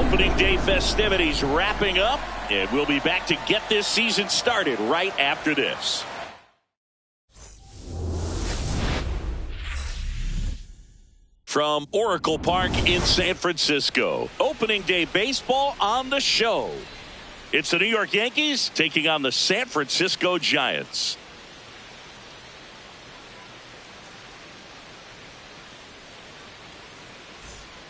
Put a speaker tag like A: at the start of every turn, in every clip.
A: Opening day festivities wrapping up, and we'll be back to get this season started right after this. From Oracle Park in San Francisco, opening day baseball on the show. It's the New York Yankees taking on the San Francisco Giants.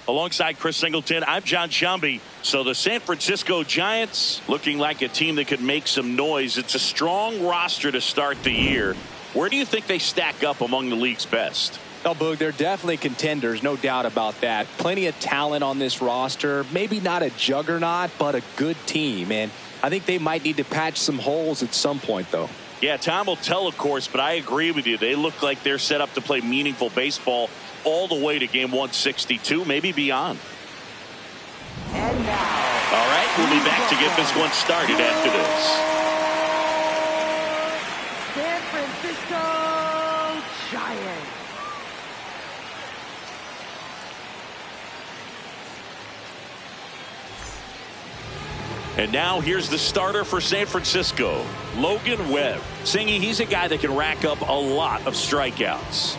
A: Alongside Chris Singleton, I'm John Shambi. So the San Francisco Giants looking like a team that could make some noise. It's a strong roster to start the year. Where do you think they stack up among the league's best?
B: Well, Boog, they're definitely contenders, no doubt about that. Plenty of talent on this roster. Maybe not a juggernaut, but a good team. And I think they might need to patch some holes at some point, though.
A: Yeah, time will tell, of course, but I agree with you. They look like they're set up to play meaningful baseball all the way to game 162, maybe beyond.
C: And now,
A: all right, we'll be back to get this one started after this.
C: San Francisco Giants.
A: And now here's the starter for San Francisco, Logan Webb. Singy, he's a guy that can rack up a lot of strikeouts.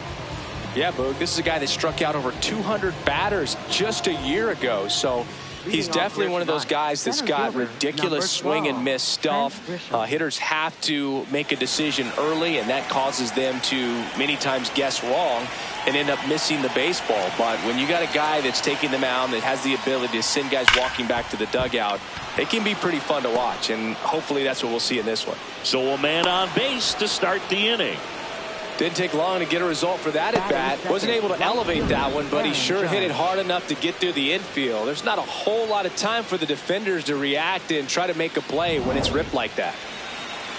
B: Yeah, Boog, this is a guy that struck out over 200 batters just a year ago. So he's definitely one of those guys that's got ridiculous swing and miss stuff. Hitters have to make a decision early, and that causes them to many times guess wrong and end up missing the baseball. But when you got a guy that's taking the mound that has the ability to send guys walking back to the dugout, it can be pretty fun to watch, and hopefully that's what we'll see in this one.
A: So a man on base to start the inning.
B: Didn't take long to get a result for that at bat. Wasn't able to elevate that one, but he sure hit it hard enough to get through the infield. There's not a whole lot of time for the defenders to react and try to make a play when it's ripped like that.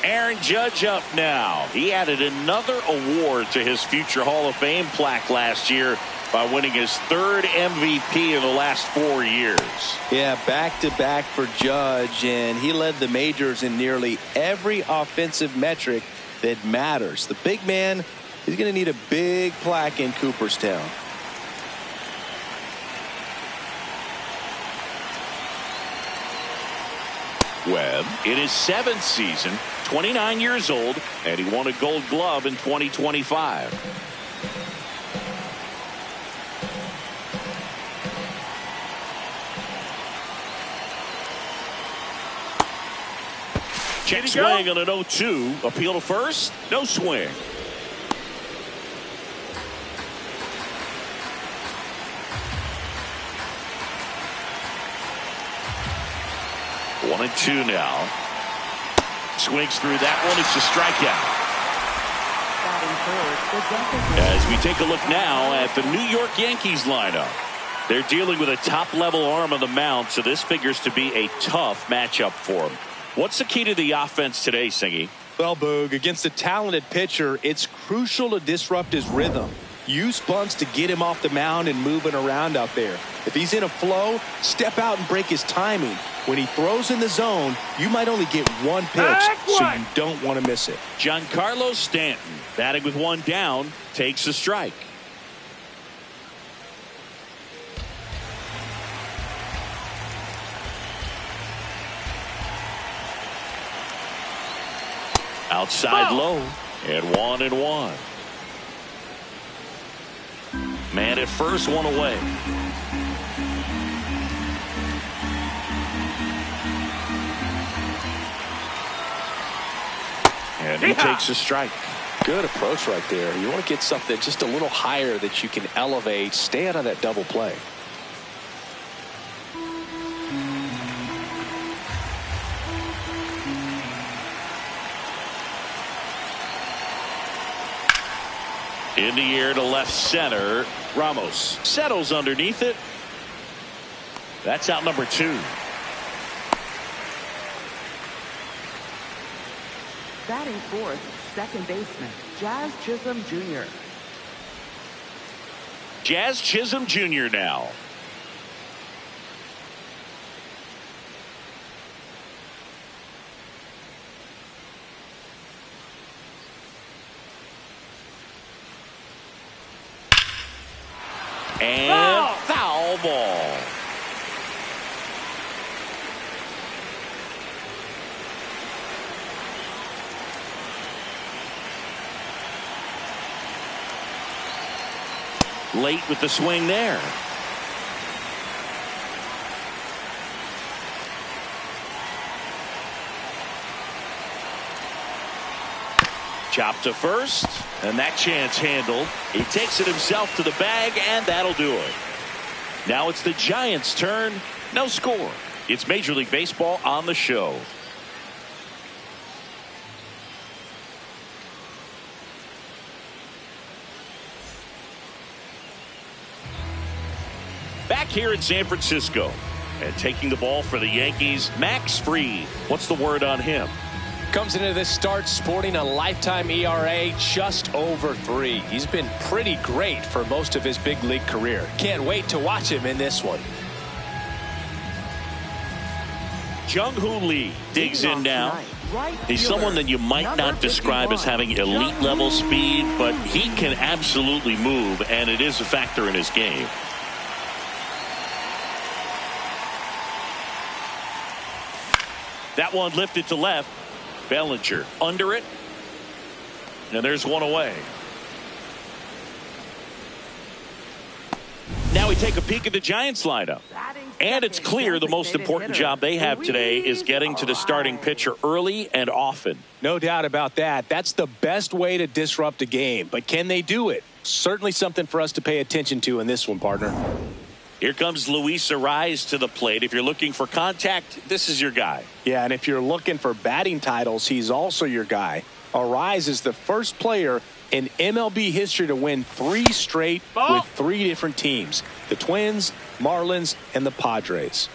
A: Aaron Judge up now. He added another award to his future Hall of Fame plaque last year by winning his third MVP in the last 4 years.
D: Yeah, back-to-back for Judge, and he led the majors in nearly every offensive metric that matters. The big man is going to need a big plaque in Cooperstown.
A: Webb in his 7th season, 29 years old, and he won a Gold Glove in 2025. Check swing on an 0-2. Appeal to first. No swing. One and two now. Swings through that one. It's a strikeout. As we take a look now at the New York Yankees lineup. They're dealing with a top-level arm on the mound, so this figures to be a tough matchup for them. What's the key to the offense today, Singy?
B: Well, Boog, against a talented pitcher, it's crucial to disrupt his rhythm. Use bunts to get him off the mound and moving around out there. If he's in a flow, step out and break his timing. When he throws in the zone, you might only get one pitch, so you don't want to miss it.
A: Giancarlo Stanton, batting with one down, takes a strike. Outside low, and 1-1. Man at first, one away. And he takes a strike.
B: Good approach right there. You want to get something just a little higher that you can elevate. Stay out of that double play.
A: In the air to left center. Ramos settles underneath it. That's out number 2.
C: Batting fourth, second baseman, Jazz Chisholm Jr.
A: Jazz Chisholm Jr. now. And foul ball. late with the swing there. Chop to first, and that chance handled. He takes it himself to the bag, and that'll do it. Now it's the Giants' turn. No score. It's Major League Baseball on the show. Back here in San Francisco, and taking the ball for the Yankees, Max Fried. What's the word on him?
B: Comes into this start sporting a lifetime ERA just over 3. He's been pretty great for most of his big league career. Can't wait to watch him in this one.
A: Jung-Hoo Lee digs in now. He's someone that you might not describe as having elite level speed, but he can absolutely move, and it is a factor in his game. That one lifted to left. Bellinger under it, and there's one away. Now we take a peek at the Giants lineup, and it's clear the most important job they have today is getting to the starting pitcher early and often.
B: No doubt about that. That's the best way to disrupt a game, but can they do it? Certainly something for us to pay attention to in this one, partner.
A: Here comes Luis Ariz to the plate. If you're looking for contact, this is your guy.
B: Yeah, and if you're looking for batting titles, he's also your guy. Ariz is the first player in MLB history to win 3 straight with 3 different teams. The Twins, Marlins, and the Padres.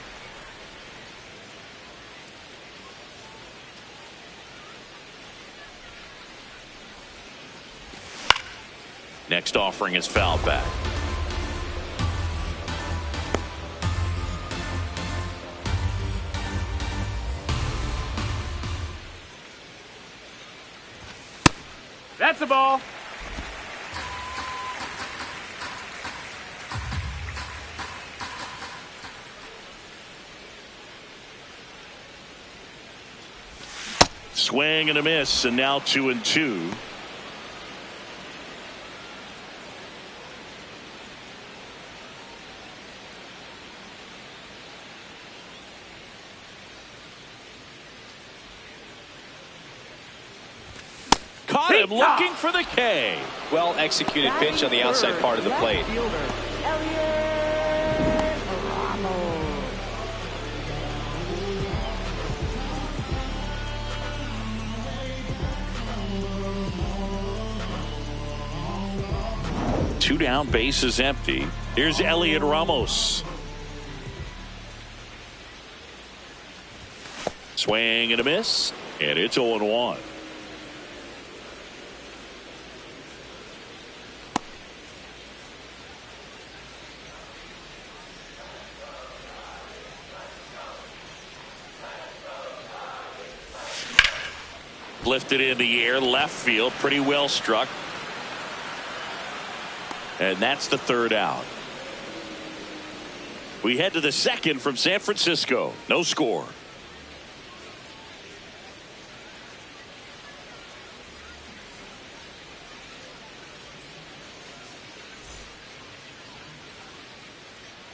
A: Next offering is fouled back.
E: That's the ball.
A: Swing and a miss, and now 2-2. Caught him looking for the K.
B: Well executed pitch on the outside part of the plate.
A: Two down, base is empty. Here's Elliot Ramos. Swing and a miss, and it's 0-1. Lifted in the air, left field, pretty well struck. And that's the third out. We head to the second from San Francisco. No score.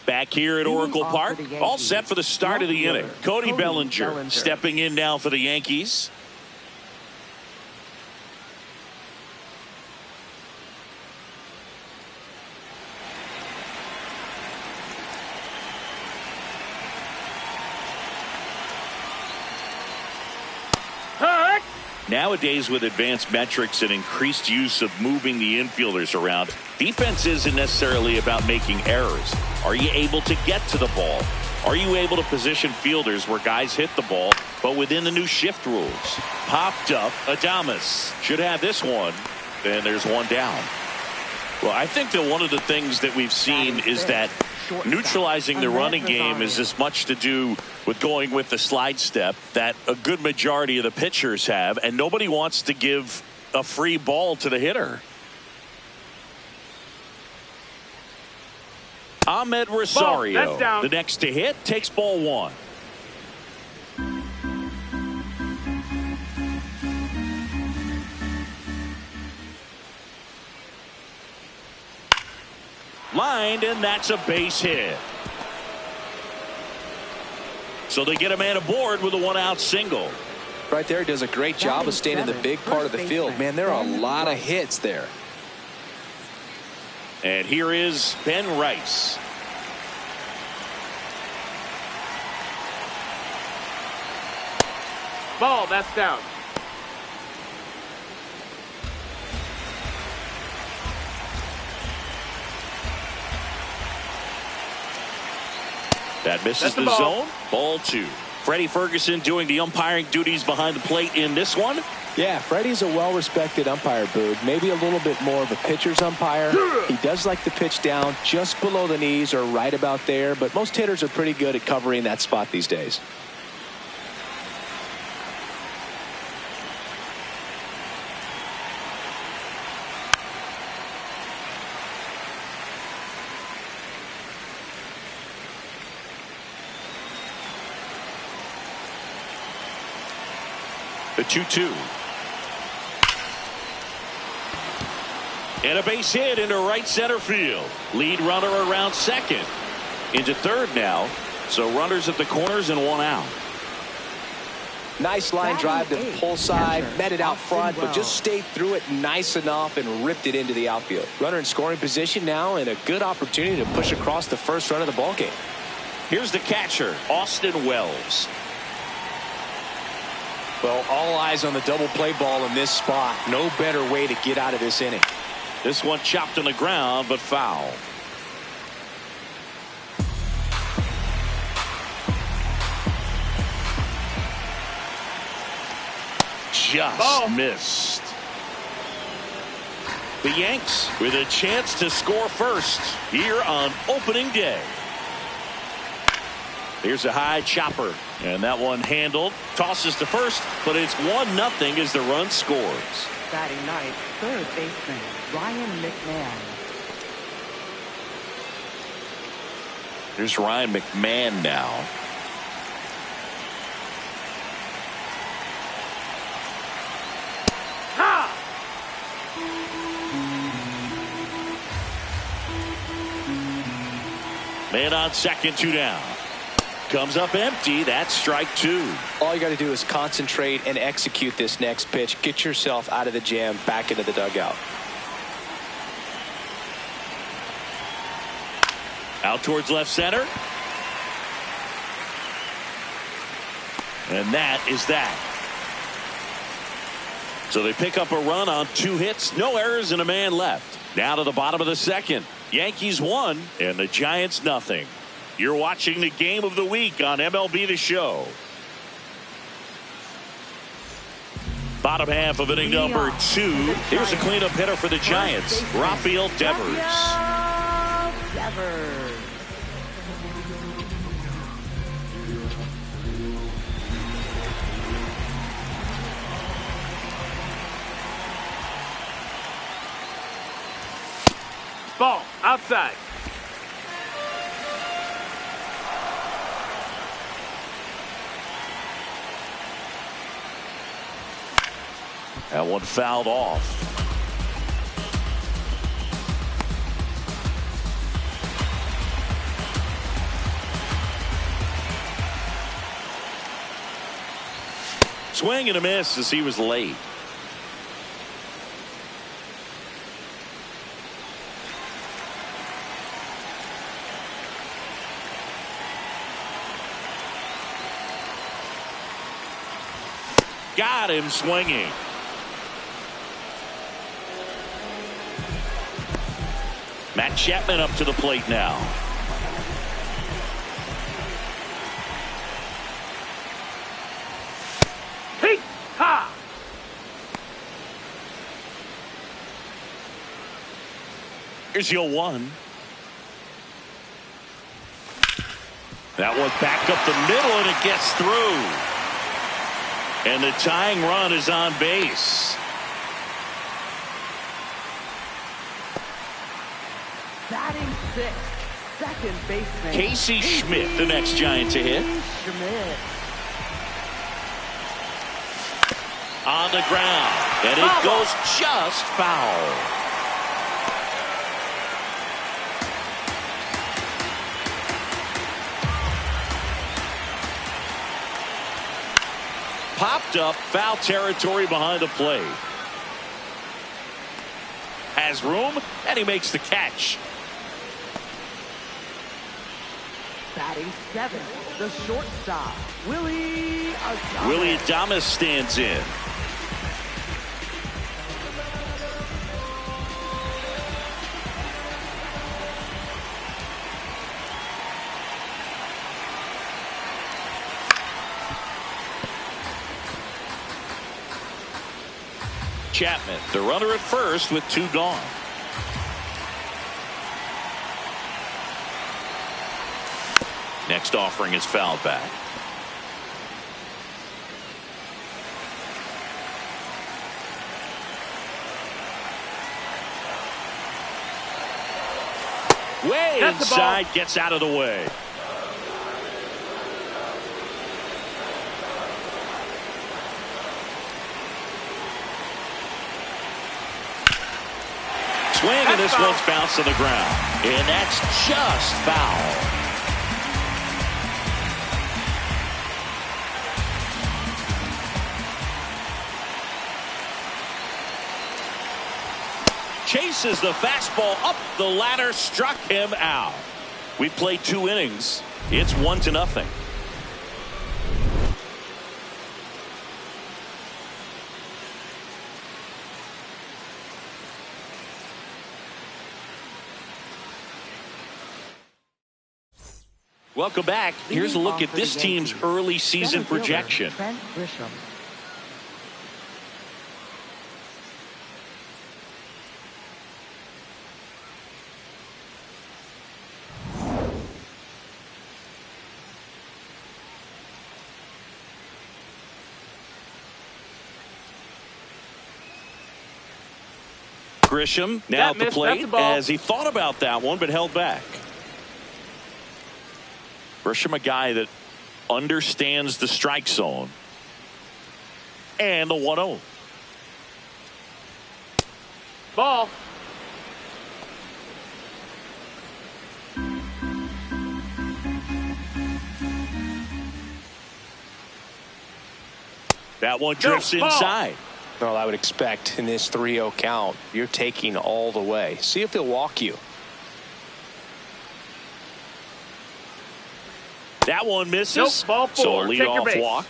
A: Back here at Oracle Park, all set for the start of the inning. Cody Bellinger stepping in now for the Yankees. Nowadays, with advanced metrics and increased use of moving the infielders around, defense isn't necessarily about making errors. Are you able to get to the ball? Are you able to position fielders where guys hit the ball, but within the new shift rules? Popped up, Adames should have this one, and there's one down. Well, I think that one of the things that we've seen is that neutralizing the running game is as much to do with going with the slide step that a good majority of the pitchers have, and nobody wants to give a free ball to the hitter. Ahmed Rosario, the next to hit, takes ball 1. behind, and that's a base hit. So they get a man aboard with a one-out single.
B: Right there, he does a great job of staying in the big part of the field. Man, there are a lot of hits there.
A: And here is Ben Rice.
E: Ball, that's down.
A: That misses the zone. Ball 2. Freddie Ferguson doing the umpiring duties behind the plate in this one.
B: Yeah, Freddie's a well-respected umpire, Boog. Maybe a little bit more of a pitcher's umpire. He does like to pitch down just below the knees or right about there, but most hitters are pretty good at covering that spot these days.
A: The 2-2. And a base hit into right center field. Lead runner around second. Into third now. So runners at the corners and one out.
B: Nice line drive to the pull side. Met it out front, but just stayed through it nice enough and ripped it into the outfield. Runner in scoring position now and a good opportunity to push across the first run of the ballgame.
A: Here's the catcher, Austin Wells.
B: Well, all eyes on the double play ball in this spot. No better way to get out of this inning.
A: This one chopped on the ground, but foul. Just missed. The Yanks with a chance to score first here on opening day. Here's a high chopper, and that one handled. Tosses to first, but it's 1-0 as the run scores.
C: Batting ninth, third baseman Ryan McMahon.
A: Here's Ryan McMahon now. Man on second, 2 down. Comes up empty. That's strike 2.
B: All you got to do is concentrate and execute this next pitch. Get yourself out of the jam, back into the dugout.
A: Out towards left center. And that is that. So they pick up a run on 2 hits, no errors, and a man left. Now to the bottom of the second. Yankees 1 and the Giants 0. You're watching the game of the week on MLB The Show. Bottom half of inning number 2. Here's a cleanup hitter for the Giants, Rafael Devers.
E: Ball, outside.
A: That one fouled off. Swing and a miss as he was late. Got him swinging. Matt Chapman up to the plate now.
E: Hey, ha!
A: Here's your 1. That one back up the middle and it gets through. And the tying run is on base.
C: Batting 6th, second baseman
A: Casey Schmidt, the next Giant to hit.
C: Schmidt.
A: On the ground. And it goes just foul. popped up. Foul territory behind the play. Has room, and he makes the catch.
C: Batting 7th, the shortstop, Willie Adames.
A: Willie Adames stands in. Chapman, the runner at first with 2 gone. Next offering is fouled back. Way inside, gets out of the way. Swing, and this one's bounced to the ground. And that's just foul. Chases the fastball up the ladder, struck him out. We played 2 innings. It's 1-0. Welcome back. Here's a look at this team's early season projection. Grisham now at the plate as he thought about that one but held back. Grisham, a guy that understands the strike zone. And the 1-0.
E: Ball.
A: That one drifts inside.
B: Well, I would expect in this 3-0 count, you're taking all the way. See if he'll walk you.
A: That one misses.
E: Nope, ball 4.
A: So a leadoff walk.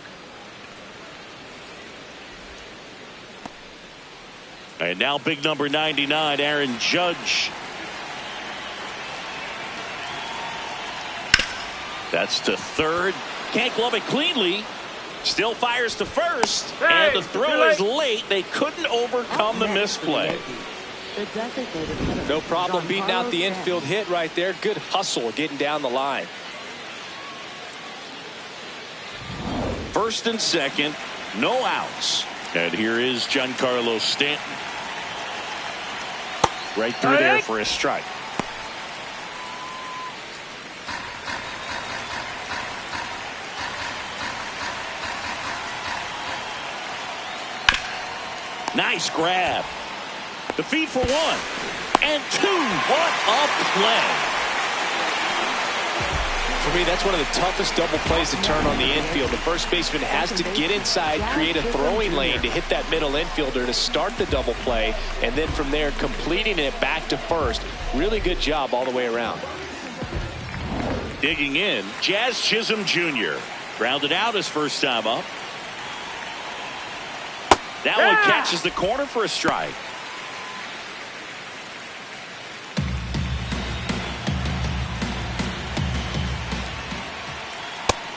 A: And now big number 99, Aaron Judge. That's to third. Can't glove it cleanly. Still fires to first.
E: Hey,
A: and the throw is late. They couldn't overcome the misplay.
B: No problem beating out the infield hit right there. Good hustle getting down the line.
A: First and second, no outs. And here is Giancarlo Stanton. Right through there for a strike. Nice grab. The feed for 1 and 2. What a play.
B: For me, that's one of the toughest double plays to turn on the infield. The first baseman has to get inside, create a throwing lane to hit that middle infielder to start the double play, and then from there completing it back to first. Really good job all the way around.
A: Digging in, Jazz Chisholm Jr. Grounded out his first time up. That one catches the corner for a strike.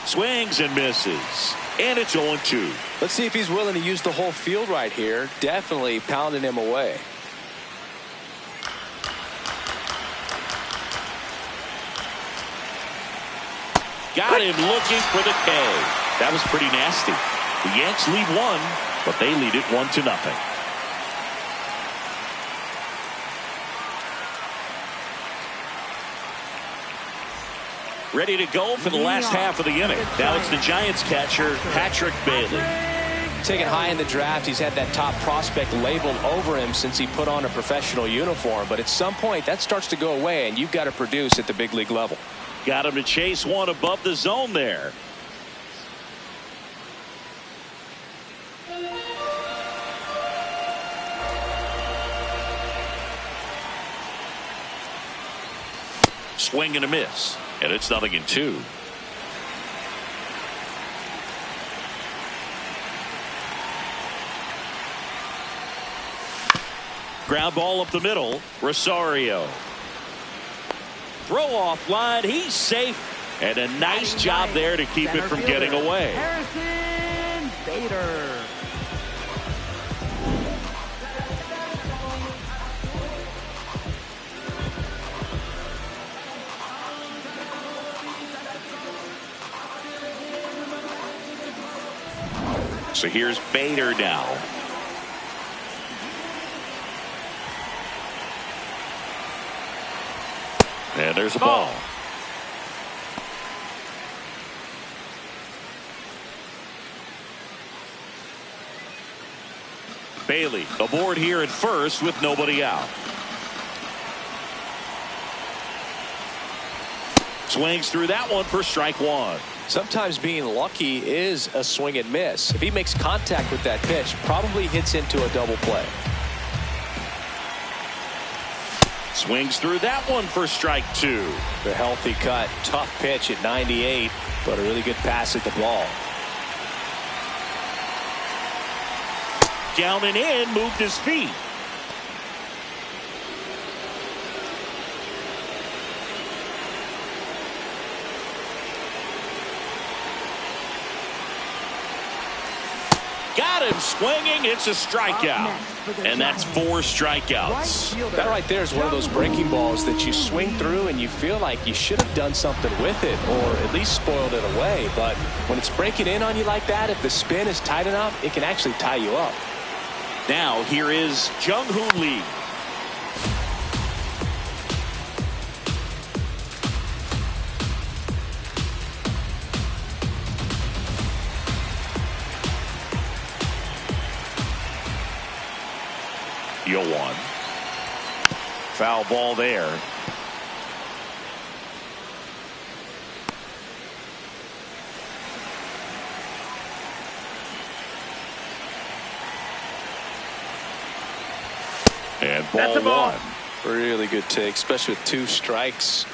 A: Swings and misses. And it's 0-2.
B: Let's see if he's willing to use the whole field right here. Definitely pounding him away.
A: Got him looking for the K. That was pretty nasty. The Yanks lead 1, but they lead it 1-0. Ready to go for the last half of the inning. Now it's the Giants catcher, Patrick Bailey.
B: Taken high in the draft, he's had that top prospect labeled over him since he put on a professional uniform. But at some point, that starts to go away, and you've got to produce at the big league level.
A: Got him to chase one above the zone there. swing and a miss. And it's 0-2. Ground ball up the middle. Rosario. Throw off line. He's safe. And a nice job there to keep it from getting away.
C: Harrison Bader.
A: So here's Bader now. And there's a ball. Bailey aboard here at first with nobody out. Swings through that one for strike one.
B: Sometimes being lucky is a swing and miss. If he makes contact with that pitch, probably hits into a double play.
A: Swings through that one for strike two.
B: The healthy cut. Tough pitch at 98, but a really good pass at the ball.
A: Down and in, moved his feet. Got him swinging. It's a strikeout. And that's 4 strikeouts.
B: That right there is one of those breaking balls that you swing through and you feel like you should have done something with it or at least spoiled it away. But when it's breaking in on you like that, if the spin is tight enough, it can actually tie you up.
A: Now here is Jung-Hoo Lee. One. Foul ball there. And ball 1.
B: Really good take, especially with 2 strikes.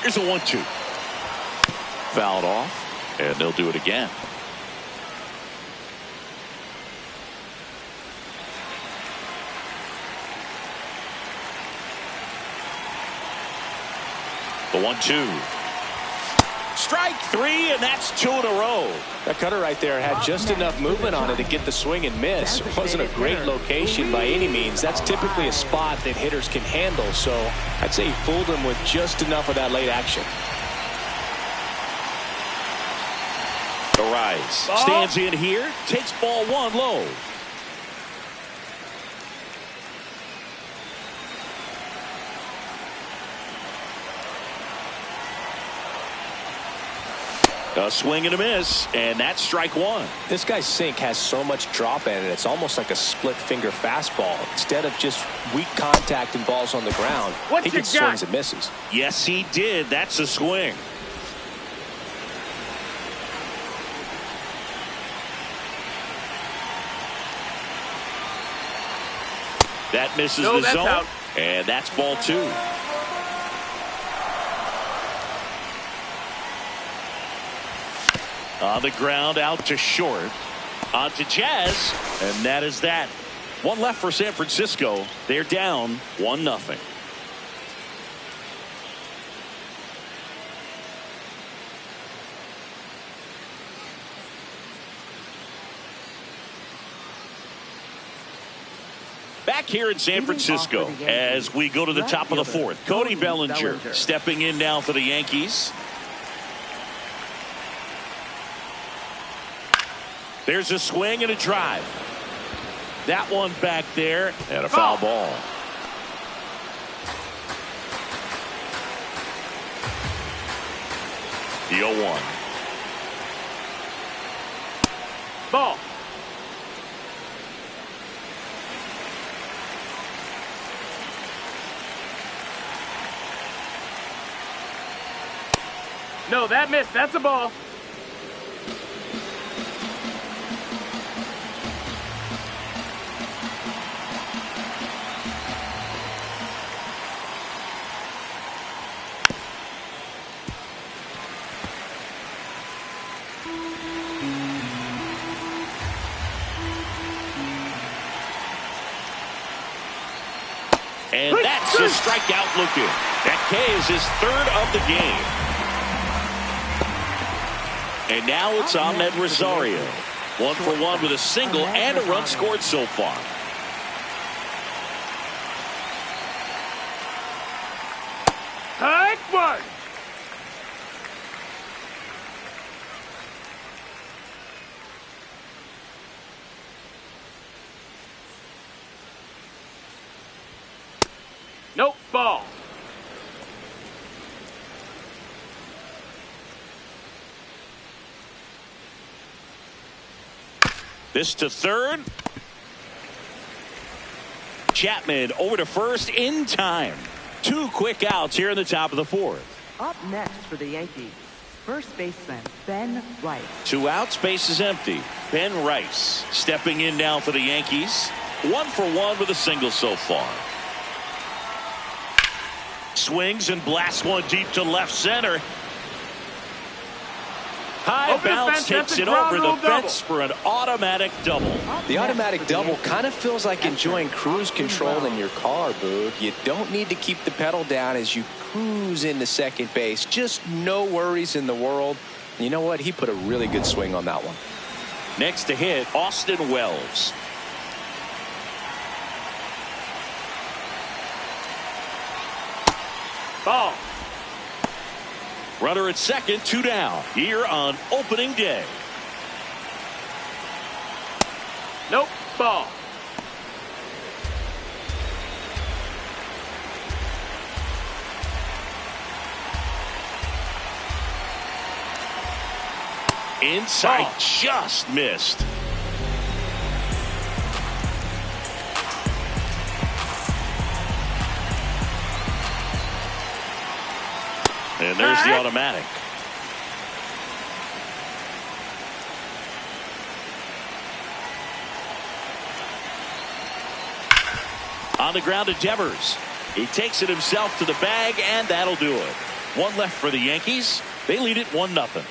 A: Here's a 1-2. Fouled off, and they'll do it again. The 1-2. Strike 3, and that's 2 in a row.
B: That cutter right there had just enough movement on it to get the swing and miss. It wasn't a great location by any means. That's typically a spot that hitters can handle, so I'd say he fooled him with just enough of that late action.
A: Arise stands in here, takes ball 1 low. A swing and a miss, and that's strike 1.
B: This guy's sink has so much drop in it, it's almost like a split finger fastball. Instead of just weak contact and balls on the ground, he gets swings and misses.
A: Yes, he did. That's a swing. That misses the zone, out. And that's ball 2. On the ground, out to short. On to Jazz, and that is that. 1 left for San Francisco. They're down 1-0. Back here in San Francisco as we go to the top of the 4th. Cody Bellinger stepping in now for the Yankees. There's a swing and a drive. That one back there, and a foul ball. The 0-1.
E: Ball. No, that missed. That's a ball.
A: And that's a strikeout looking. That K is his third of the game. And now it's Ahmed Rosario. 1 for 1 with a single and a run scored so far.
E: Take one. Nope, ball.
A: This to third. Chapman over to first in time. 2 quick outs here in the top of the 4th.
C: Up next for the Yankees, first baseman Ben Rice.
A: 2 outs, base is empty. Ben Rice stepping in now for the Yankees. 1 for 1 with a single so far. Swings and blasts one deep to left center. High bounce takes it over the fence for an automatic double.
B: The automatic double kind of feels like enjoying cruise control in your car, Boog. You don't need to keep the pedal down as you cruise into second base. Just no worries in the world. You know what? He put a really good swing on that one.
A: Next to hit, Austin Wells.
E: Ball.
A: Runner at second, 2 down here on opening day.
E: Nope, ball.
A: Inside,
E: Ball.
A: just missed. And there's the automatic. On the ground to Devers. He takes it himself to the bag, and that'll do it. 1 left for the Yankees. They lead it 1-0.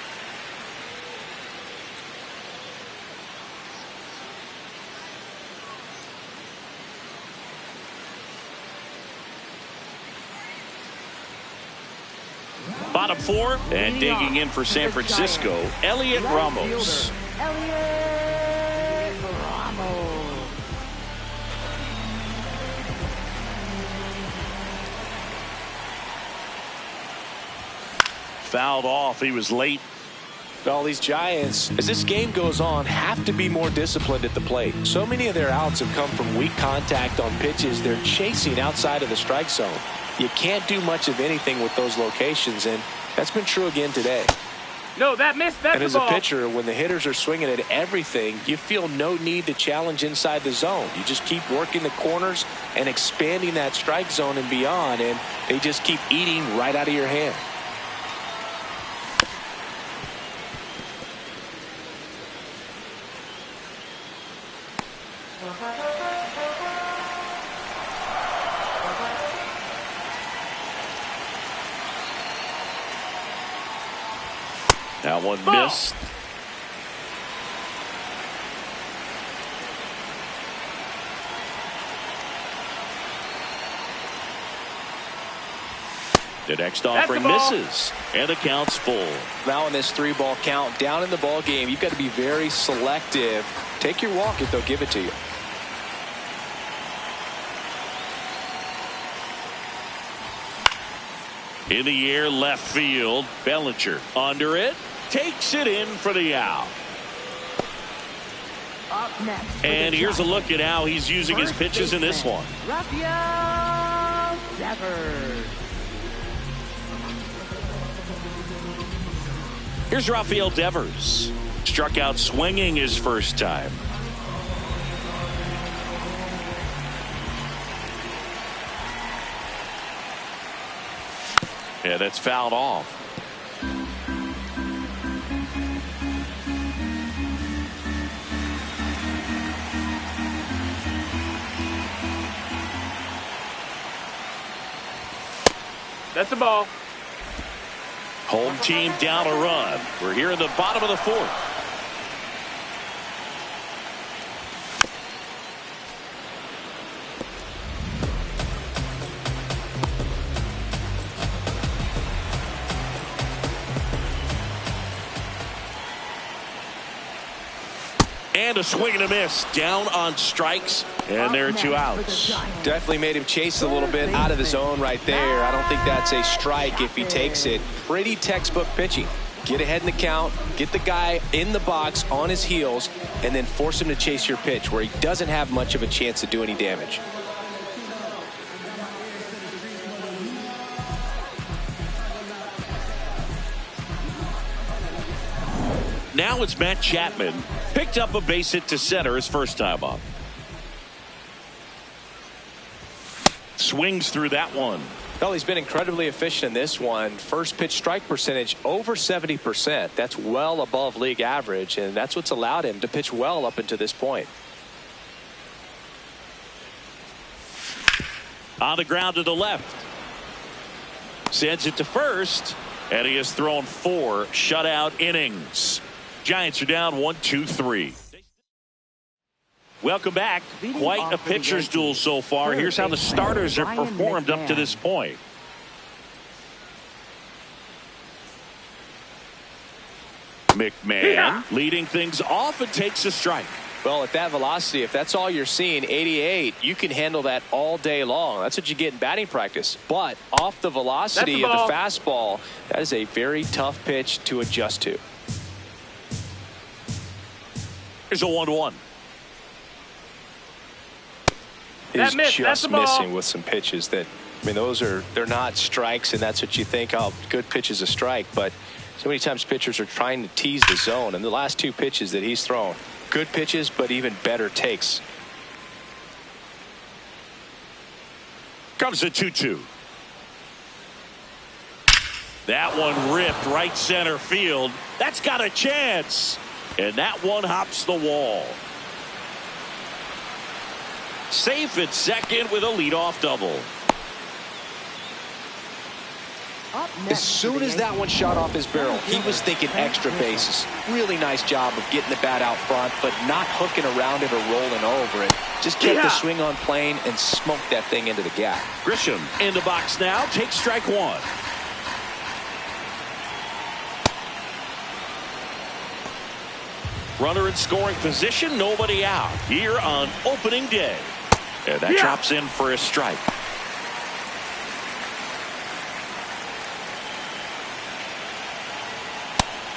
A: Bottom 4, and digging in for San Francisco, Elliot Ramos.
C: Elliot Ramos.
A: Fouled off. He was late.
B: All these Giants, as this game goes on, have to be more disciplined at the plate. So many of their outs have come from weak contact on pitches they're chasing outside of the strike zone. You can't do much of anything with those locations, and that's been true again today.
E: No, that missed. That's
B: And as
E: the
B: a
E: ball.
B: pitcher, when the hitters are swinging at everything, you feel no need to challenge inside the zone. You just keep working the corners and expanding that strike zone and beyond, and they just keep eating right out of your hand.
A: That one
E: Ball.
A: missed. The next offering misses, and the count's full.
B: Now in this 3-ball count, down in the ball game, you've got to be very selective. Take your walk if they'll give it to you.
A: In the air, left field. Bellinger under it. Takes it in for the out.
C: Up next.
A: And here's a look at how he's using his pitches in this one.
C: Rafael Devers.
A: Here's Rafael Devers. Struck out swinging his first time. Yeah, that's fouled off.
E: That's the ball.
A: Home team down a run. We're here in the bottom of the 4th. And a swing and a miss. Down on strikes. And there are 2 outs.
B: Definitely made him chase a little bit out of the zone right there. I don't think that's a strike if he takes it. Pretty textbook pitching. Get ahead in the count, get the guy in the box on his heels, and then force him to chase your pitch where he doesn't have much of a chance to do any damage.
A: Now it's Matt Chapman. Picked up a base hit to center his first time up. Swings through that one.
B: Well, he's been incredibly efficient in this one. First pitch strike percentage over 70%. That's well above league average, and that's what's allowed him to pitch well up until this point.
A: On the ground to the left. Sends it to first, and he has thrown 4 shutout innings. Giants are down 1-2-3. Welcome back. Quite a pitcher's duel so far. Here's how the starters have performed up to this point. McMahon leading things off and takes a strike.
B: Well, at that velocity, if that's all you're seeing, 88, you can handle that all day long. That's what you get in batting practice. But off the velocity of the fastball, that is a very tough pitch to adjust to.
A: Here's a 1-1.
B: He's just missing with some pitches that, I mean, they're not strikes, and that's what you think, oh, good pitch is a strike. But so many times pitchers are trying to tease the zone, and the last 2 pitches that he's thrown, good pitches, but even better takes.
A: Comes a 2-2. That one ripped right center field. That's got a chance. And that one hops the wall. Safe at second with a leadoff double.
B: As soon as that one shot off his barrel, he was thinking extra bases. Really nice job of getting the bat out front, but not hooking around it or rolling over it. Just kept the swing on plane and smoked that thing into the gap.
A: Grisham in the box now. Takes strike 1. Runner in scoring position. Nobody out here on opening day. And that drops in for a strike.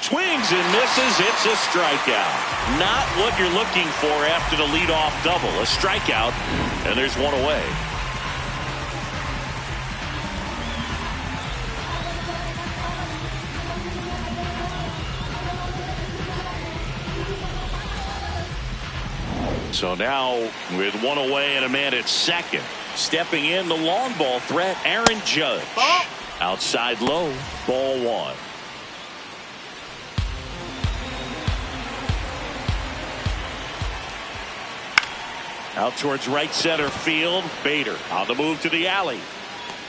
A: Swings and misses. It's a strikeout. Not what you're looking for after the leadoff double. A strikeout, and there's one away. So now with one away and a man at second. Stepping in the long ball threat, Aaron Judge. Outside low, ball 1. Out towards right center field. Bader on the move to the alley.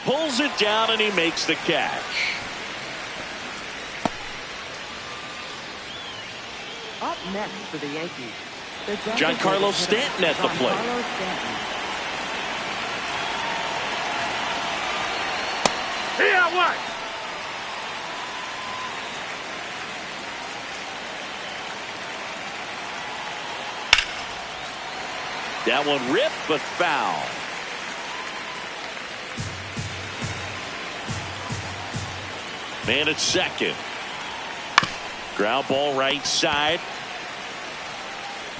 A: Pulls it down and he makes the catch.
C: Up next for the Yankees,
A: Giancarlo Stanton at the plate.
E: Here, what?
A: That one ripped but foul. Man at second. Ground ball right side.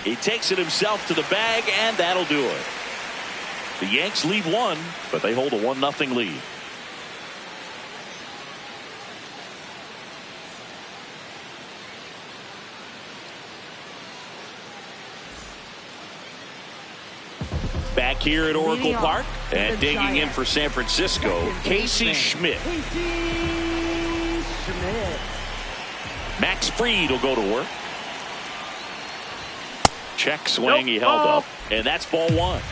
A: He takes it himself to the bag, and that'll do it. The Yanks lead 1, but they hold a 1-0 lead. Back here at Oracle Park and digging in for San Francisco, Casey Schmidt. Max Fried will go to work. Check swing, he held up, and that's ball 1.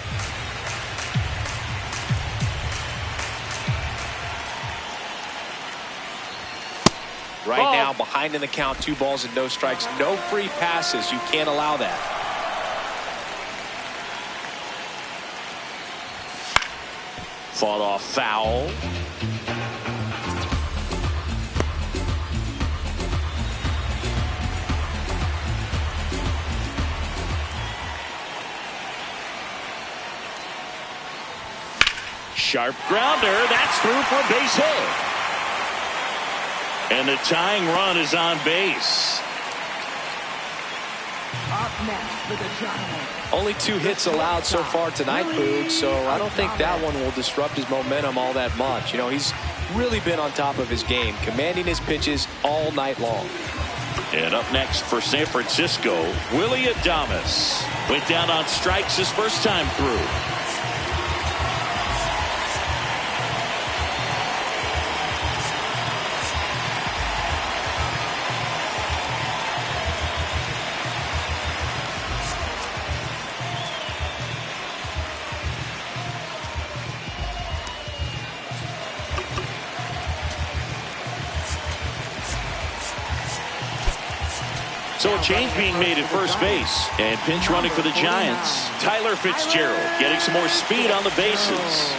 B: Right now, behind in the count, 2 balls and no strikes, no free passes. You can't allow that.
A: Fought off foul. Sharp grounder. That's through for a base hit. And the tying run is on base.
C: Up next for the Giants.
B: Only 2 hits allowed so far tonight, Boog, so I don't think that one will disrupt his momentum all that much. You know, he's really been on top of his game, commanding his pitches all night long.
A: And up next for San Francisco, Willie Adames. Went down on strikes his first time through. So a change being made at first base. And pinch running for the Giants. Tyler Fitzgerald getting some more speed on the bases.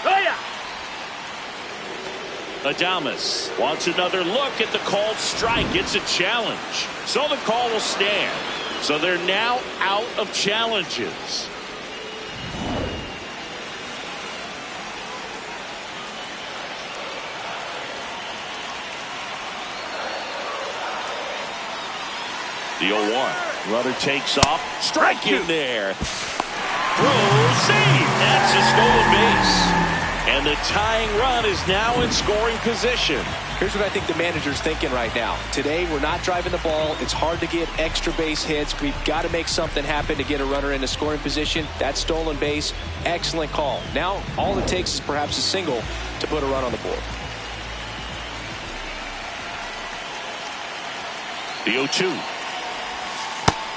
E: Oh, yeah.
A: Adames wants another look at the called strike. It's a challenge. So the call will stand. So they're now out of challenges. The 0-1. Runner takes off. Strike in there. Throw, save. That's a stolen base. And the tying run is now in scoring position.
B: Here's what I think the manager's thinking right now. Today, we're not driving the ball. It's hard to get extra base hits. We've got to make something happen to get a runner into scoring position. That stolen base, excellent call. Now, all it takes is perhaps a single to put a run on the board.
A: The 0-2.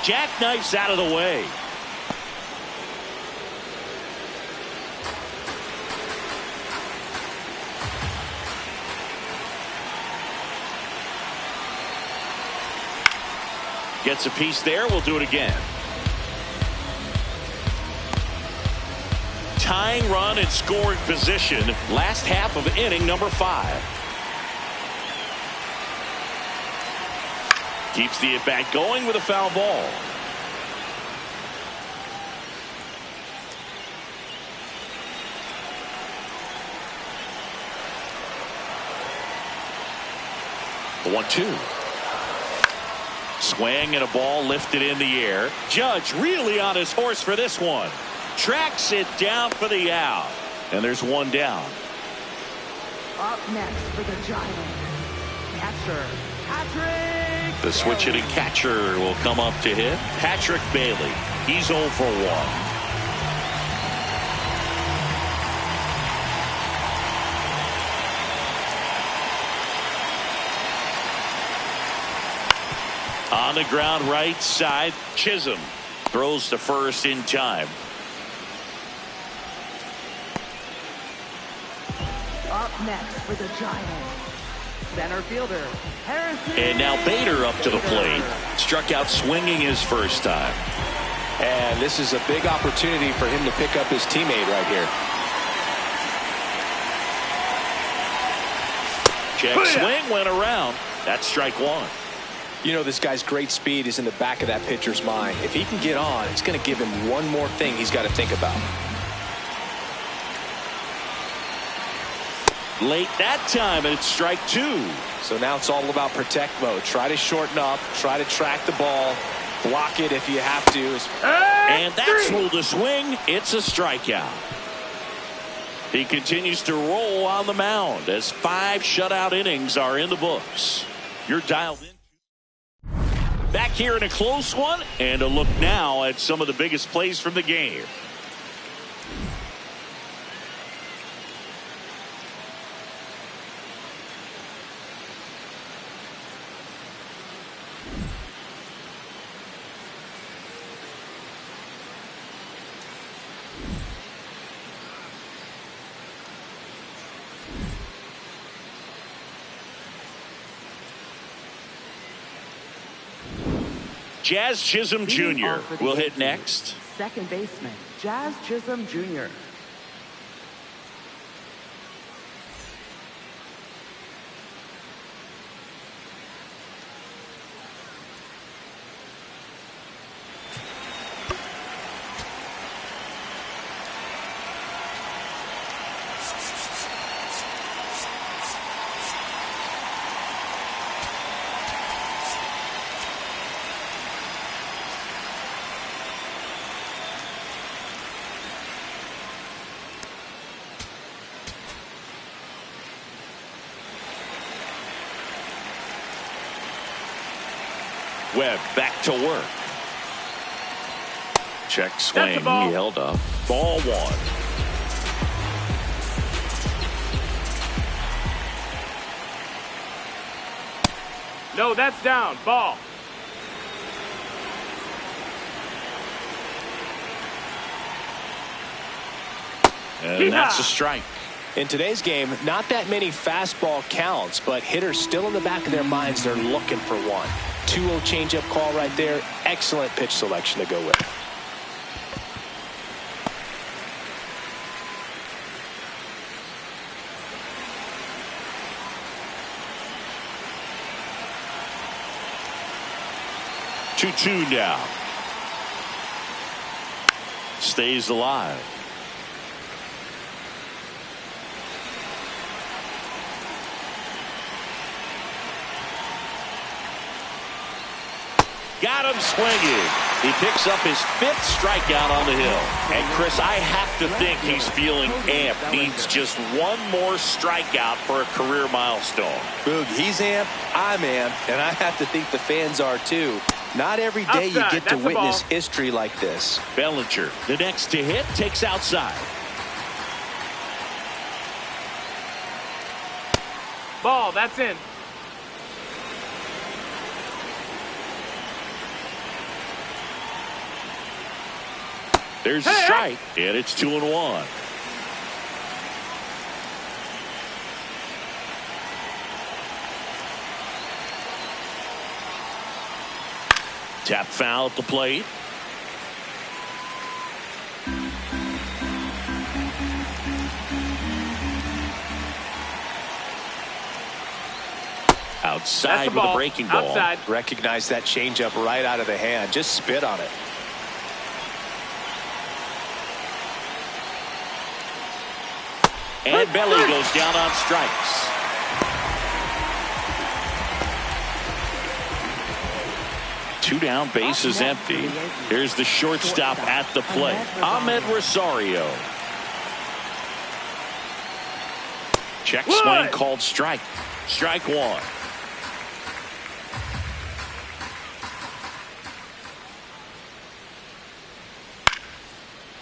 A: Jackknifes out of the way. Gets a piece there. We'll do it again. Tying run in scoring position. Last half of inning number 5. Keeps the at-bat going with a foul ball. The 1-2. Swing and a ball lifted in the air. Judge really on his horse for this one. Tracks it down for the out. And there's one down.
C: Up next for the Giants, catcher, Patrick.
A: The switch-hitting catcher will come up to hit. Patrick Bailey. He's 0 for 1. On the ground right side, Chisholm throws to first in time.
C: Up next for the Giants, center fielder, Harrison.
A: And now Bader up to the plate. Struck out swinging his first time.
B: And this is a big opportunity for him to pick up his teammate right here.
A: Check swing went around. That's strike 1.
B: You know, this guy's great speed is in the back of that pitcher's mind. If he can get on, it's going to give him one more thing he's got to think about.
A: Late that time, and it's strike 2.
B: So now it's all about protect mode. Try to shorten up, try to track the ball, block it if you have to.
A: And that's ruled a swing. It's a strikeout. He continues to roll on the mound as 5 shutout innings are in the books. You're dialed in. Back here in a close one, and a look now at some of the biggest plays from the game. Jazz Chisholm Jr. will hit next.
C: Second baseman, Jazz Chisholm Jr.
A: Webb back to work. Check swing. He held up. Ball one.
E: No, that's down. Ball.
A: And that's a strike.
B: In today's game, not that many fastball counts, but hitters still in the back of their minds, they're looking for one. 2-0 changeup call right there. Excellent pitch selection to go with.
A: Two now. Stays alive. Got him swinging. He picks up his 5th strikeout on the hill. And Chris, I have to think he's feeling amped. Needs just one more strikeout for a career milestone.
D: Boog, he's amped, I'm amped, and I have to think the fans are too. Not every day you get to witness history like this.
A: Bellinger, the next to hit, takes outside.
E: Ball, that's in.
A: There's a strike, and it's 2-1. Tap foul at the plate. Outside with a breaking ball.
E: Outside.
B: Recognize that changeup right out of the hand. Just spit on it.
A: And Belly goes down on strikes. Two down, base is empty. Here's the shortstop at the plate, Ahmed Rosario. Check swing called strike. Strike one.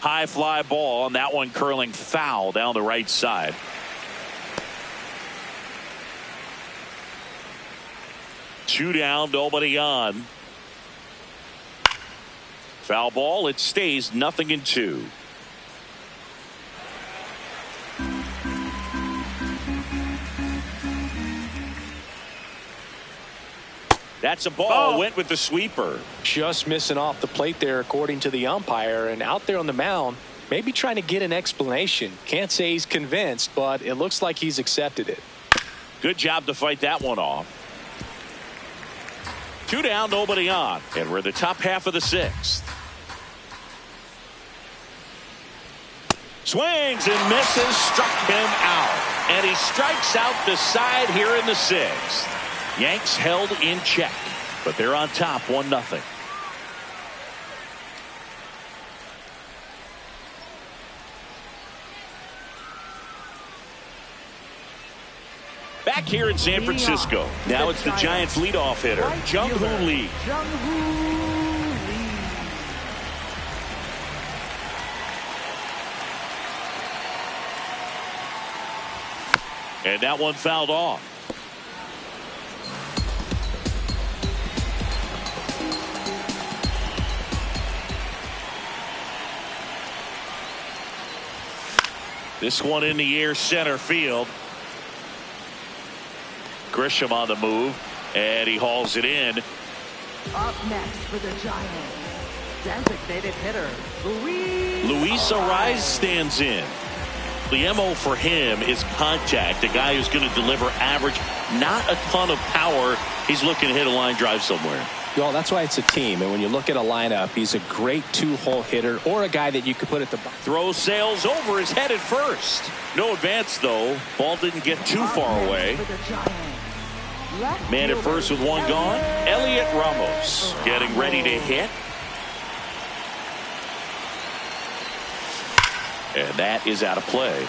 A: High fly ball, and that one curling foul down the right side. Two down, nobody on. Foul ball, it stays 0-2. That's a ball. Went with the sweeper.
B: Just missing off the plate there, according to the umpire. And out there on the mound, maybe trying to get an explanation. Can't say he's convinced, but it looks like he's accepted it.
A: Good job to fight that one off. Two down, nobody on. And we're in the top half of the 6th. Swings and misses, struck him out. And he strikes out the side here in the 6th. Yanks held in check, but they're on top 1-0. Back here in San Francisco. Now it's the Giants leadoff hitter, Jung-Hoo Lee. And that one fouled off. This one in the air, center field. Grisham on the move, and he hauls it in.
C: Up next for the Giants, designated hitter,
A: Luis Arraez stands in. The MO for him is contact. A guy who's going to deliver average, not a ton of power. He's looking to hit a line drive somewhere.
B: Well, that's why it's a team. And when you look at a lineup, he's a great 2-hole hitter or a guy that you could put at the bottom.
A: Throw sails over his head at first. No advance, though. Ball didn't get too far away. Man at first with one gone. Elliot Ramos getting ready to hit. And that is out of play.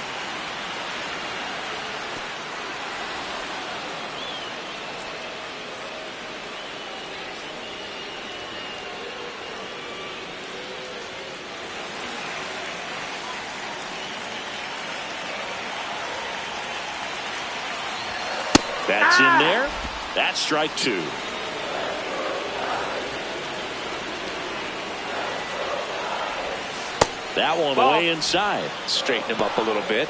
A: That's in there. That's strike 2. That one way inside.
B: Straighten him up a little bit.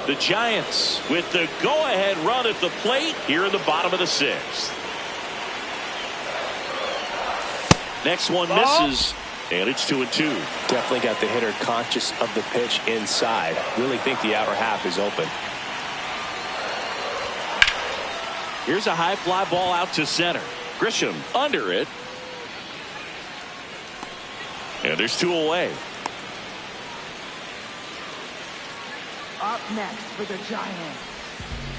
A: The Giants with the go-ahead run at the plate here in the bottom of the 6th. Next one misses, and it's 2-2.
B: Definitely got the hitter conscious of the pitch inside. Really think the outer half is open.
A: Here's a high fly ball out to center. Grisham under it. And there's 2 away.
C: Up next for the Giants,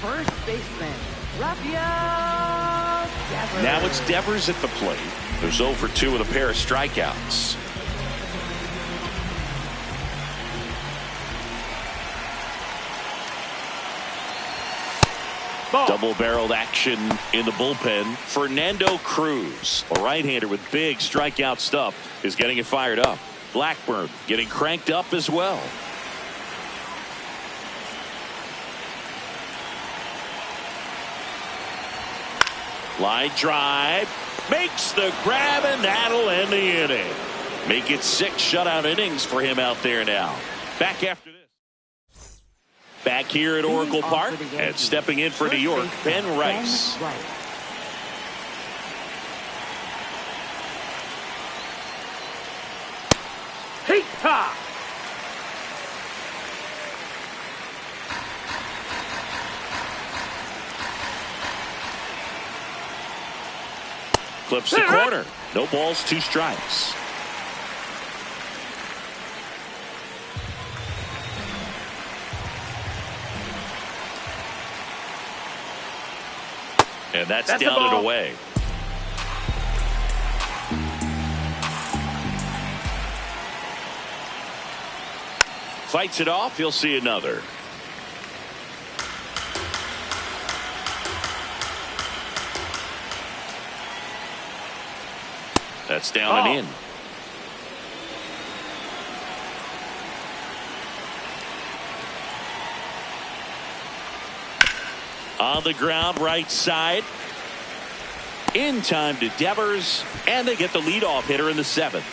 C: first baseman, Rafael Devers.
A: Now it's Devers at the plate. There's 0 for 2 with a pair of strikeouts. Double-barreled action in the bullpen. Fernando Cruz, a right-hander with big strikeout stuff, is getting it fired up. Blackburn getting cranked up as well. Line drive. Makes the grab, and that'll end the inning. Make it 6 shutout innings for him out there now. Back after this. Back here at Oracle Park, and stepping in for New York, Ben Rice.
E: Heat top.
A: Clips the corner. No balls, 2 strikes. And that's down and away. Fights it off. He'll see another. That's down and in. On the ground, right side. In time to Devers, and they get the leadoff hitter in the 7th.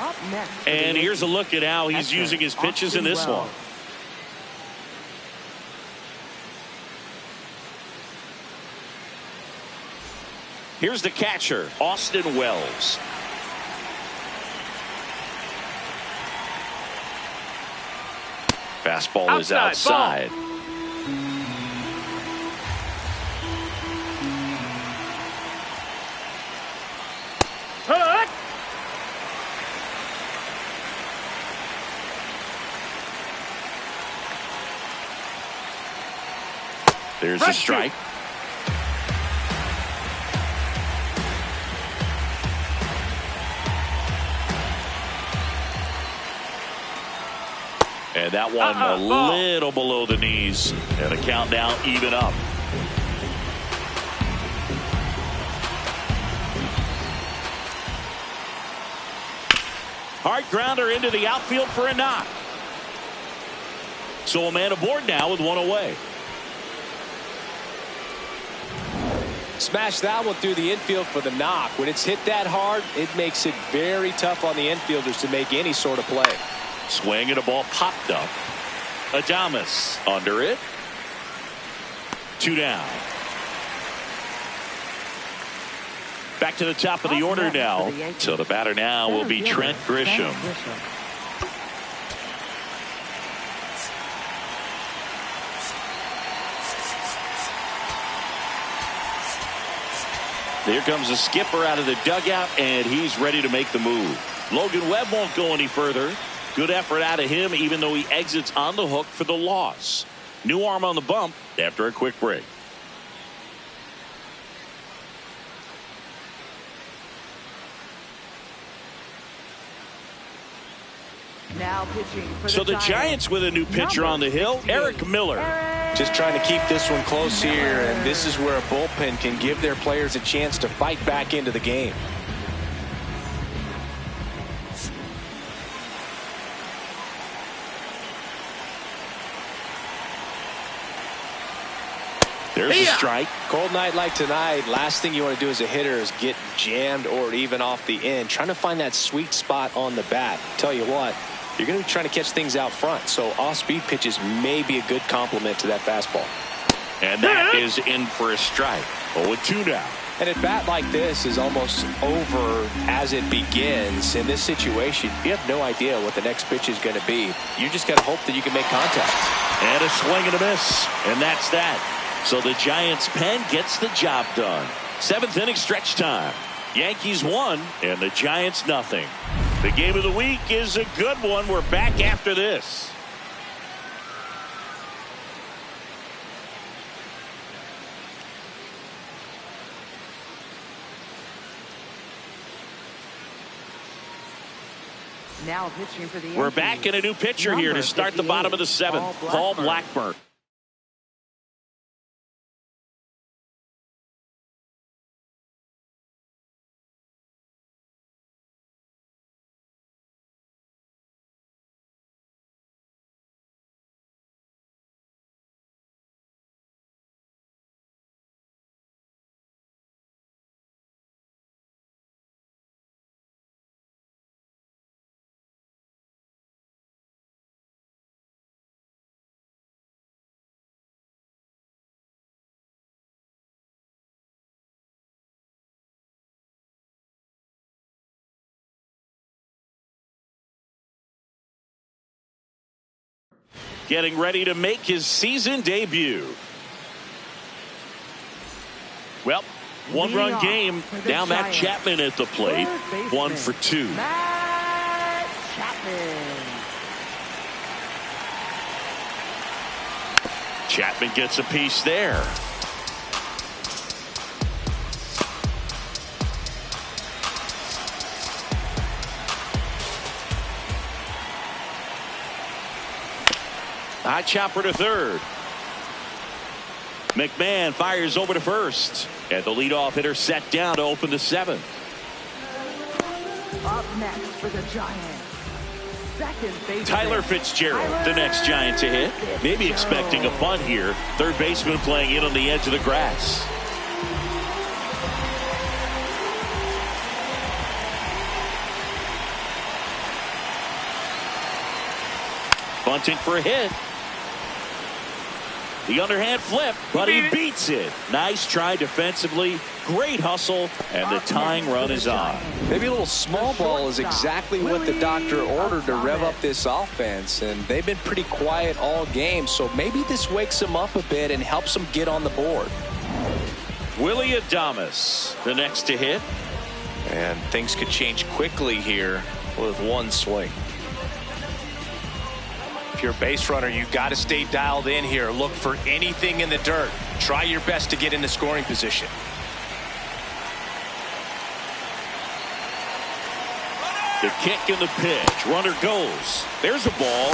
C: Up next.
A: And here's a look at how he's using his pitches in this one. Here's the catcher, Austin Wells. Fastball is outside. There's a strike. And that one a little below the knees. And the count now even up. Hard grounder into the outfield for a knock. So a man aboard now with 1 away.
B: Smash that one through the infield for the knock. When it's hit that hard, it makes it very tough on the infielders to make any sort of play.
A: Swing and a ball popped up. Adames under it. 2 down. Back to the top of the order now. So the batter now will be Trent Grisham. Here comes the skipper out of the dugout, and he's ready to make the move. Logan Webb won't go any further. Good effort out of him, even though he exits on the hook for the loss. New arm on the bump after a quick break.
C: Now pitching for
A: So the Giants with a new pitcher on the hill, Eric Miller.
B: Just trying to keep this one close here, and this is where a bullpen can give their players a chance to fight back into the game.
A: There's a strike.
B: Cold night like tonight, last thing you want to do as a hitter is get jammed or even off the end. Trying to find that sweet spot on the bat. Tell you what, you're going to be trying to catch things out front. So off-speed pitches may be a good complement to that fastball.
A: And that is in for a strike. 0-2 now.
B: And at bat like this is almost over as it begins. In this situation, you have no idea what the next pitch is going to be. You just got to hope that you can make contact.
A: And a swing and a miss. And that's that. So the Giants pen gets the job done. 7th inning stretch time. Yankees 1 and the Giants nothing. The game of the week is a good one. We're back after this.
C: Now pitching for the Yankees.
A: We're back in a new pitcher here to start the bottom of the 7th. Paul Blackburn. Getting ready to make his season debut. Well, one-run game. Now Matt Chapman at the plate. 1 for 2.
C: Matt Chapman.
A: Chapman gets a piece there. High chopper to third. McMahon fires over to first. And the leadoff hitter set down to open the 7th.
C: Up next for the Giants. Second baseman
A: Tyler Fitzgerald, the next Giant to hit. Maybe expecting a bunt here. Third baseman playing in on the edge of the grass. Bunting for a hit. The underhand flip, but he beats it. Nice try defensively. Great hustle, and the tying run is on.
B: Maybe a little small ball is exactly what the doctor ordered to rev up this offense, and they've been pretty quiet all game, so maybe this wakes them up a bit and helps them get on the board.
A: Willie Adames, the next to hit.
B: And things could change quickly here with one swing. If you're a base runner, you've got to stay dialed in here. Look for anything in the dirt. Try your best to get into scoring position.
A: The kick and the pitch. Runner goes. There's a ball.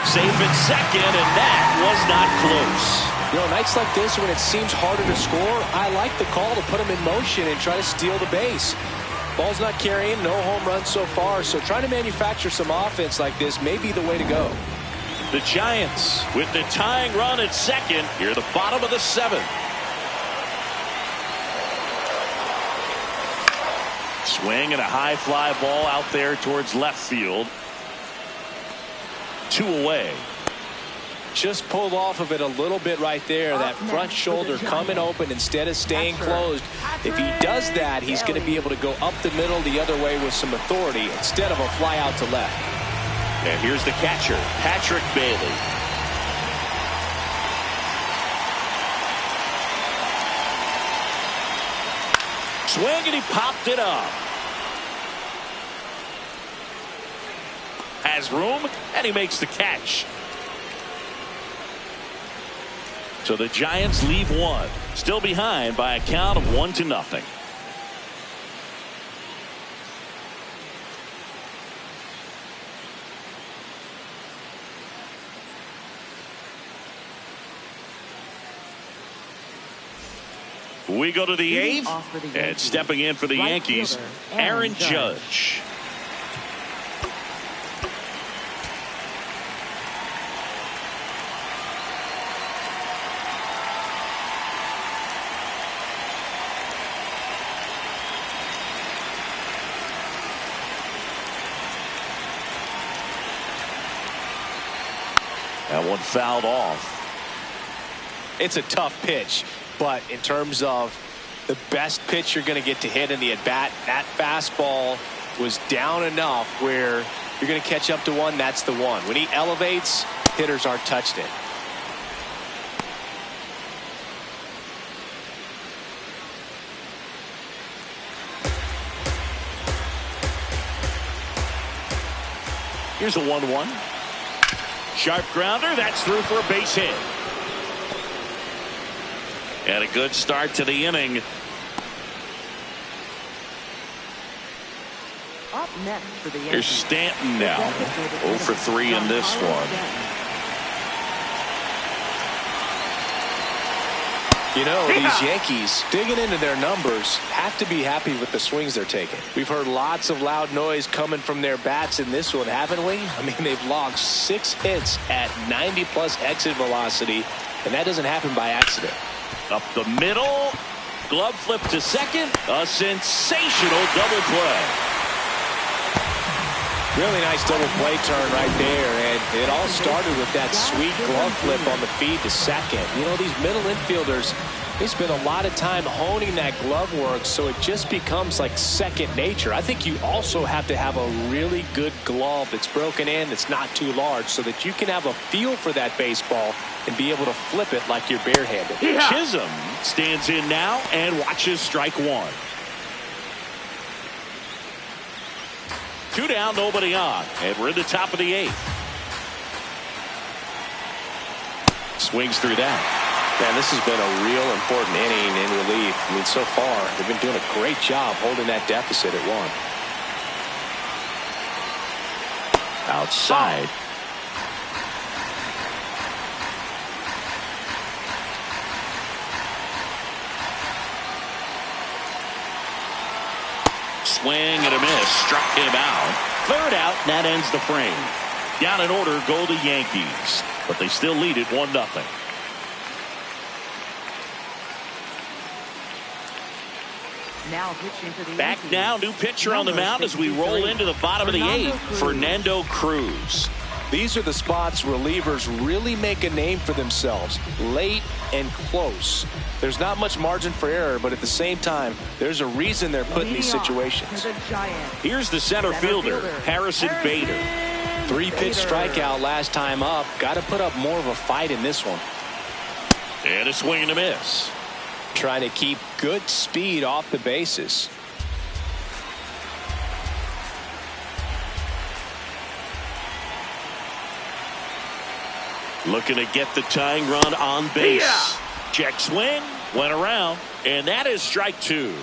A: Safe at second, and that was not close.
B: You know, nights like this when it seems harder to score, I like the call to put them in motion and try to steal the base. Ball's not carrying, no home runs so far, so trying to manufacture some offense like this may be the way to go.
A: The Giants with the tying run at second. Here at the bottom of the 7th. Swing and a high fly ball out there towards left field. 2 away.
B: Just pulled off of it a little bit right there. That front shoulder coming open instead of staying closed. If he does that, he's going to be able to go up the middle the other way with some authority instead of a fly out to left.
A: And here's the catcher, Patrick Bailey. Swing, and he popped it up. Has room, and he makes the catch. So the Giants leave one. Still behind by a count of 1-0. We go to the 8th, and stepping in for the Yankees, Aaron Judge. That one fouled off.
B: It's a tough pitch, but in terms of the best pitch you're going to get to hit in the at-bat, that fastball was down enough where you're going to catch up to one. That's the one. When he elevates, hitters aren't touching it.
A: Here's a 1-1. Sharp grounder. That's through for a base hit. And a good start to the inning.
C: Up next for the
A: Here's Stanton now. 0 for 3 in this one.
B: You know, these Yankees, digging into their numbers, have to be happy with the swings they're taking. We've heard lots of loud noise coming from their bats in this one, haven't we? I mean, they've logged 6 hits at 90+ exit velocity, and that doesn't happen by accident.
A: Up the middle. Glove flip to second. A sensational double play.
B: Really nice double play turn right there, and it all started with that sweet glove flip on the feed to second. You know, these middle infielders, they spend a lot of time honing that glove work, so it just becomes like second nature. I think you also have to have a really good glove that's broken in, that's not too large, so that you can have a feel for that baseball and be able to flip it like you're barehanded.
A: Yeah. Chisholm stands in now and watches strike one. 2 down, nobody on, and we're in the top of the 8th. Swings through that.
B: Man, this has been a real important inning in relief. I mean, so far, they've been doing a great job holding that deficit at 1.
A: Outside. Swing and a miss. Struck him out. 3rd out, and that ends the frame. Down in order go the Yankees, but they still lead it 1-0.
C: Now pitching for the
A: Back
C: Yankees.
A: now, new pitcher on the mound as we roll into the bottom of the 8th. Fernando Cruz.
B: These are the spots relievers really make a name for themselves, late and close. There's not much margin for error, but at the same time, there's a reason they're put in these situations.
A: Here's the center fielder, Harrison Bader.
B: 3-pitch strikeout last time up. Got to put up more of a fight in this one.
A: And a swing and a miss.
B: Trying to keep good speed off the bases.
A: Looking to get the tying run on base. Yeah. Check swing, went around, and that is strike 2.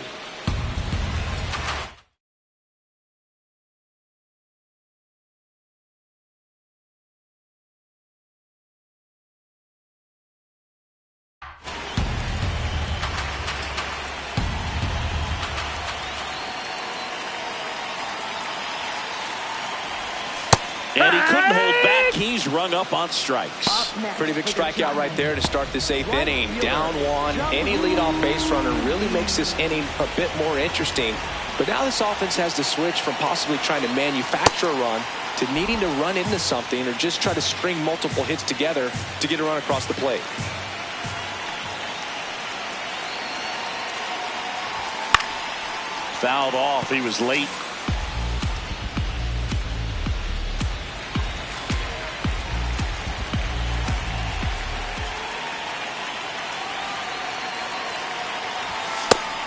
A: And he couldn't hold back. He's rung up on strikes.
B: Pretty big strikeout right there to start this 8th inning. Down 1. Any leadoff base runner really makes this inning a bit more interesting. But now this offense has to switch from possibly trying to manufacture a run to needing to run into something or just try to string multiple hits together to get a run across the plate.
A: Fouled off. He was late.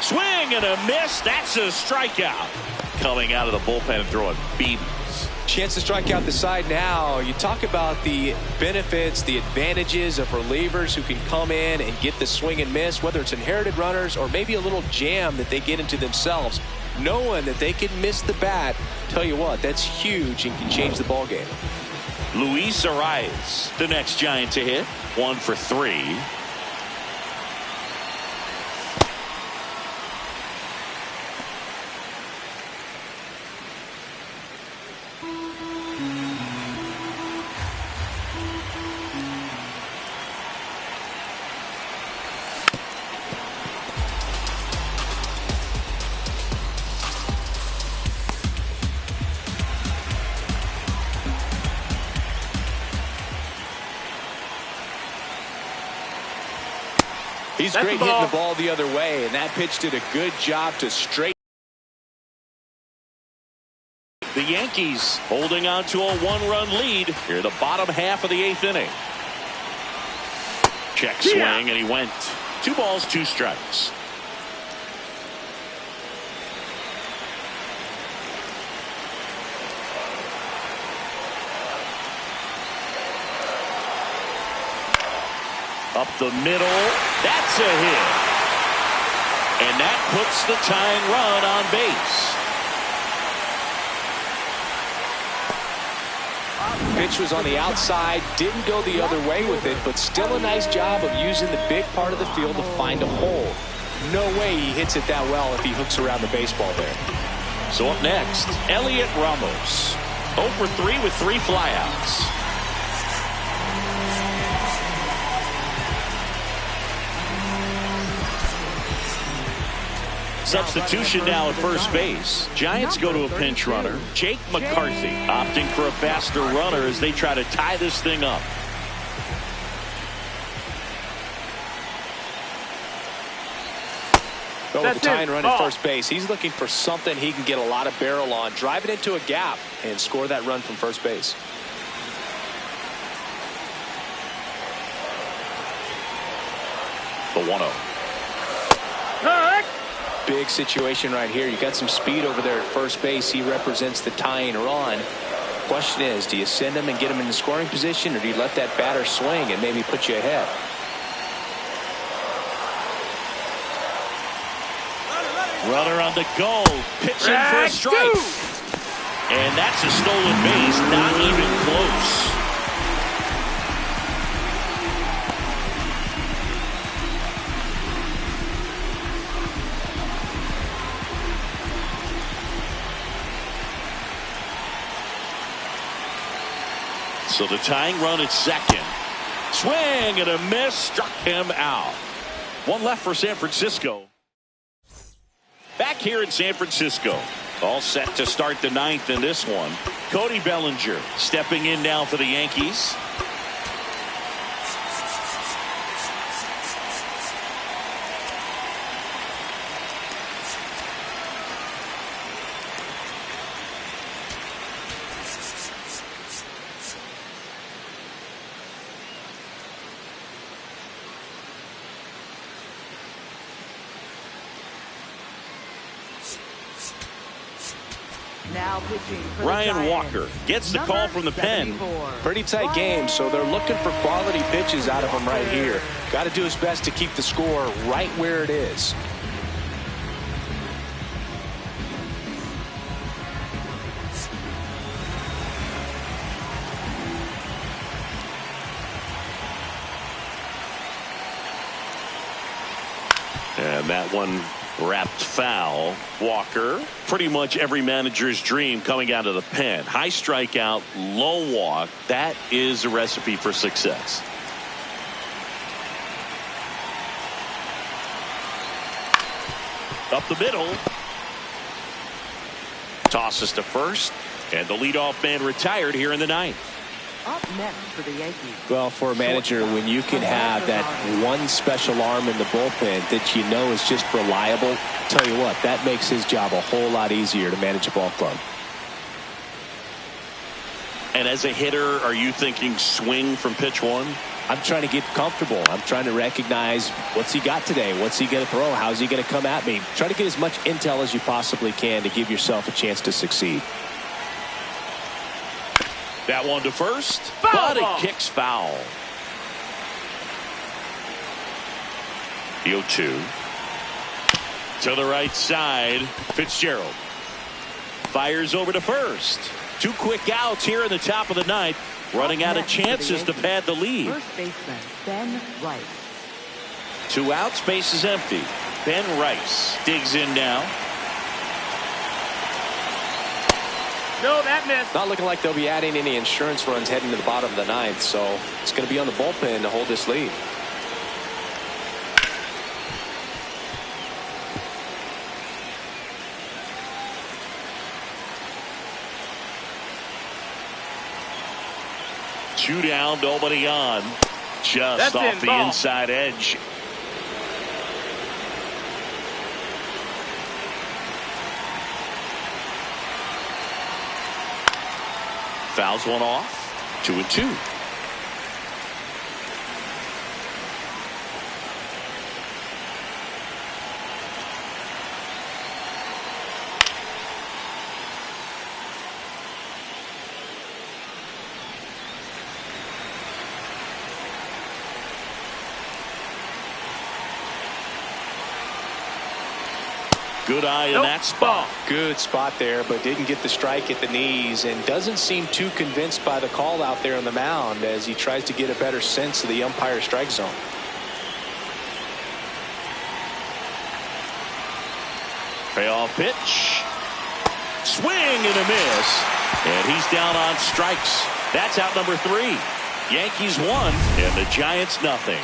A: Swing and a miss. That's a strikeout. Coming out of the bullpen and throwing beatings.
B: Chance to strike out the side now. You talk about the benefits, the advantages of relievers who can come in and get the swing and miss, whether it's inherited runners or maybe a little jam that they get into themselves. Knowing that they can miss the bat, tell you what, that's huge and can change the ball game.
A: Luis Arias, the next Giant to hit. 1 for 3.
B: He's great hitting the ball the other way, and that pitch did a good job to straighten.
A: The Yankees holding on to a one-run lead here in the bottom half of the 8th inning. Check swing, and he went. 2 balls, 2 strikes. Up the middle. That's a hit. And that puts the tying run on base.
B: Pitch was on the outside, didn't go the other way with it, but still a nice job of using the big part of the field to find a hole. No way he hits it that well if he hooks around the baseball there.
A: So up next, Elliot Ramos. 0 for 3 with 3 flyouts. Substitution now at first base. Giants go to a pinch runner. Jake McCarthy opting for a faster runner as they try to tie this thing up.
B: With the tying run at first base, he's looking for something he can get a lot of barrel on, drive it into a gap, and score that run from first base.
A: The 1-0.
B: Big situation right here. You got some speed over there at first base. He represents the tying run. Question is, do you send him and get him in the scoring position, or do you let that batter swing and maybe put you ahead?
A: Runner on the go, pitching for a strike. And that's a stolen base, not even close. So the tying run at second. Swing and a miss, struck him out. 1 left for San Francisco. Back here in San Francisco. All set to start the 9th in this one. Cody Bellinger stepping in now for the Yankees.
C: Now pitching for
A: Ryan Walker gets the call from the pen.
B: Pretty tight game, so they're looking for quality pitches out of him right here. Got to do his best to keep the score right where it is.
A: And that one wrapped foul. Walker, pretty much every manager's dream coming out of the pen. High strikeout, low walk. That is a recipe for success. Up the middle. Tosses to first. And the leadoff man retired here in the 9th.
C: Up next for the Yankees.
B: Well, for a manager, when you can have that one special arm in the bullpen that you know is just reliable, tell you what, that makes his job a whole lot easier to manage a ball club.
A: And as a hitter, are you thinking swing from pitch one?
B: I'm trying to get comfortable. I'm trying to recognize what's he got today. What's he going to throw? How's he going to come at me? Try to get as much intel as you possibly can to give yourself a chance to succeed.
A: That one to first, but it kicks foul. The 0-2. To the right side, Fitzgerald. Fires over to first. 2 quick outs here in the top of the 9th. Running out of chances to pad the lead.
C: First baseman, Ben Rice.
A: 2 outs, base is empty. Ben Rice digs in now.
E: No, that missed.
B: Not looking like they'll be adding any insurance runs heading to the bottom of the 9th, so it's going to be on the bullpen to hold this lead.
A: Two down, nobody on. Just
E: That's
A: off the
E: ball.
A: inside edge. fouls one off. 2-2. Good eye in that spot.
B: Good spot there, but didn't get the strike at the knees, and doesn't seem too convinced by the call out there on the mound as he tries to get a better sense of the umpire strike zone.
A: Payoff pitch. Swing and a miss. And he's down on strikes. That's out number 3. Yankees 1 and the Giants nothing.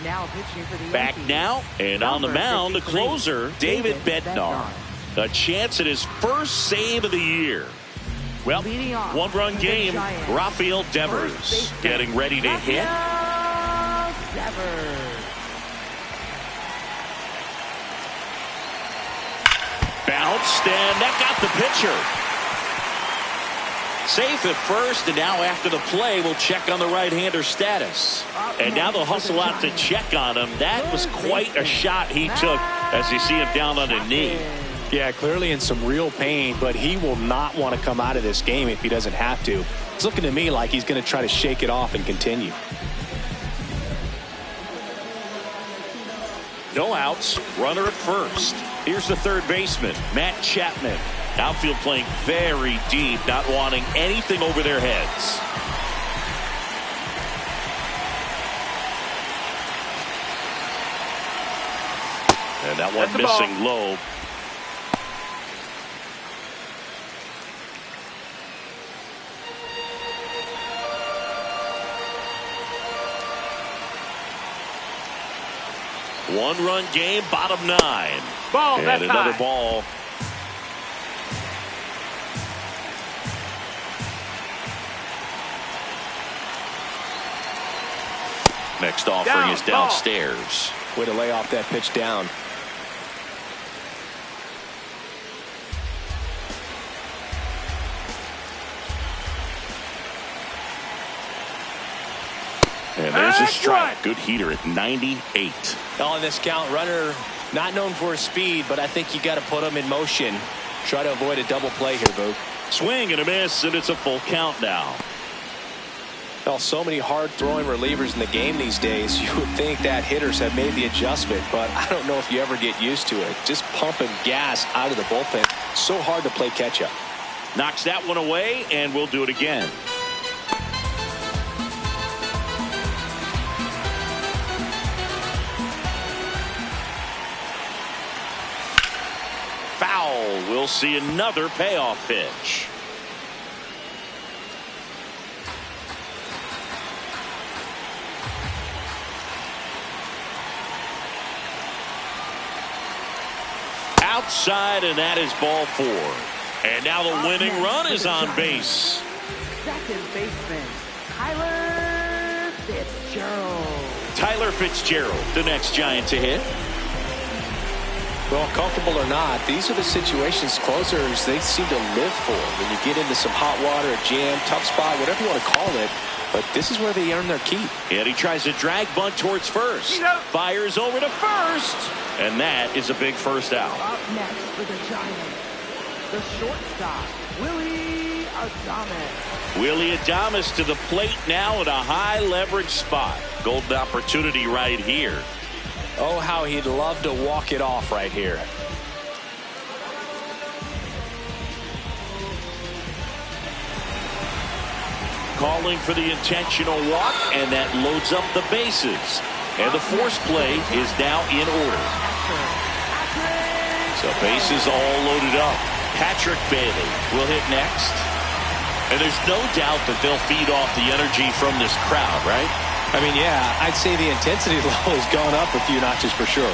C: Now pitching for the
A: Back
C: Yankees.
A: now and on the mound, the closer, David Bednar. A chance at his first save of the year. Well, one-run game. Rafael Devers getting ready to hit. Bounced, and that got the pitcher. Safe at first, and now after the play, we'll check on the right-hander status. And now they'll hustle out to check on him. That was quite a shot he took as you see him down on a knee.
B: Yeah, clearly in some real pain, but he will not want to come out of this game if he doesn't have to. It's looking to me like he's going to try to shake it off and continue.
A: No outs, runner at first. Here's the third baseman, Matt Chapman. Outfield playing very deep, not wanting anything over their heads. And that one missing low. One-run game, bottom 9.
E: Ball,
A: and
E: that's
A: another
E: high.
A: ball. Next offering is downstairs.
B: Way to lay off that pitch down.
A: And there's a strike. Good heater at 98.
B: On this count, runner not known for his speed, but I think you got to put him in motion. Try to avoid a double play here, Boog.
A: Swing and a miss, and it's a full count now.
B: Well, so many hard-throwing relievers in the game these days. You would think that hitters have made the adjustment, but I don't know if you ever get used to it. Just pumping gas out of the bullpen. So hard to play catch-up.
A: Knocks that one away, and we'll do it again. Foul. We'll see another payoff pitch. Outside, and that is ball 4. And now the winning run is on base.
C: Second baseman, Tyler Fitzgerald.
A: Tyler Fitzgerald, the next Giant to hit.
B: Well, comfortable or not, these are the situations closers they seem to live for. When you get into some hot water, a jam, tough spot, whatever you want to call it. But this is where they earn their keep.
A: And he tries a drag bunt towards first. Fires over to first. And that is a big first out.
C: Up next for the Giants, the shortstop, Willie Adames.
A: Willie Adames to the plate now at a high leverage spot. Golden opportunity right here.
B: Oh, how he'd love to walk it off right here.
A: Calling for the intentional walk, and that loads up the bases. And the force play is now in order. So bases all loaded up. Patrick Bailey will hit next. And there's no doubt that they'll feed off the energy from this crowd, right?
B: I mean, yeah, I'd say the intensity level has gone up a few notches for sure.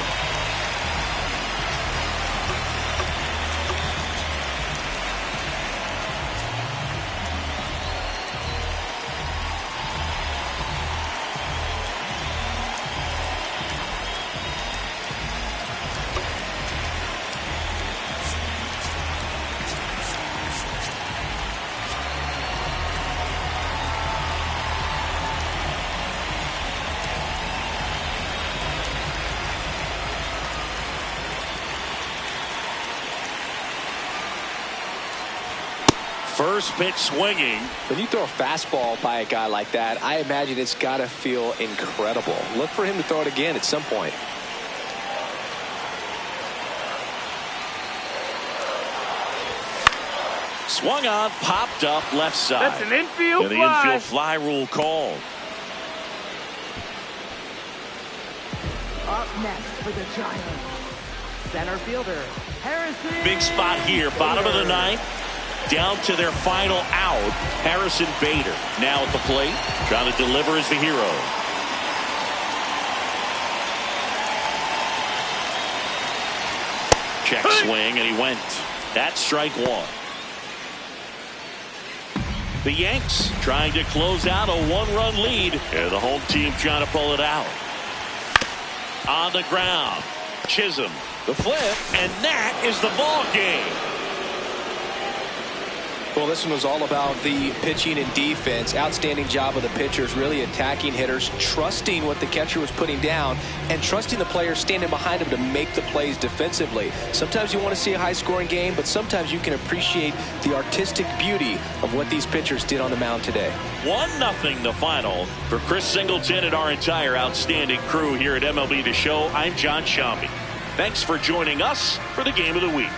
A: First pitch swinging.
B: When you throw a fastball by a guy like that, I imagine it's got to feel incredible. Look for him to throw it again at some point.
A: Swung on, popped up left side.
E: That's an infield
A: and the
E: fly.
A: infield fly rule called.
C: Up next for the Giants, center fielder Harrison.
A: Big spot here, bottom of the ninth. Down to their final out. Harrison Bader now at the plate, trying to deliver as the hero. Check swing, and he went. That's strike one. The Yanks trying to close out a one-run lead. And the home team trying to pull it out. On the ground, Chisholm, the flip, and that is the ball game.
B: Well, this one was all about the pitching and defense. Outstanding job of the pitchers, really attacking hitters, trusting what the catcher was putting down, and trusting the players standing behind him to make the plays defensively. Sometimes you want to see a high-scoring game, but sometimes you can appreciate the artistic beauty of what these pitchers did on the mound today.
A: 1-0 the final for Chris Singleton and our entire outstanding crew here at MLB The Show. I'm John Shambi. Thanks for joining us for the Game of the Week.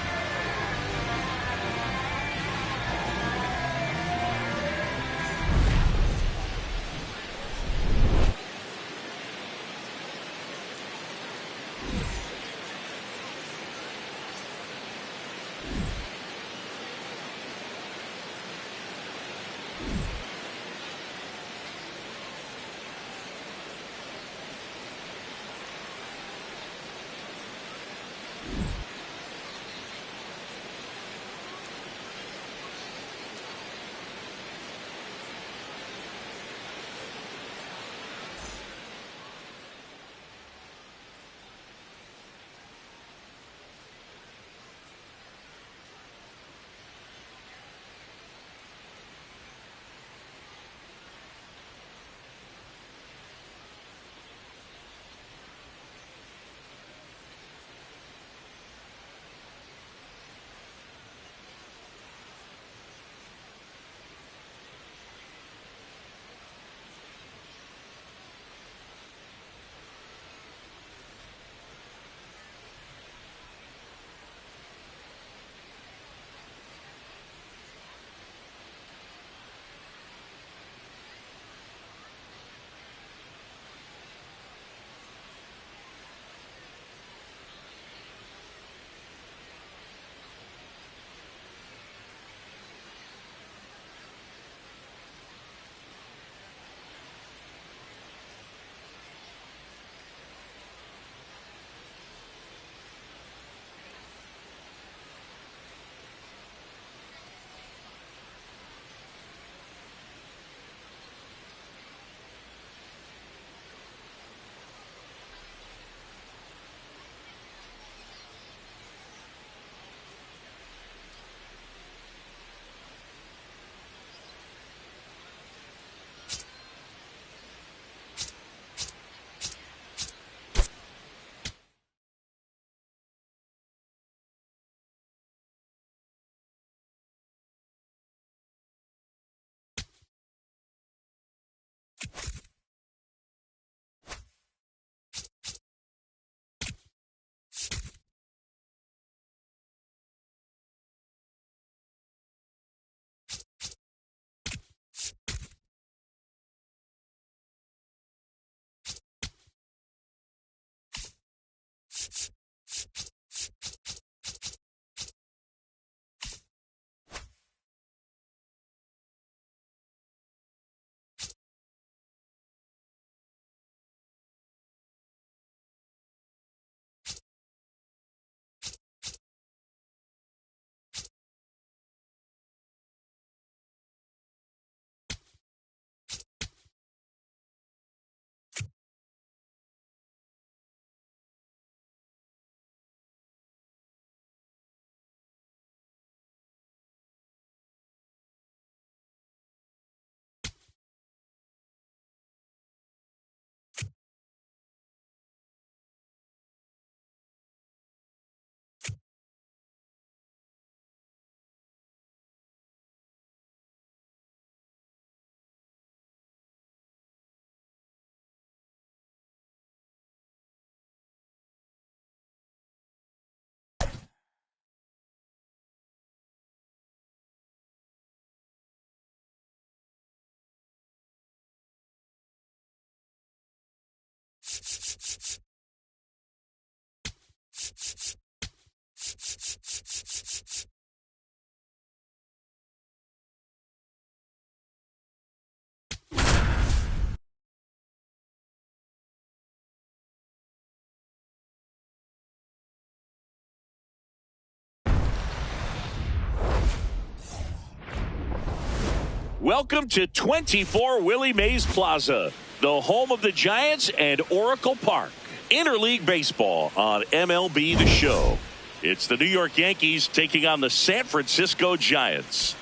A: Welcome to 24 Willie Mays Plaza, the home of the Giants and Oracle Park. Interleague baseball on MLB The Show. It's the New York Yankees taking on the San Francisco Giants.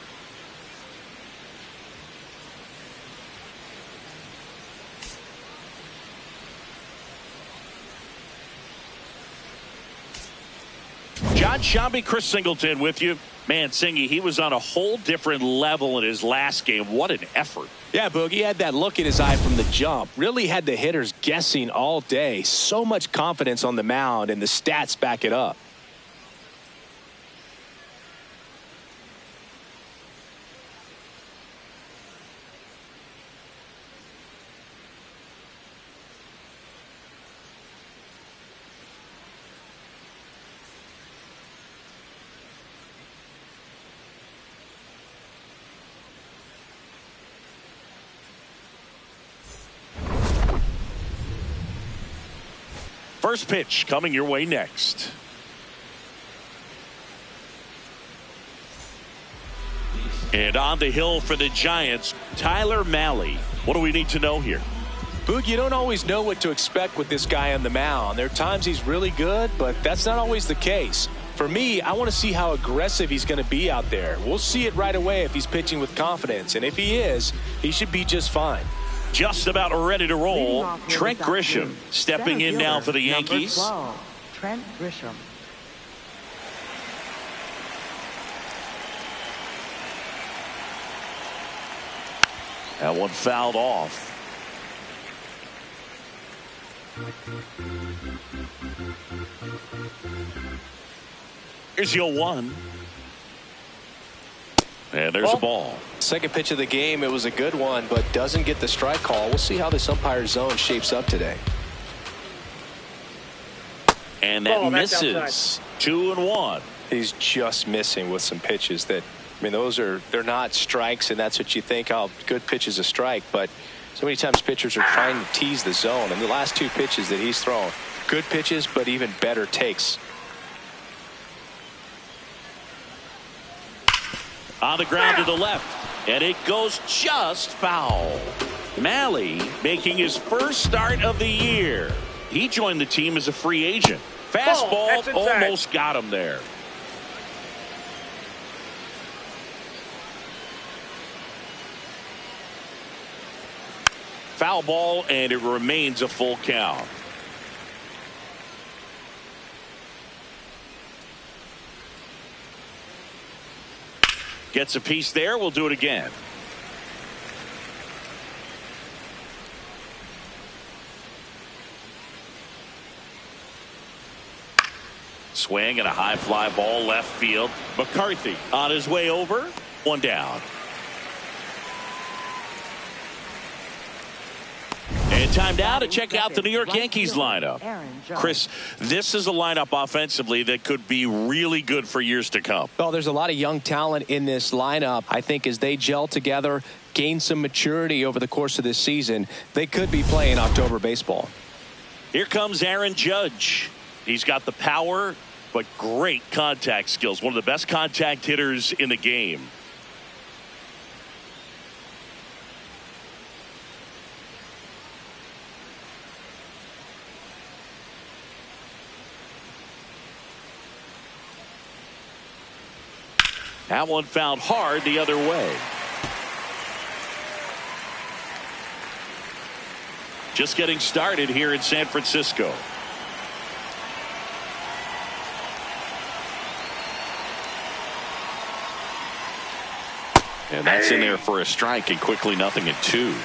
A: John Shambi, Chris Singleton with you. Man, Singy, he was on a whole different level in his last game. What an effort.
B: Yeah, Boog, he had that look in his eye from the jump. Really had the hitters guessing all day. So much confidence on the mound, and the stats back it up.
A: First pitch coming your way next. And on the hill for the Giants, Tyler Mahle. What do we need to know here?
B: Boog, you don't always know what to expect with this guy on the mound. There are times he's really good, but that's not always the case. For me, I want to see how aggressive he's going to be out there. We'll see it right away if he's pitching with confidence. And if he is, he should be just fine.
A: Just about ready to roll. Trent Grisham stepping in now for the Yankees.
C: Trent Grisham.
A: That one fouled off. Here's your 1. And there's a ball.
B: Second pitch of the game, it was a good one, but doesn't get the strike call. We'll see how this umpire zone shapes up today.
A: And that misses. 2-1.
B: He's just missing with some pitches that, I mean, they're not strikes, and that's what you think, oh, good pitch is a strike. But so many times pitchers are trying to tease the zone. And the last 2 pitches that he's thrown, good pitches, but even better takes.
A: On the ground to the left, and it goes just foul. Mahle making his first start of the year. He joined the team as a free agent. Fastball almost got him there. Foul ball, and it remains a full count. Gets a piece there. We'll do it again. Swing and a high fly ball left field. McCarthy on his way over. 1 down. And time now to check out the New York Yankees lineup. Chris, this is a lineup offensively that could be really good for years to come.
B: Well, there's a lot of young talent in this lineup. I think as they gel together, gain some maturity over the course of this season, they could be playing October baseball.
A: Here comes Aaron Judge. He's got the power, but great contact skills. One of the best contact hitters in the game. That one fouled hard the other way. Just getting started here in San Francisco. And that's in there for a strike, and quickly 0-2.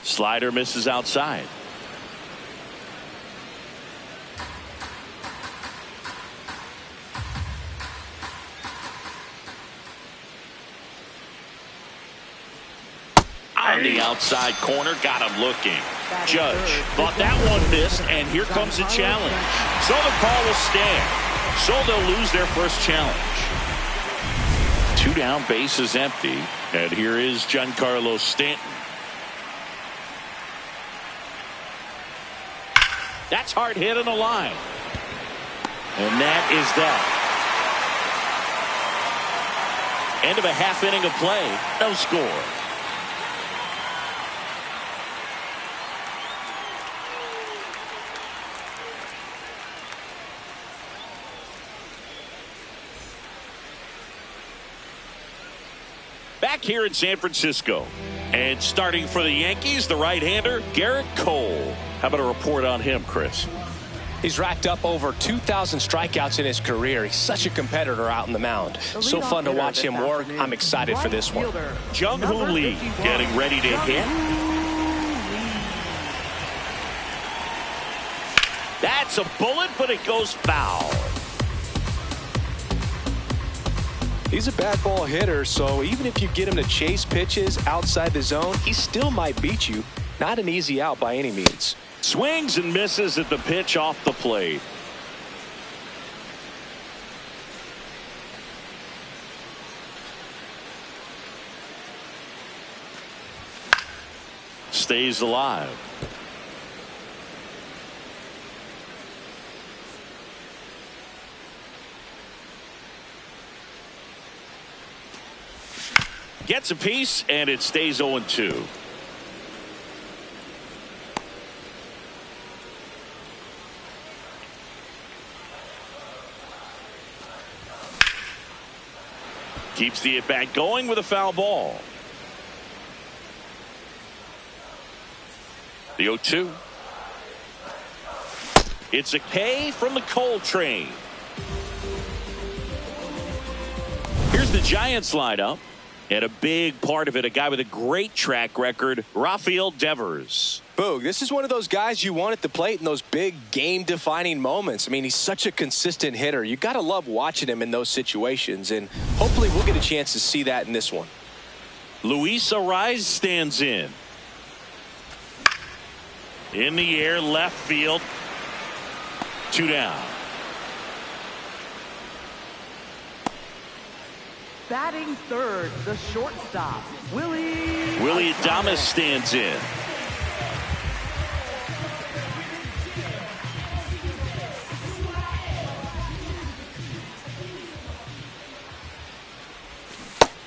A: Slider misses outside. On the outside corner, got him looking. Judge thought that one missed, and here comes a challenge. So the call will stand. So they'll lose their first challenge. 2 down, base is empty, and here is Giancarlo Stanton. That's hard hit on the line. And that is that. End of a half inning of play. No score. Back here in San Francisco. And starting for the Yankees, the right-hander, Garrett Cole. How about a report on him, Chris?
B: He's racked up over 2,000 strikeouts in his career. He's such a competitor out in the mound. So fun to watch him work. I'm excited for this one.
A: Jung-Hoo Lee getting ready to hit. That's a bullet, but it goes foul.
B: He's a bad ball hitter, so even if you get him to chase pitches outside the zone, he still might beat you. Not an easy out by any means.
A: Swings and misses at the pitch off the plate. Stays alive. Gets a piece, and it stays 0-2. Keeps the at-bat going with a foul ball. The 0-2. It's a K from the Cole train. Here's the Giants lineup. And a big part of it, a guy with a great track record, Rafael Devers.
B: Boog, this is one of those guys you want at the plate in those big game-defining moments. I mean, he's such a consistent hitter. You got to love watching him in those situations, and hopefully we'll get a chance to see that in this one.
A: Luis Ariz stands in. In the air, left field. 2 down.
C: Batting third, the shortstop,
A: Willie Adames stands in.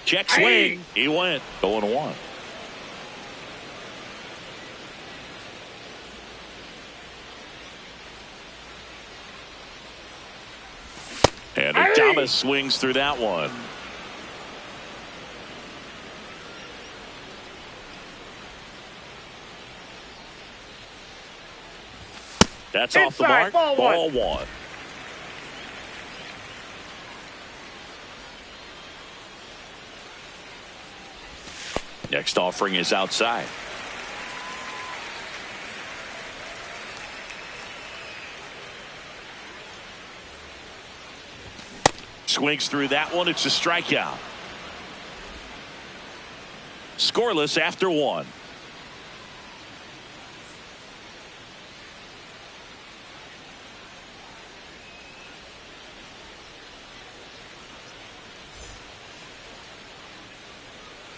A: Check swing. He went 0-1. And Adames swings through that one. That's off the mark. Ball one. Next offering is outside. Swings through that one. It's a strikeout. Scoreless after 1.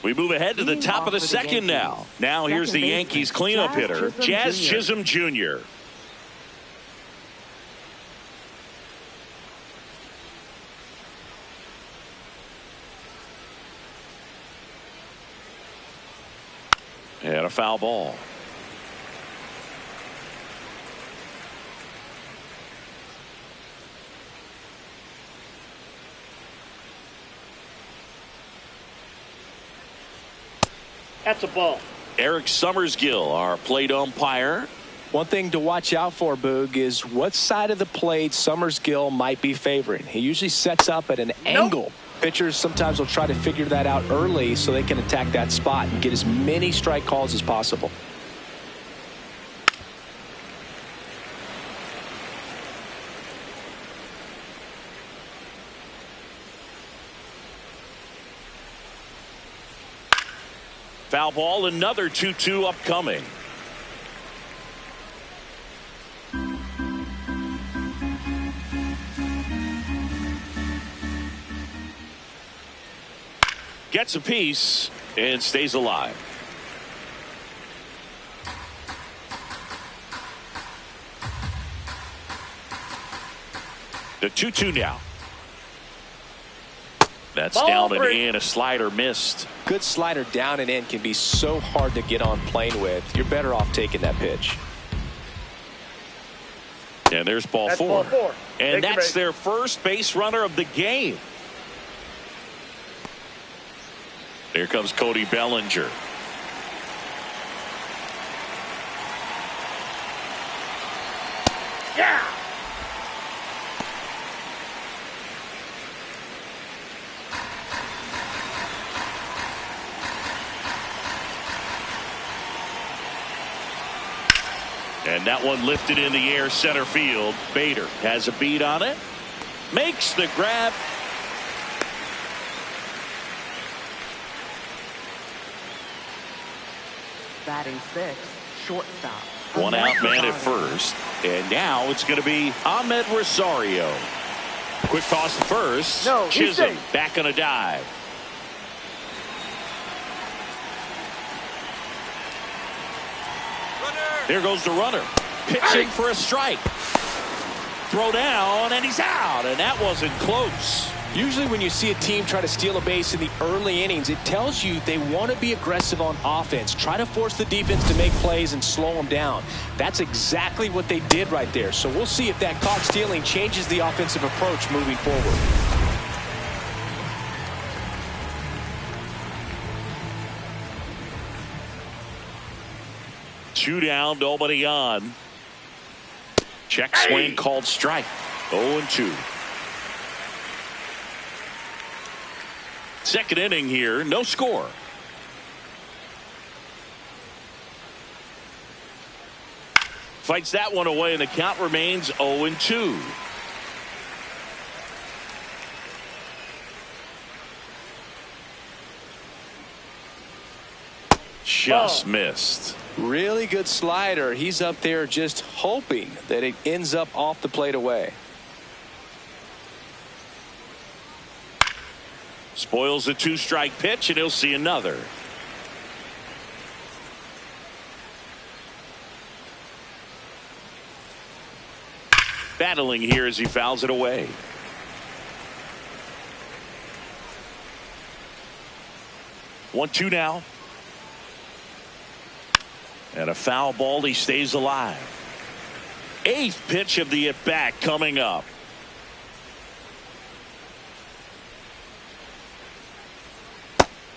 A: We move ahead to the top of the second now. Now here's the Yankees cleanup hitter, Jazz Chisholm Jr. And a foul ball.
E: That's a ball.
A: Eric Summersgill, our plate umpire.
B: One thing to watch out for, Boog, is what side of the plate Summersgill might be favoring. He usually sets up at an angle. Pitchers sometimes will try to figure that out early so they can attack that spot and get as many strike calls as possible.
A: Foul ball, another 2-2 upcoming. Gets a piece and stays alive. The 2-2 now. That's
E: Ball
A: down and
E: break.
A: in. A slider missed.
B: Good slider down and in can be so hard to get on plane with. You're better off taking that pitch.
A: And there's ball
E: That's
A: four.
E: ball four.
A: And
E: Take your
A: that's
E: base.
A: their first base runner of the game. Here comes Cody Bellinger.
E: Yeah.
A: And that one lifted in the air center field. Bader has a beat on it. Makes the grab.
C: Batting sixth, shortstop.
A: One out man at first. And now it's going to be Ahmed Rosario. Quick toss to first.
E: No, he's
A: Chisholm
E: safe.
A: back on a dive. There goes the runner. Pitching for a strike. Throw down, and he's out. And that wasn't close.
B: Usually when you see a team try to steal a base in the early innings, it tells you they want to be aggressive on offense. Try to force the defense to make plays and slow them down. That's exactly what they did right there. So we'll see if that caught stealing changes the offensive approach moving forward.
A: Two down, nobody on. Check swing called strike. 0-2. Second inning here, no score. Fights that one away, and the count remains 0-2. Just missed.
B: Really good slider. He's up there just hoping that it ends up off the plate away.
A: Spoils a two-strike pitch, and he'll see another. Battling here as he fouls it away. One, two now. And a foul ball. He stays alive. Eighth pitch of the at-bat coming up.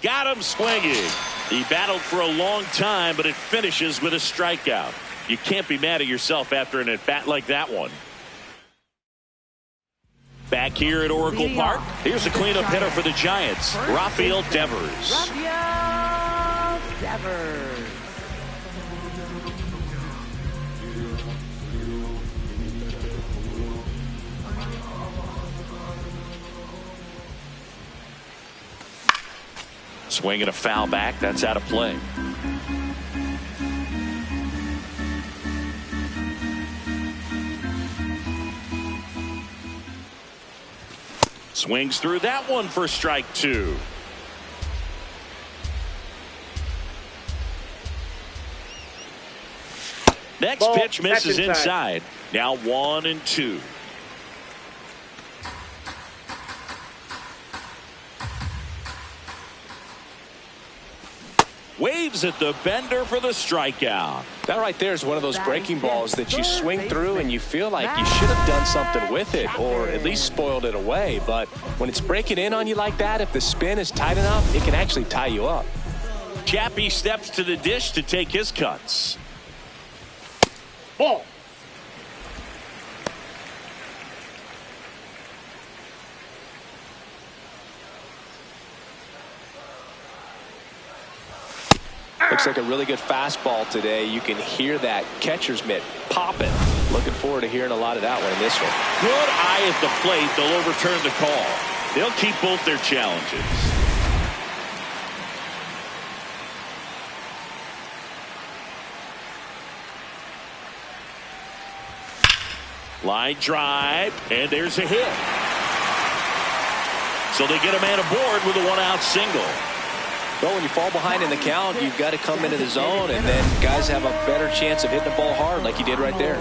A: Got him swinging. He battled for a long time, but it finishes with a strikeout. You can't be mad at yourself after an at-bat like that one. Back here at Oracle Park, here's a cleanup hitter for the Giants, Rafael Devers.
C: Rafael Devers.
A: Swinging a foul back. That's out of play. Swings through that one for strike two. Next
E: Ball,
A: pitch misses
E: that's inside.
A: inside. Now 1-2. Waves at the bender for the strikeout.
B: That right there is one of those breaking balls that you swing through and you feel like you should have done something with it or at least spoiled it away. But when it's breaking in on you like that, if the spin is tight enough, it can actually tie you up.
A: Chappie steps to the dish to take his cuts.
E: Ball.
B: Looks like a really good fastball today. You can hear that catcher's mitt popping. Looking forward to hearing a lot of that one in this one.
A: Good eye at the plate. They'll overturn the call. They'll keep both their challenges. Line drive, and there's a hit. So they get a man aboard with a one-out single.
B: Well, when you fall behind in the count, you've got to come into the zone, and then guys have a better chance of hitting the ball hard like you did right there.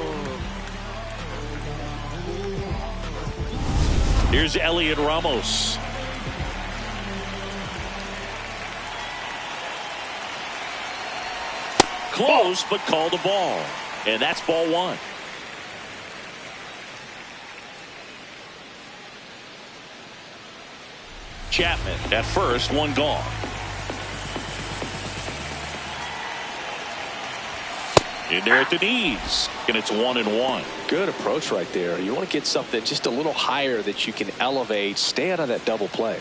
A: Here's Elliot Ramos. Close, but called a ball. And that's ball one. Chapman at first, one gone. In there at the knees, and it's 1-1.
B: Good approach right there. You want to get something just a little higher that you can elevate. Stay out of that double play.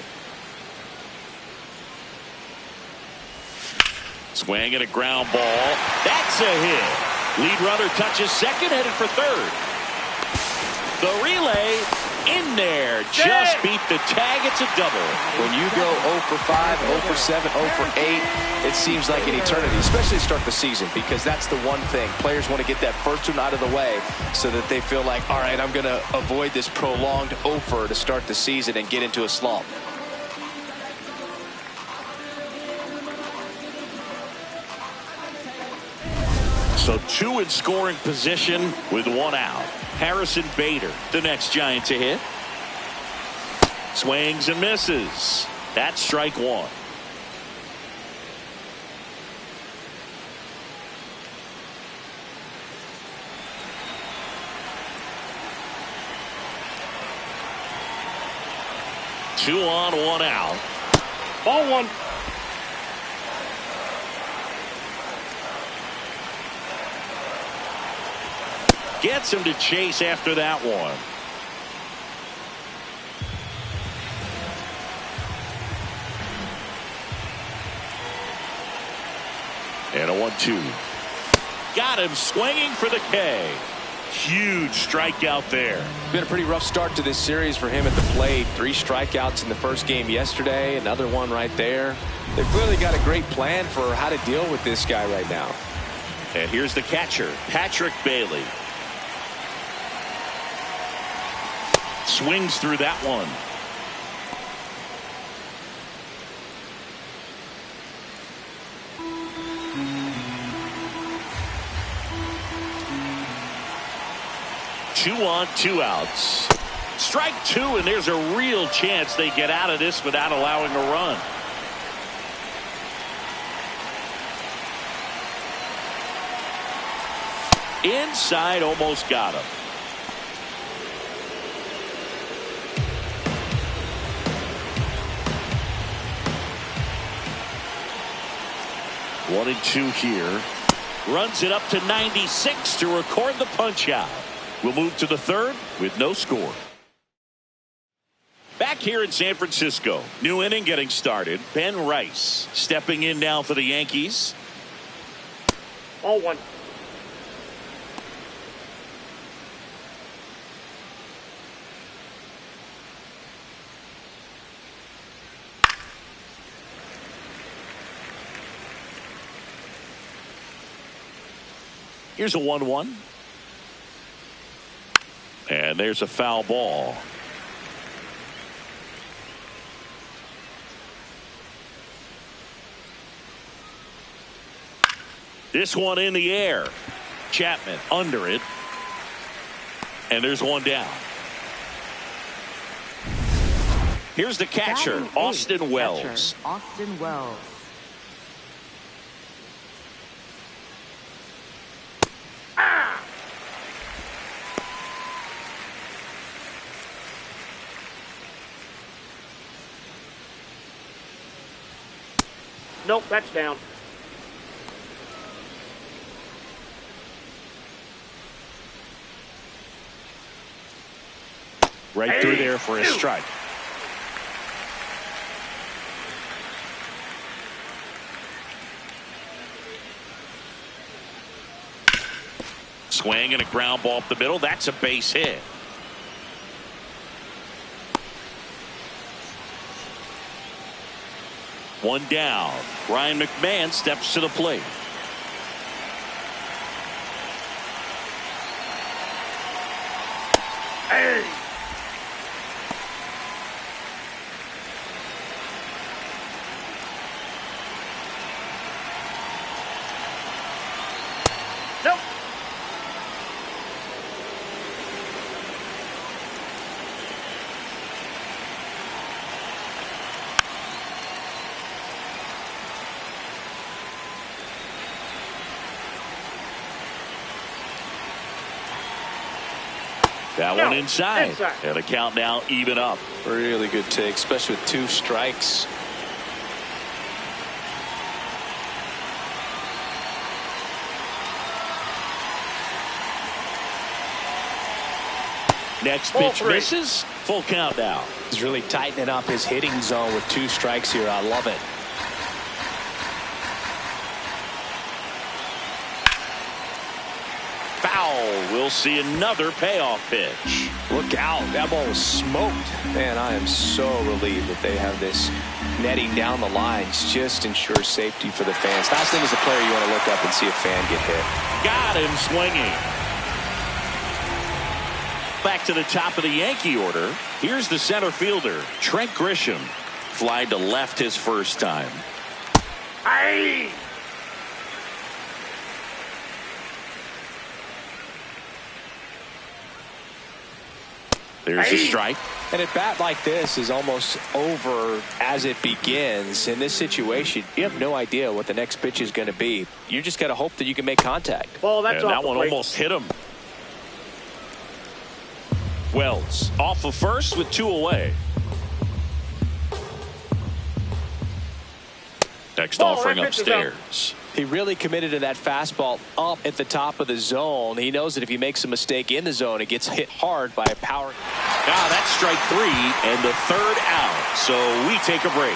A: Swing and a ground ball. That's a hit. Lead runner touches second, headed for third. The relay in there. Just beat the tag. It's a double.
B: When you go 0 for 5, 0 for 7, 0 for 8, it seems like an eternity, especially to start the season, because that's the one thing. Players want to get that first one out of the way so that they feel like, all right, I'm going to avoid this prolonged 0 for to start the season and get into a slump.
A: So 2 in scoring position with 1 out. Harrison Bader, the next Giant to hit. Swings and misses. That's strike 1. Two on, 1 out.
E: Ball one.
A: Gets him to chase after that one. And a 1-2. Got him swinging for the K. Huge strikeout there.
B: Been a pretty rough start to this series for him at the plate. 3 strikeouts in the first game yesterday. Another one right there. They've clearly got a great plan for how to deal with this guy right now.
A: And here's the catcher, Patrick Bailey. Swings through that one. Two on, 2 outs. Strike 2, and there's a real chance they get out of this without allowing a run. Inside, almost got him. One and 2 here. Runs it up to 96 to record the punch out. We'll move to the third with no score. Back here in San Francisco. New inning getting started. Ben Rice stepping in now for the Yankees.
E: Ball one.
A: Here's a 1-1. And there's a foul ball. This one in the air. Chapman under it. And there's one down. Here's the catcher, Austin Wells.
C: Austin Wells.
E: Nope, that's down.
A: Right through there for a strike. Swing and a ground ball up the middle. That's a base hit. One down. Ryan McMahon steps to the plate.
E: Hey! Nope.
A: That
E: No,
A: one inside.
E: inside.
A: And a count now even up.
B: Really good take, especially with 2 strikes.
A: Next
E: Ball
A: pitch
E: 3.
A: misses. Full count now.
B: He's really tightening up his hitting zone with 2 strikes here. I love it.
A: Foul. We'll see another payoff pitch.
B: Look out. That ball was smoked. Man, I am so relieved that they have this netting down the lines. Just ensures safety for the fans. Last thing as a player, you want to look up and see a fan get hit.
A: Got him swinging. Back to the top of the Yankee order. Here's the center fielder, Trent Grisham. Flied to left his first time.
E: Aye.
A: There's a strike.
B: And a bat like this is almost over as it begins. In this situation, you have no idea what the next pitch is going to be. You just got to hope that you can make contact.
E: Ball, that's
A: And
E: off
A: that
E: the
A: one
E: plate.
A: almost hit him. Wells off of first with 2 away. Next
E: Ball,
A: offering
E: that pitch is out.
A: upstairs.
B: He really committed to that fastball up at the top of the zone. He knows that if he makes a mistake in the zone, it gets hit hard by a power.
A: Now that's strike 3 and the 3rd out. So we take a break.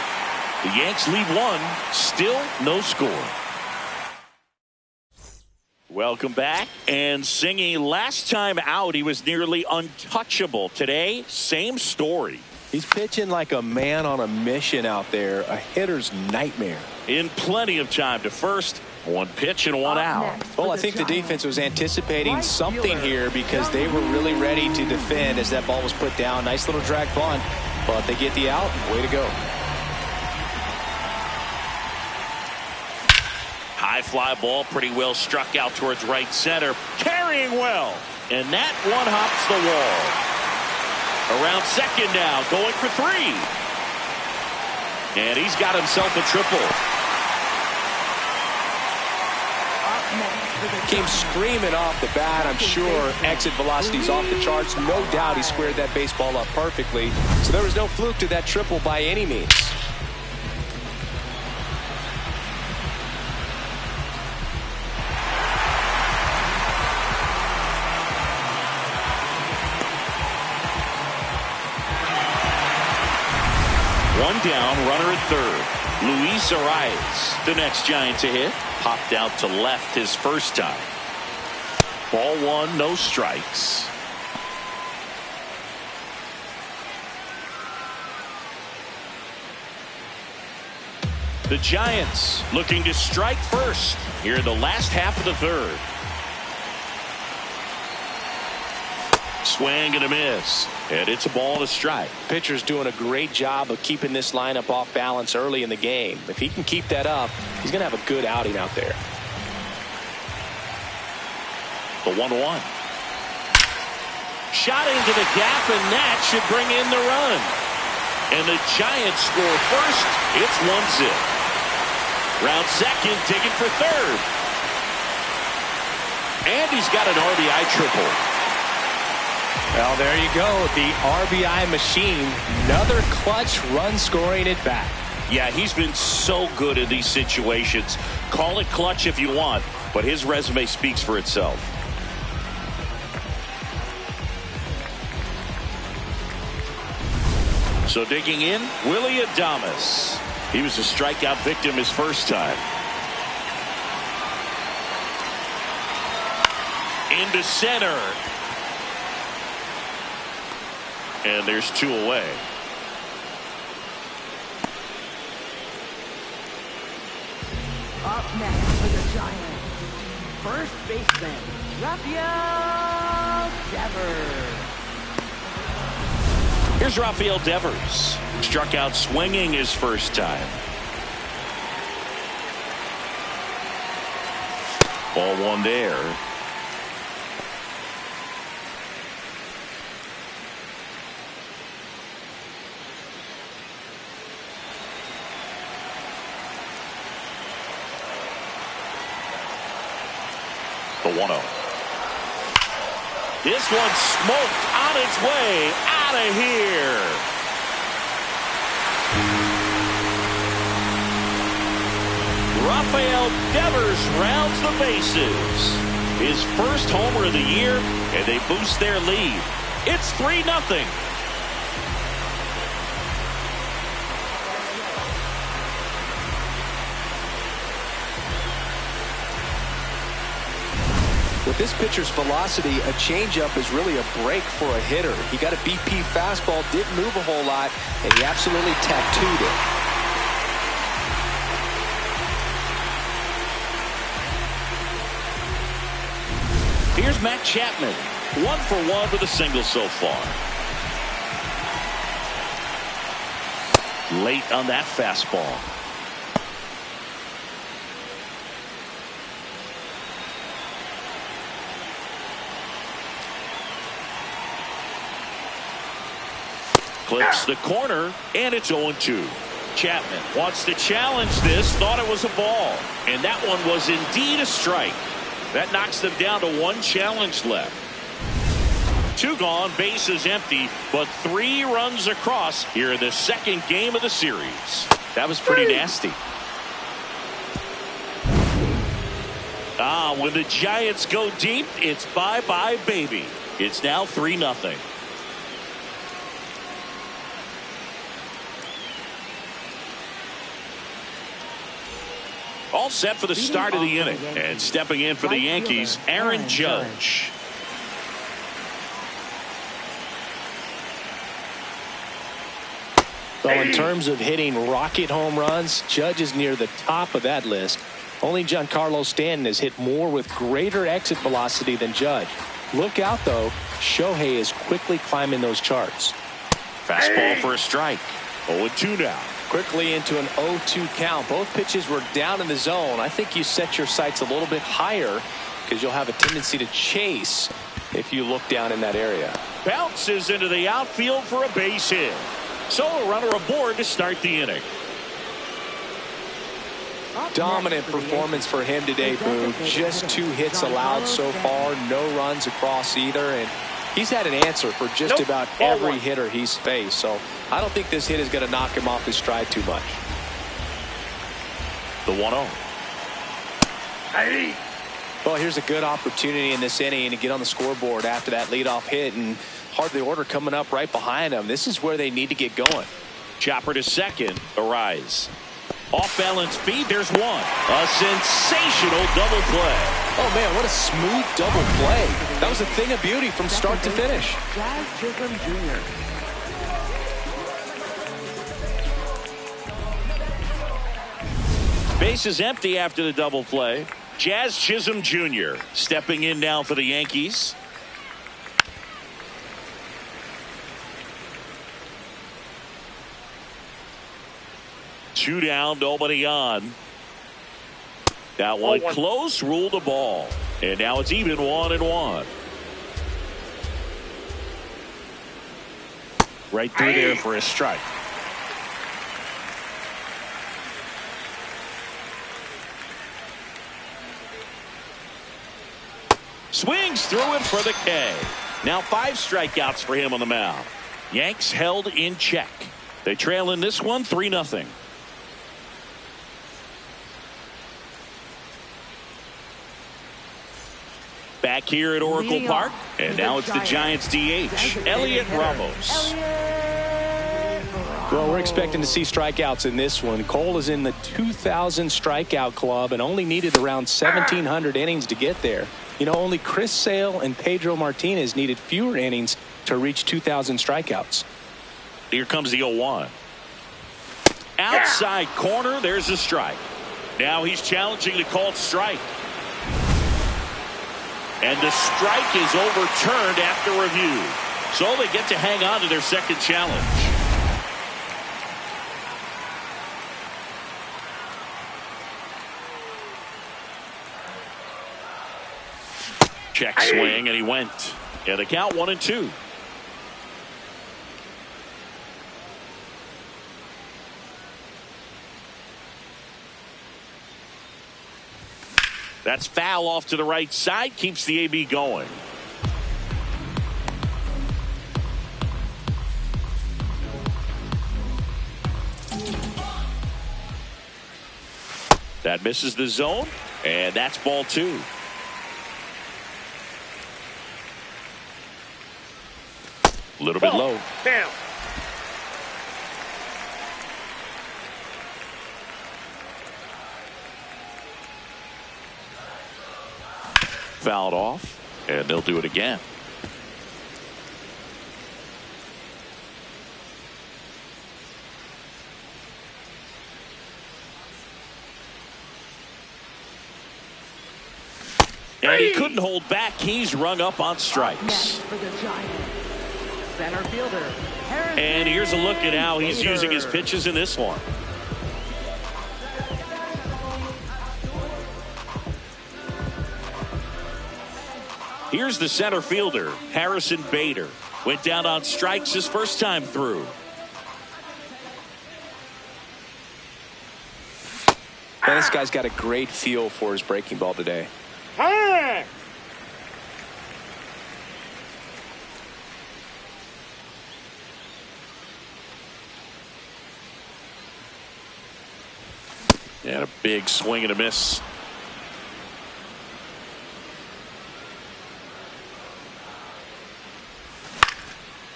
A: The Yanks lead 1. Still no score. Welcome back. And Singy, last time out, he was nearly untouchable. Today, same story.
D: He's pitching like a man on a mission out there, a hitter's nightmare.
A: In plenty of time to first. 1 pitch and 1 out.
B: Well, I think the defense was anticipating something here because they were really ready to defend as that ball was put down. Nice little drag bunt, but they get the out. Way to go.
A: High fly ball, pretty well struck out towards right center. Carrying well. And that one hops the wall. Around second now, going for 3. And he's got himself a triple.
B: Came screaming off the bat. I'm sure exit velocity's off the charts. No doubt he squared that baseball up perfectly. So there was no fluke to that triple by any means.
A: One down, runner at third. Luis Arias, the next Giant to hit. Popped out to left his first time. Ball 1, no strikes. The Giants looking to strike first here in the last half of the 3rd. Swing and a miss. And it's a ball and a strike.
B: Pitcher's doing a great job of keeping this lineup off balance early in the game. If he can keep that up, he's going to have a good outing out there.
A: The 1-1. Shot into the gap, and that should bring in the run. And the Giants score first. It's 1-0. Round second, digging for third. And he's got an RBI triple.
B: Well, there you go. The RBI machine. Another clutch run scoring at bat.
A: Yeah, he's been so good in these situations. Call it clutch if you want, but his resume speaks for itself. So digging in, Willie Adames. He was a strikeout victim his first time. Into center. And there's 2 away.
C: Up next for the Giants, first baseman, Rafael Devers.
A: Here's Rafael Devers. Struck out swinging his first time. Ball 1 there. The 1-0. This one smoked on its way out of here. Rafael Devers rounds the bases. His first homer of the year, and they boost their lead. It's 3-0.
B: With this pitcher's velocity, a changeup is really a break for a hitter. He got a BP fastball, didn't move a whole lot, and he absolutely tattooed it.
A: Here's Matt Chapman, 1 for 1 with a single so far. Late on that fastball. Clips the corner, and it's 0-2. Chapman wants to challenge this, thought it was a ball, and that one was indeed a strike. That knocks them down to 1 challenge left. 2 gone, bases empty, but 3 runs across here in the second game of the series. That was pretty nasty. When the Giants go deep, it's bye-bye, baby. It's now 3-0. All set for the start of the inning. And stepping in for the Yankees, Aaron Judge.
B: So in terms of hitting rocket home runs, Judge is near the top of that list. Only Giancarlo Stanton has hit more with greater exit velocity than Judge. Look out, though. Shohei is quickly climbing those charts.
A: Fastball for a strike. 0-2 now.
B: Quickly into an 0-2 count. Both pitches were down in the zone. I think you set your sights a little bit higher because you'll have a tendency to chase if you look down in that area.
A: Bounces into the outfield for a base hit. So a runner aboard to start the inning.
B: Dominant performance for him today, Boone. Just 2 hits allowed so far. No runs across either. And he's had an answer for just about every hitter he's faced. So I don't think this hit is going to knock him off his stride too much.
A: The 1-0.
E: Hey.
B: Well, here's a good opportunity in this inning to get on the scoreboard after that leadoff hit, and hardly order coming up right behind him. This is where they need to get going.
A: Chopper to second. Arise. Off balance feed. There's one. A sensational double play.
B: Oh, man, what a smooth double play. That was a thing of beauty from start to finish.
C: Jazz Chisholm Jr.
A: Base is empty after the double play. Jazz Chisholm Jr. stepping in now for the Yankees. Two down, nobody on. That one close, ruled the ball. And now it's even 1-1. Right through there for a strike. Swings through him for the K. Now 5 strikeouts for him on the mound. Yanks held in check. They trail in this one 3-0. Back here at Oracle Park, and now it's the Giants DH, Elliot Ramos.
B: Well, we're expecting to see strikeouts in this one. Cole is in the 2,000 strikeout club and only needed around 1,700 innings to get there. You know, only Chris Sale and Pedro Martinez needed fewer innings to reach 2,000 strikeouts.
A: Here comes the 0-1. Outside corner, there's a strike. Now he's challenging the called strike. And the strike is overturned after review. So they get to hang on to their second challenge. Check swing, and he went. And the count 1-2. That's foul off to the right side. Keeps the AB going. That misses the zone, and that's ball 2. A little bit low.
E: Down.
A: Fouled off, and they'll do it again. And he couldn't hold back. He's rung up on strikes.
C: Next for the Giants, center fielder.
A: And here's a look at how he's using his pitches in this one. Here's the center fielder, Harrison Bader. Went down on strikes his first time through.
B: Man, this guy's got a great feel for his breaking ball today.
E: Hey!
A: And a big swing and a miss.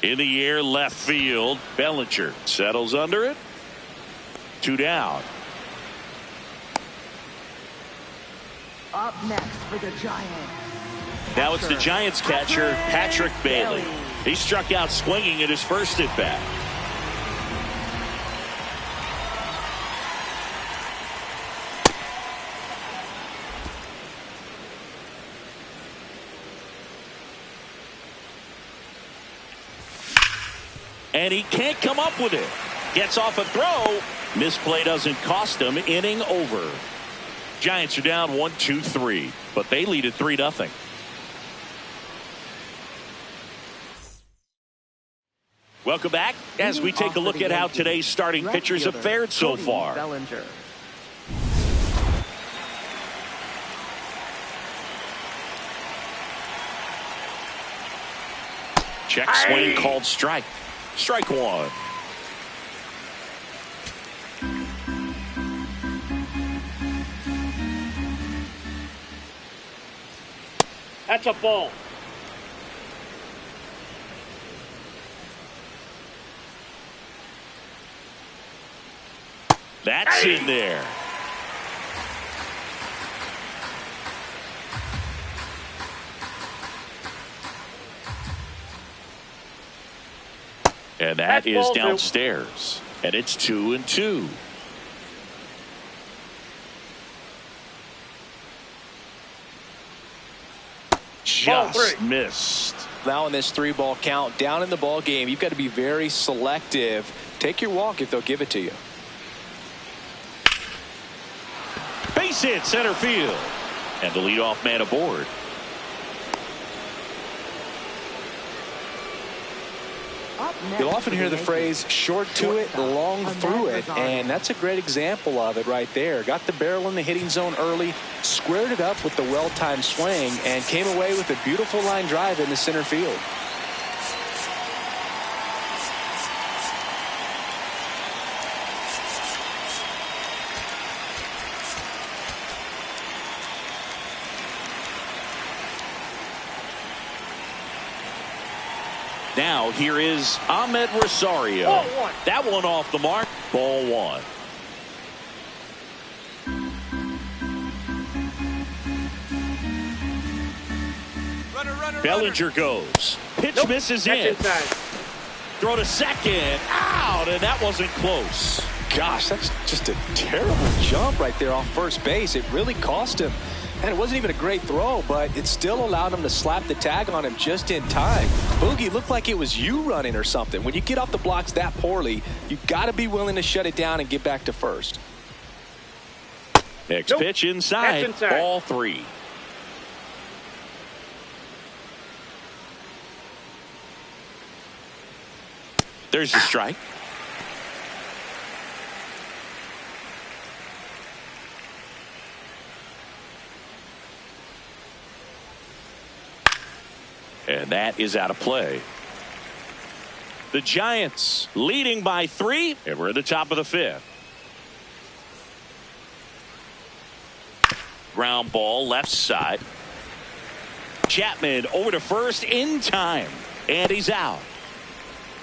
A: In the air, left field. Bellinger settles under it. 2 down.
C: Up next for the Giants.
A: Now it's the Giants catcher, Patrick Bailey. He struck out swinging at his first at bat. And he can't come up with it. Gets off a throw. Misplay doesn't cost him. Inning over. Giants are down 1-2-3, but they lead at 3-0. Welcome back as we take a look at how today's starting pitchers have fared so far.
C: Bellinger.
A: Check swing called strike. Strike 1.
E: That's a ball.
A: That's in there. And that is downstairs. And it's 2-2. Just missed.
B: Now in this 3-ball count, down in the ball game, you've got to be very selective. Take your walk if they'll give it to you.
A: Base hit center field. And the leadoff man aboard.
B: You'll often hear the phrase short to it, long through it, and that's a great example of it right there. Got the barrel in the hitting zone early, squared it up with the well-timed swing, and came away with a beautiful line drive in the center field.
A: Now here is Ahmed Rosario.
E: Ball 1.
A: That one off the mark. Ball 1. Bellinger goes. Pitch misses in.
E: Inside.
A: Throw to second. Out. And that wasn't close.
B: Gosh, that's just a terrible jump right there off first base. It really cost him. And it wasn't even a great throw, but it still allowed him to slap the tag on him just in time. Boogie, looked like it was you running or something. When you get off the blocks that poorly, you got to be willing to shut it down and get back to first.
A: Next pitch inside.
E: That's inside.
A: Ball 3. There's the strike. And that is out of play. The Giants leading by 3, and we're at the top of the 5th. Ground ball left side. Chapman over to first in time. And he's out.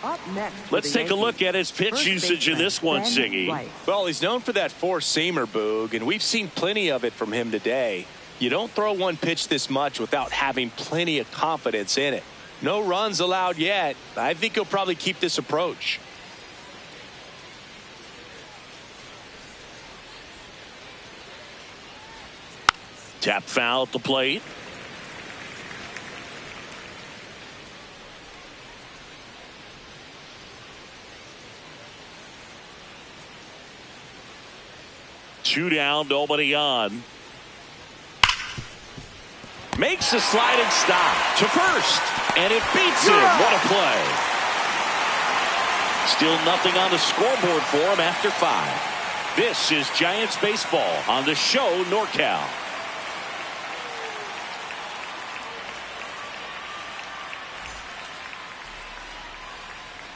C: Up next,
A: let's take a look at his pitch usage in this one, Siggy.
D: Well, he's known for that four-seamer, Boog, and we've seen plenty of it from him today. You don't throw one pitch this much without having plenty of confidence in it. No runs allowed yet. I think he'll probably keep this approach.
A: Tap foul at the plate. Two down, nobody on. Makes a sliding stop to first, and it beats him. What a play. Still nothing on the scoreboard for him after 5. This is Giants baseball on the show NorCal.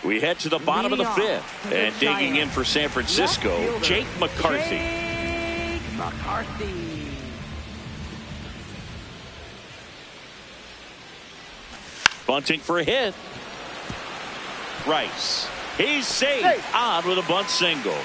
A: We head to the bottom of the 5th, and digging in for San Francisco, Jake McCarthy.
C: Jake McCarthy.
A: Bunting for a hit. Rice. He's safe. On with a bunt single.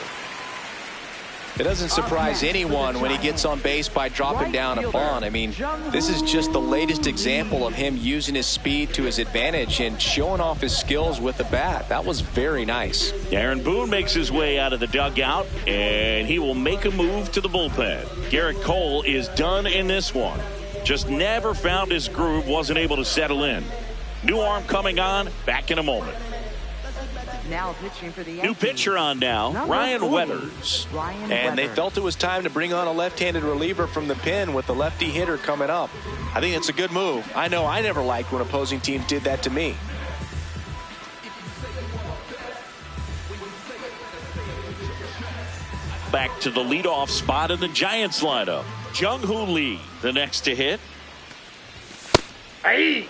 D: It doesn't surprise anyone when he gets on base by dropping down a bunt. I mean, this is just the latest example of him using his speed to his advantage and showing off his skills with the bat. That was very nice.
A: Aaron Boone makes his way out of the dugout, and he will make a move to the bullpen. Garrett Cole is done in this one. Just never found his groove, wasn't able to settle in. New arm coming on, back in a moment.
C: Now pitching for the
A: new pitcher on now, Ryan Weathers.
D: And they felt it was time to bring on a left-handed reliever from the pen with the lefty hitter coming up. I think it's a good move. I know I never liked when opposing teams did that to me.
A: Back to the leadoff spot in the Giants lineup. Jung-Hoo Lee, the next to hit.
E: Hey!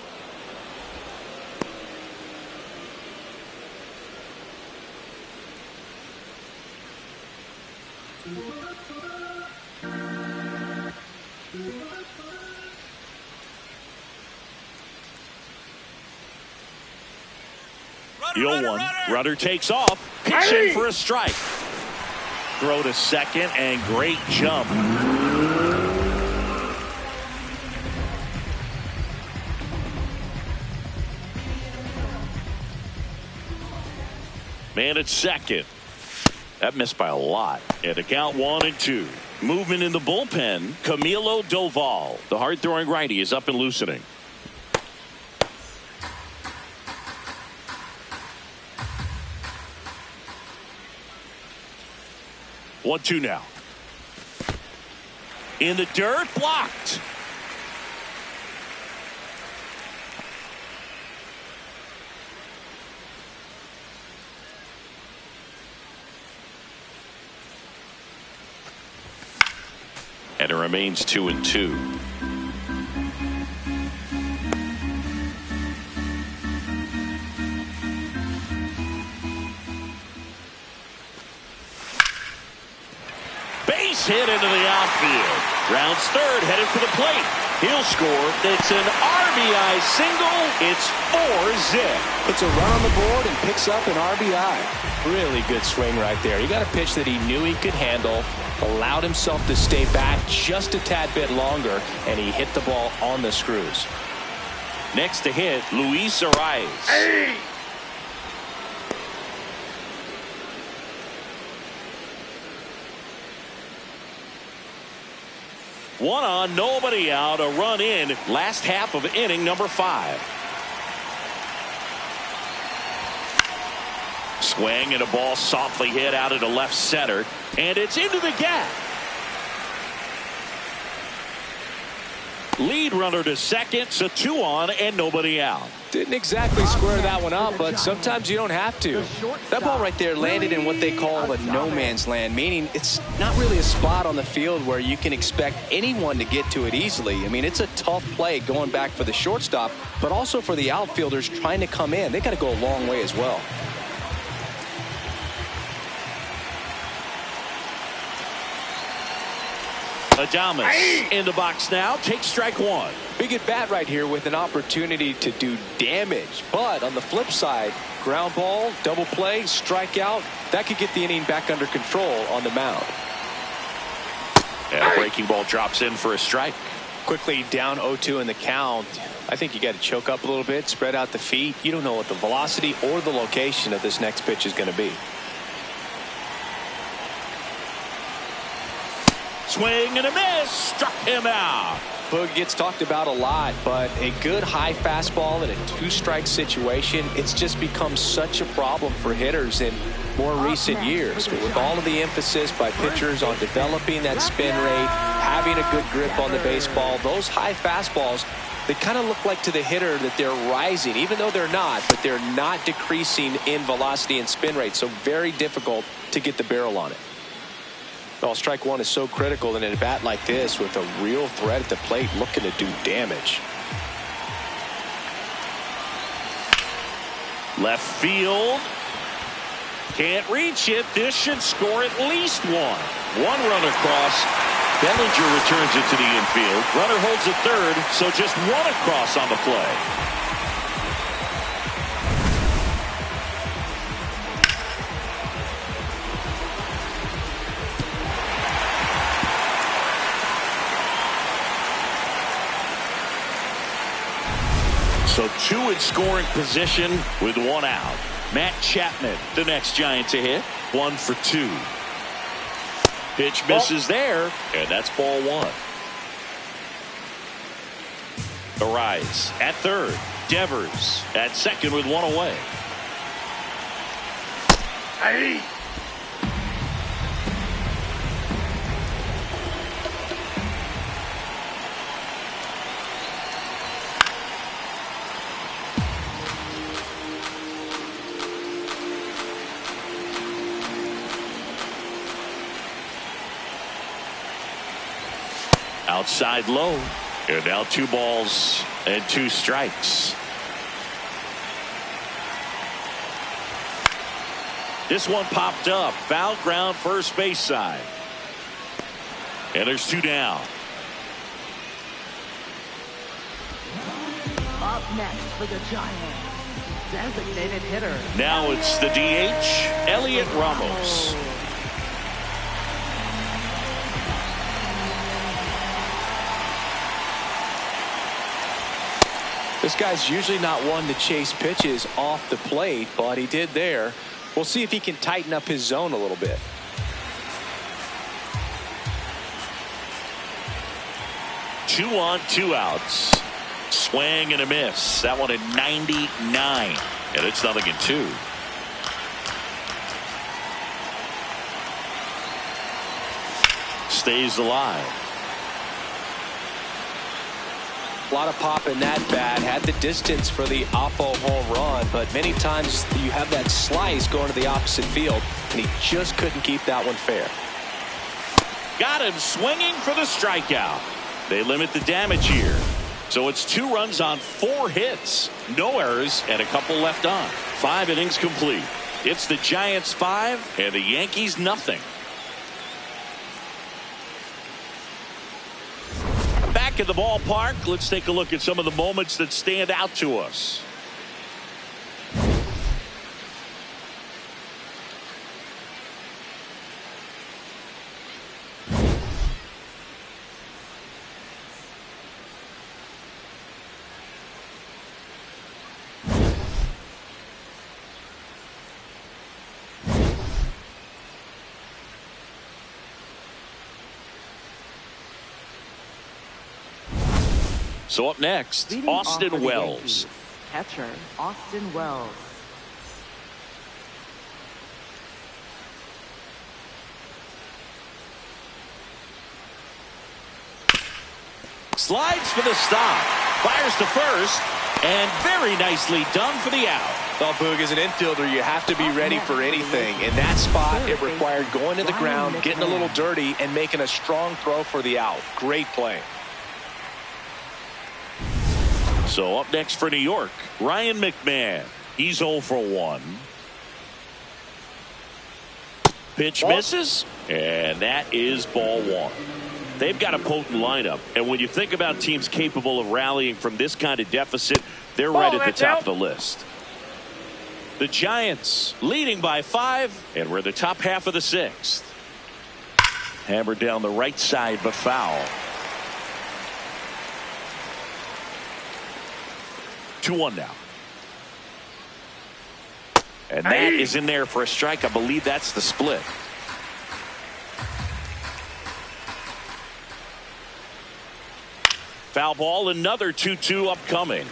A: The 0-1. Runner takes off. Pitching for a strike. Throw to second and great jump. Man at second. That missed by a lot. And to count 1-2. Movement in the bullpen. Camilo Doval. The hard-throwing righty is up and loosening. 1-2 now. In the dirt, blocked. And it remains 2-2. Base hit into the outfield. Rounds third, headed for the plate. He'll score. It's an RBI single. It's 4-zip.
B: Puts a run on the board and picks up an RBI. Really good swing right there. He got a pitch that he knew he could handle, allowed himself to stay back just a tad bit longer, and he hit the ball on the screws.
A: Next to hit, Luis Arias.
E: Hey!
A: One on, nobody out, a run in, last half of inning number 5. Swing and a ball softly hit out into left center, and it's into the gap. Lead runner to second, so 2 on and nobody out.
B: Didn't exactly square that one up, but sometimes you don't have to.
D: That ball right there landed in what they call the no man's land, meaning it's not really a spot on the field where you can expect anyone to get to it easily. I mean, it's a tough play going back for the shortstop, but also for the outfielders trying to come in. They got to go a long way as well.
A: Adames in the box now. Take strike one.
B: Big at bat right here with an opportunity to do damage. But on the flip side, ground ball, double play, strikeout, that could get the inning back under control on the mound.
A: And a breaking ball drops in for a strike.
D: Quickly down 0-2 in the count. I think you got to choke up a little bit, spread out the feet. You don't know what the velocity or the location of this next pitch is going to be.
A: Swing and a miss. Struck him out.
B: Boog gets talked about a lot, but a good high fastball in a 2-strike situation, it's just become such a problem for hitters in more recent years. With all of the emphasis by pitchers on developing that spin rate, having a good grip on the baseball, those high fastballs, they kind of look like to the hitter that they're rising, even though they're not, but they're not decreasing in velocity and spin rate. So very difficult to get the barrel on it. Well, strike one is so critical in a bat like this with a real threat at the plate looking to do damage.
A: Left field. Can't reach it. This should score at least one. One run across. Bellinger returns it to the infield. Runner holds at third, so just one across on the play. So two in scoring position with one out. Matt Chapman, the next Giant to hit. 1 for 2. Pitch misses there, and that's ball one. Arise at third. Devers at second with one away.
E: Hey.
A: Outside low. And now 2 balls and 2 strikes. This one popped up. Foul ground first base side. And there's 2 down.
C: Up next for the Giants, designated hitter.
A: Now it's the DH, Elliot Ramos.
B: This guy's usually not one to chase pitches off the plate, but he did there. We'll see if he can tighten up his zone a little bit.
A: Two on, 2 outs. Swing and a miss. That one at 99. And it's 0-2. Stays alive.
B: A lot of pop in that bat. Had the distance for the Oppo home run, but many times you have that slice going to the opposite field, and he just couldn't keep that one fair.
A: Got him swinging for the strikeout. They limit the damage here. So it's 2 runs on 4 hits. No errors and a couple left on. 5 innings complete. It's the Giants 5 and the Yankees nothing. Back at the ballpark, let's take a look at some of the moments that stand out to us. So up next,
C: Leading off for
A: Austin
C: the
A: Wells.
C: Yankees, catcher Austin Wells.
A: Slides for the stop. Fires to first. And very nicely done for the out.
D: Well, Boog, as an infielder, you have to be ready for anything. In that spot, it required going to the ground, getting a little dirty, and making a strong throw for the out. Great play.
A: So up next for New York, Ryan McMahon. He's 0 for 1. Pitch misses, and that is ball one. They've got a potent lineup, and when you think about teams capable of rallying from this kind of deficit, they're right at the top of the list. The Giants leading by 5, and we're in the top half of the 6th. Hammered down the right side, but foul. 2-1 now. And that is in there for a strike. I believe that's the split. Foul ball, another 2-2 upcoming.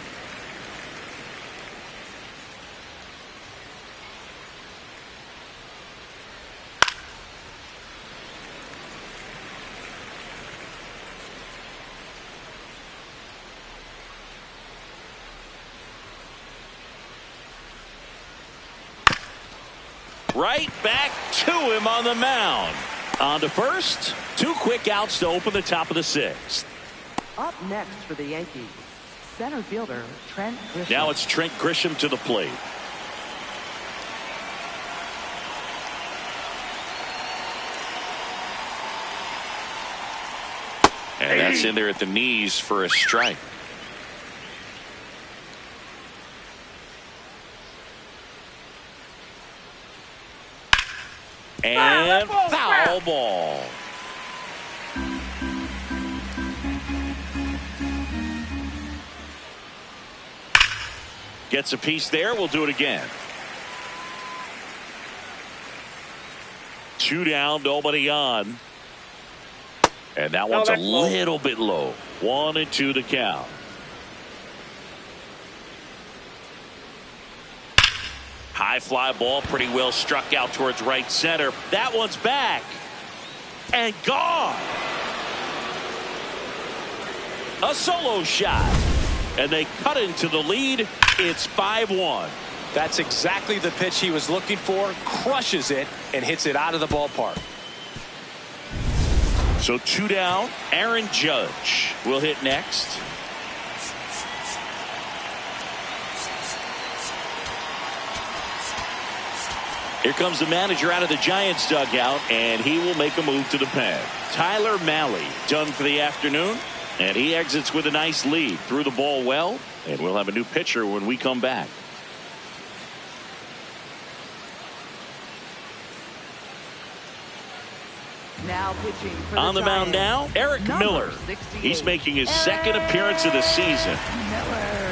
A: Right back to him on the mound. On to first. 2 quick outs to open the top of the 6th.
C: Up next for the Yankees, center fielder Trent Grisham.
A: Now it's Trent Grisham to the plate. And that's in there at the knees for a strike. And foul ball. Gets a piece there. We'll do it again. 2 down, nobody on. And that one's a little bit low. 1-2 to count. High fly ball, pretty well struck out towards right center. That one's back and gone. A solo shot, and they cut into the lead. It's 5-1.
B: That's exactly the pitch he was looking for. Crushes it and hits it out of the ballpark.
A: So 2 down. Aaron Judge will hit next. Here comes the manager out of the Giants dugout, and he will make a move to the pen. Tyler Mahle done for the afternoon, and he exits with a nice lead. Threw the ball well, and we'll have a new pitcher when we come back.
C: Now pitching for
A: on the mound now, Eric Miller.
C: 68.
A: He's making his second appearance of the season.
C: Miller.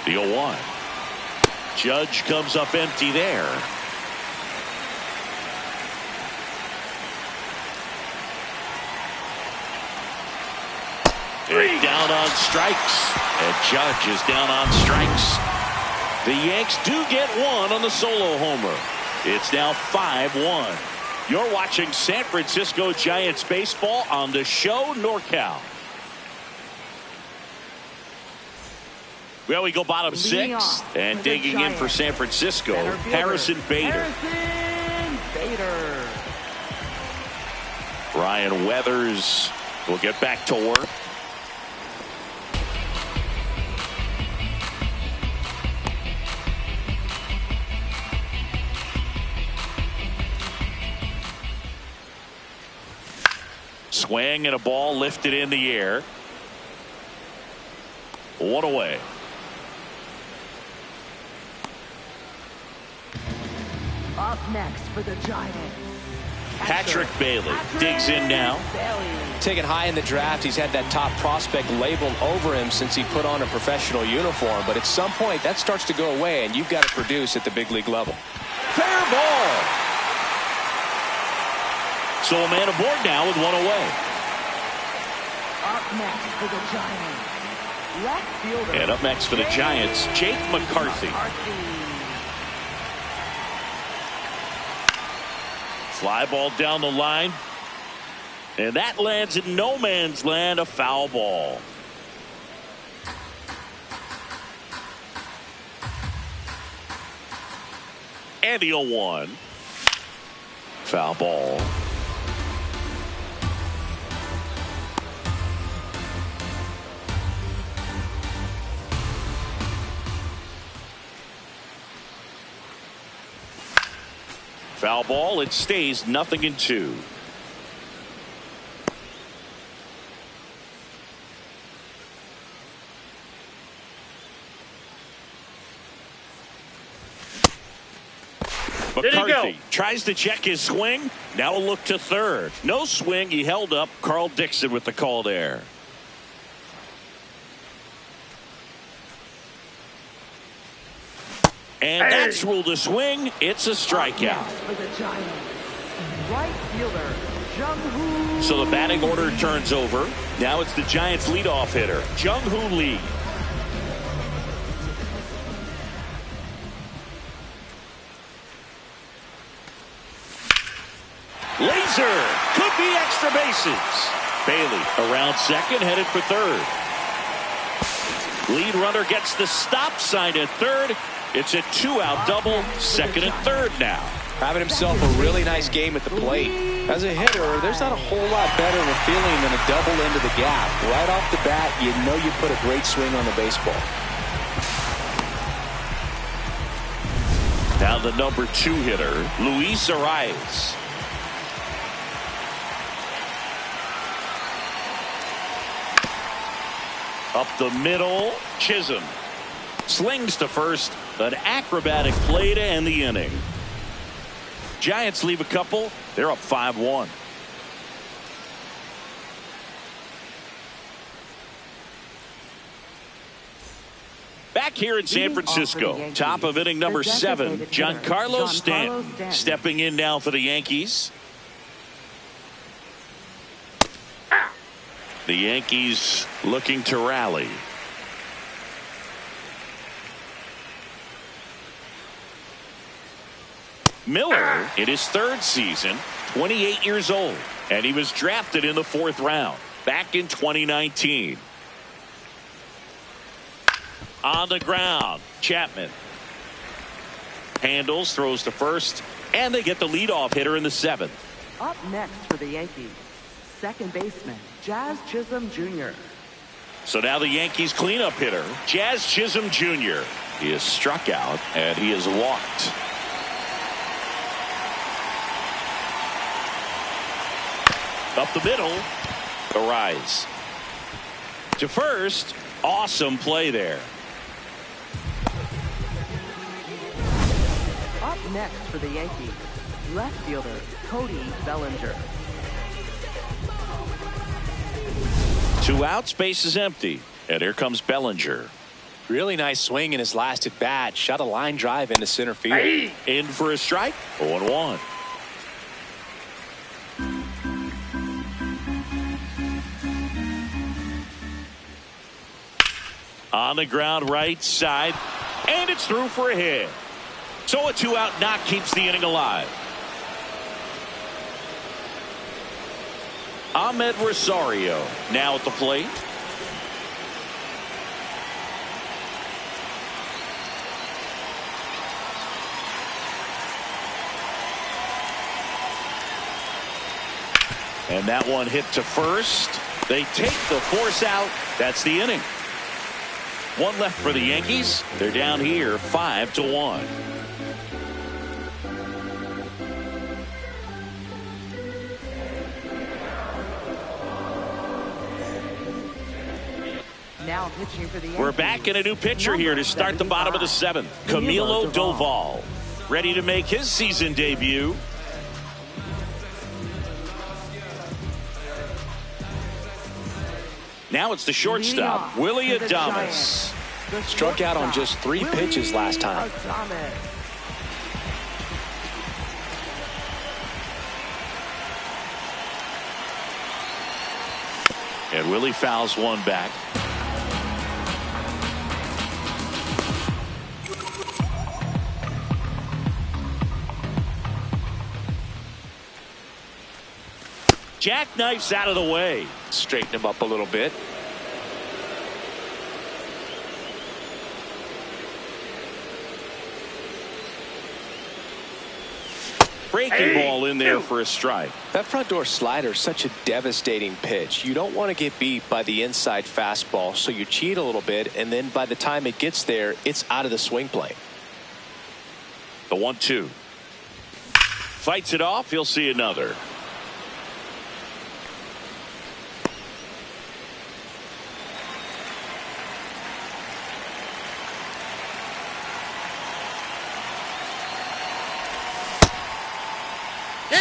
A: The 0-1. Judge comes up empty there. And down on strikes. And Judge is down on strikes. The Yanks do get one on the solo homer. It's now 5-1. You're watching San Francisco Giants baseball on the show NorCal. Well, we go bottom 6, and digging in for San Francisco, Harrison Bader. Ryan Weathers will get back to work. Swing and a ball lifted in the air. 1 away.
C: Up next for the Giants,
A: Patrick Bailey digs in now.
B: Taken high in the draft, he's had that top prospect labeled over him since he put on a professional uniform. But at some point, that starts to go away, and you've got to produce at the big league level.
A: Fair ball. So a man aboard now with 1 away.
C: Up next for the Giants, left fielder.
A: And up next for the Giants, Jake McCarthy. Fly ball down the line. And that lands in no man's land, a foul ball. And the 0-1. Foul ball. Foul ball. It stays 0-2. McCarthy tries to check his swing. Now a look to third. No swing. He held up. Carl Dixon with the call there. And that's ruled a swing. It's a strikeout.
C: For the Giants, right fielder, Jung-Hoo.
A: So the batting order turns over. Now it's the Giants leadoff hitter, Jung-Hoo Lee. Laser could be extra bases. Bailey around second, headed for third. Lead runner gets the stop sign at third. It's a 2-out double, second and third now.
B: Having himself a really nice game at the plate. As a hitter, there's not a whole lot better of a feeling than a double into the gap. Right off the bat, you know you put a great swing on the baseball.
A: Now the number 2 hitter, Luis Arias. Up the middle, Chisholm. Slings to first. An acrobatic play to end the inning. Giants leave a couple. They're up 5-1. Back here in San Francisco, top of inning number 7, Giancarlo Stanton stepping in now for the Yankees. The Yankees looking to rally. Miller in his 3rd season, 28 years old, and he was drafted in the 4th round back in 2019. On the ground, Chapman handles, throws to first, and they get the leadoff hitter in the 7th.
C: Up next for the Yankees, second baseman, Jazz Chisholm Jr.
A: So now the Yankees cleanup hitter, Jazz Chisholm Jr. He is struck out and he is walked. Up the middle, Arias to first. Awesome play there.
C: Up next for the Yankees, left fielder Cody Bellinger.
A: 2 outs, base is empty, and here comes Bellinger.
B: Really nice swing in his last at bat. Shot a line drive into center field.
A: In for a strike. 0-1. On the ground, right side, and it's through for a hit. So a 2-out knock keeps the inning alive. Ahmed Rosario now at the plate. And that one hit to first. They take the force out. That's the inning. 1 left for the Yankees. They're down here 5-1.
C: Now pitching for the Yankees.
A: We're back in a new pitcher here to start the bottom of the 7th. Camilo Doval, ready to make his season debut. Now it's the shortstop, Willie Adames.
B: Struck out on just 3 pitches last time.
A: And Willie fouls one back. Jackknifes out of the way.
B: Straighten him up a little bit.
A: Breaking ball in there for a strike.
B: That front door slider is such a devastating pitch. You don't want to get beat by the inside fastball, so you cheat a little bit, and then by the time it gets there, it's out of the swing plane.
A: The 1-2. Fights it off. He'll see another.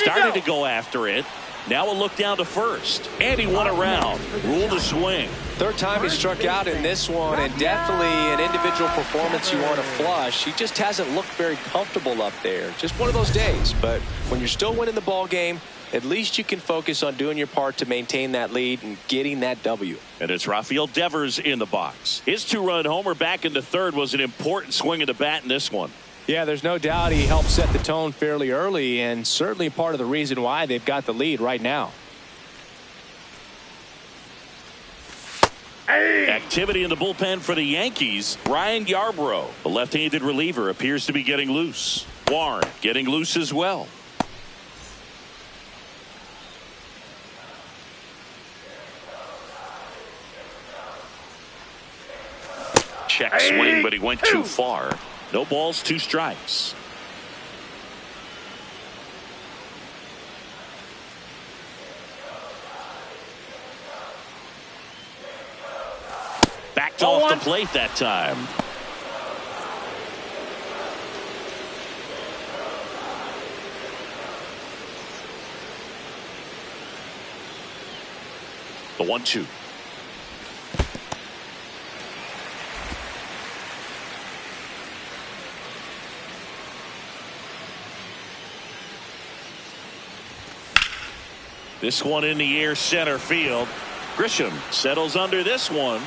A: Started to go after it. Now a look down to first. And he went around. Ruled a swing.
B: Third time he struck out in this one, and definitely an individual performance you want to flush. He just hasn't looked very comfortable up there. Just one of those days. But when you're still winning the ball game, at least you can focus on doing your part to maintain that lead and getting that W.
A: And it's Rafael Devers in the box. His 2-run homer back in the third was an important swing of the bat in this one.
B: Yeah, there's no doubt he helped set the tone fairly early, and certainly part of the reason why they've got the lead right now.
A: Activity in the bullpen for the Yankees. Ryan Yarbrough, the left-handed reliever, appears to be getting loose. Warren getting loose as well. Check swing, but he went too far. No balls, 2 strikes. Backed off the plate that time. The 1-2. This one in the air, center field. Grisham settles under this one.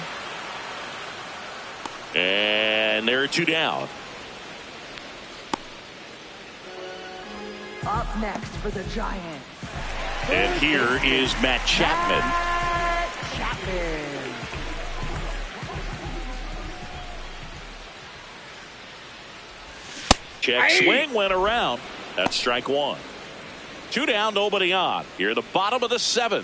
A: And there are 2 down.
C: Up next for the Giants.
A: And here is Matt Chapman. Check swing, went around. That's strike 1. 2 down, nobody on. Here at the bottom of the 7th.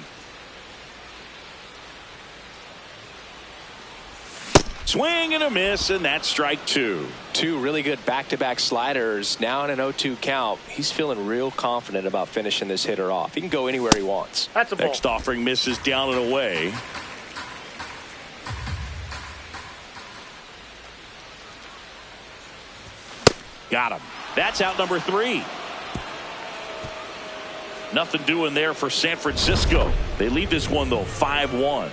A: Swing and a miss, and that's strike 2.
B: 2 really good back-to-back sliders. Now in an 0-2 count. He's feeling real confident about finishing this hitter off. He can go anywhere he wants.
E: That's a ball.
A: Next offering misses down and away. Got him. That's out number 3. Nothing doing there for San Francisco. They lead this one, though, 5-1.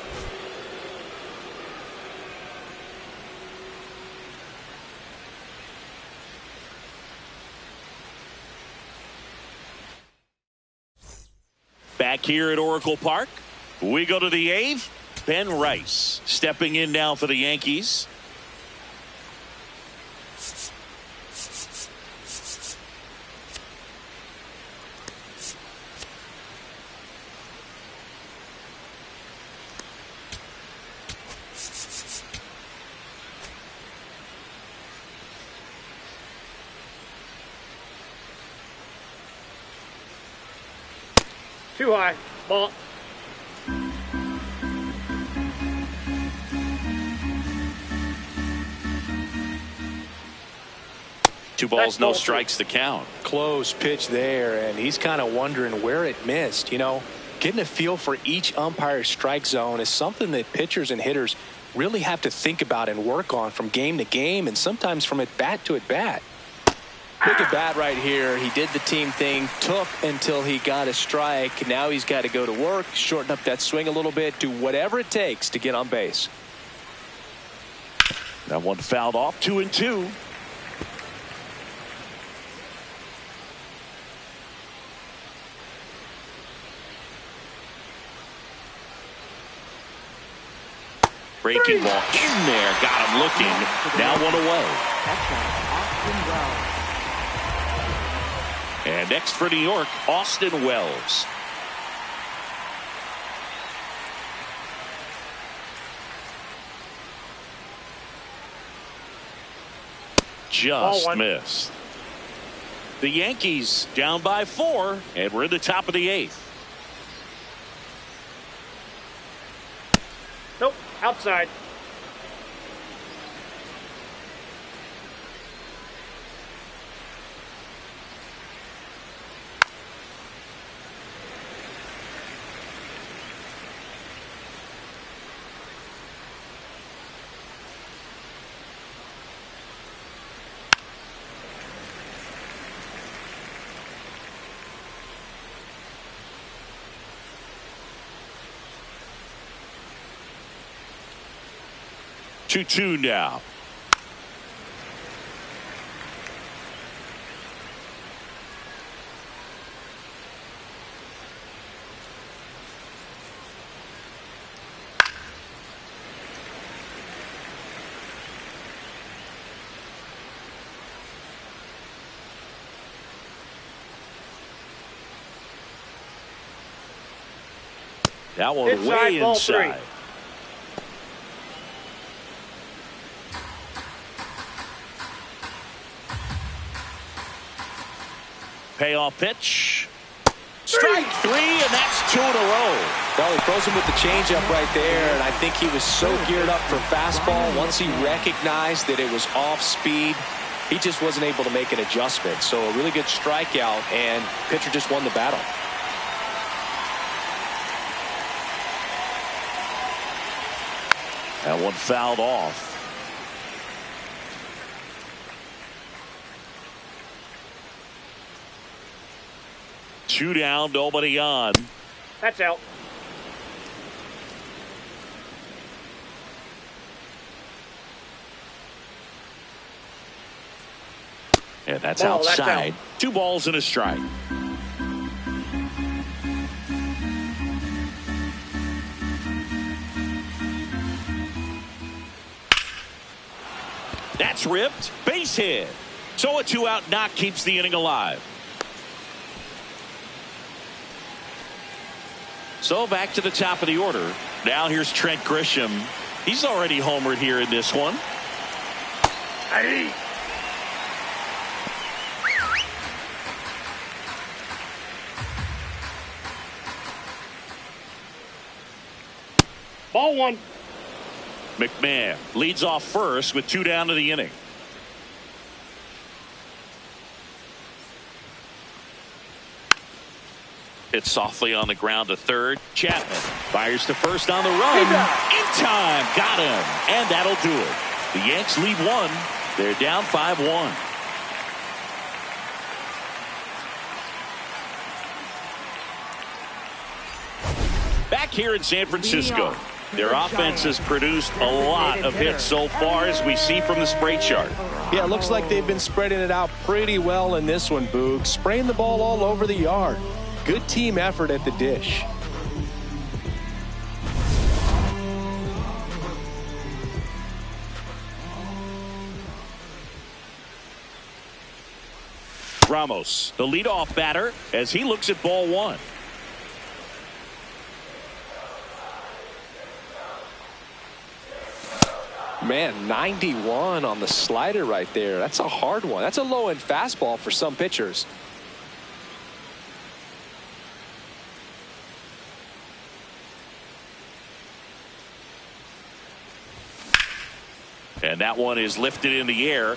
A: Back here at Oracle Park, we go to the 8th. Ben Rice stepping in now for the Yankees.
E: Too high. Ball.
A: Two balls, no strikes to count.
B: Close pitch there, and he's kind of wondering where it missed. You know, getting a feel for each umpire's strike zone is something that pitchers and hitters really have to think about and work on from game to game, and sometimes from at bat to at bat. Look at bat right here. He did the team thing, took until he got a strike. Now he's got to go to work, shorten up that swing a little bit, do whatever it takes to get on base.
A: That one fouled off, 2-2. Breaking ball in there, got him looking. Now one away. And next for New York, Austin Wells. Just missed. The Yankees down by 4, and we're in the top of the 8th.
E: Nope, outside.
A: Two now. That one way inside. Payoff pitch. Strike 3, and that's 2 in a row.
B: Well, he throws him with the changeup right there, and I think he was so geared up for fastball. Once he recognized that it was off speed, he just wasn't able to make an adjustment. So a really good strikeout, and pitcher just won the battle.
A: That one fouled off. Two down, nobody on.
E: That's out.
A: And that's outside.
E: That's out.
A: 2 balls and a strike. That's ripped. Base hit. So a 2-out knock keeps the inning alive. So back to the top of the order. Now here's Trent Grisham. He's already homered here in this one.
E: Hey. Ball 1.
A: McMahon leads off first with 2 down to the inning. Hit softly on the ground to third. Chapman fires to first on the run. In time. Got him. And that'll do it. The Yanks lead 1. They're down 5-1. Back here in San Francisco, their offense has produced a lot of hits so far, as we see from the spray chart.
D: Yeah, it looks like they've been spreading it out pretty well in this one, Boog. Spraying the ball all over the yard. Good team effort at the dish.
A: Ramos, the leadoff batter, as he looks at ball 1.
B: Man, 91 on the slider right there. That's a hard one. That's a low-end fastball for some pitchers.
A: And that one is lifted in the air.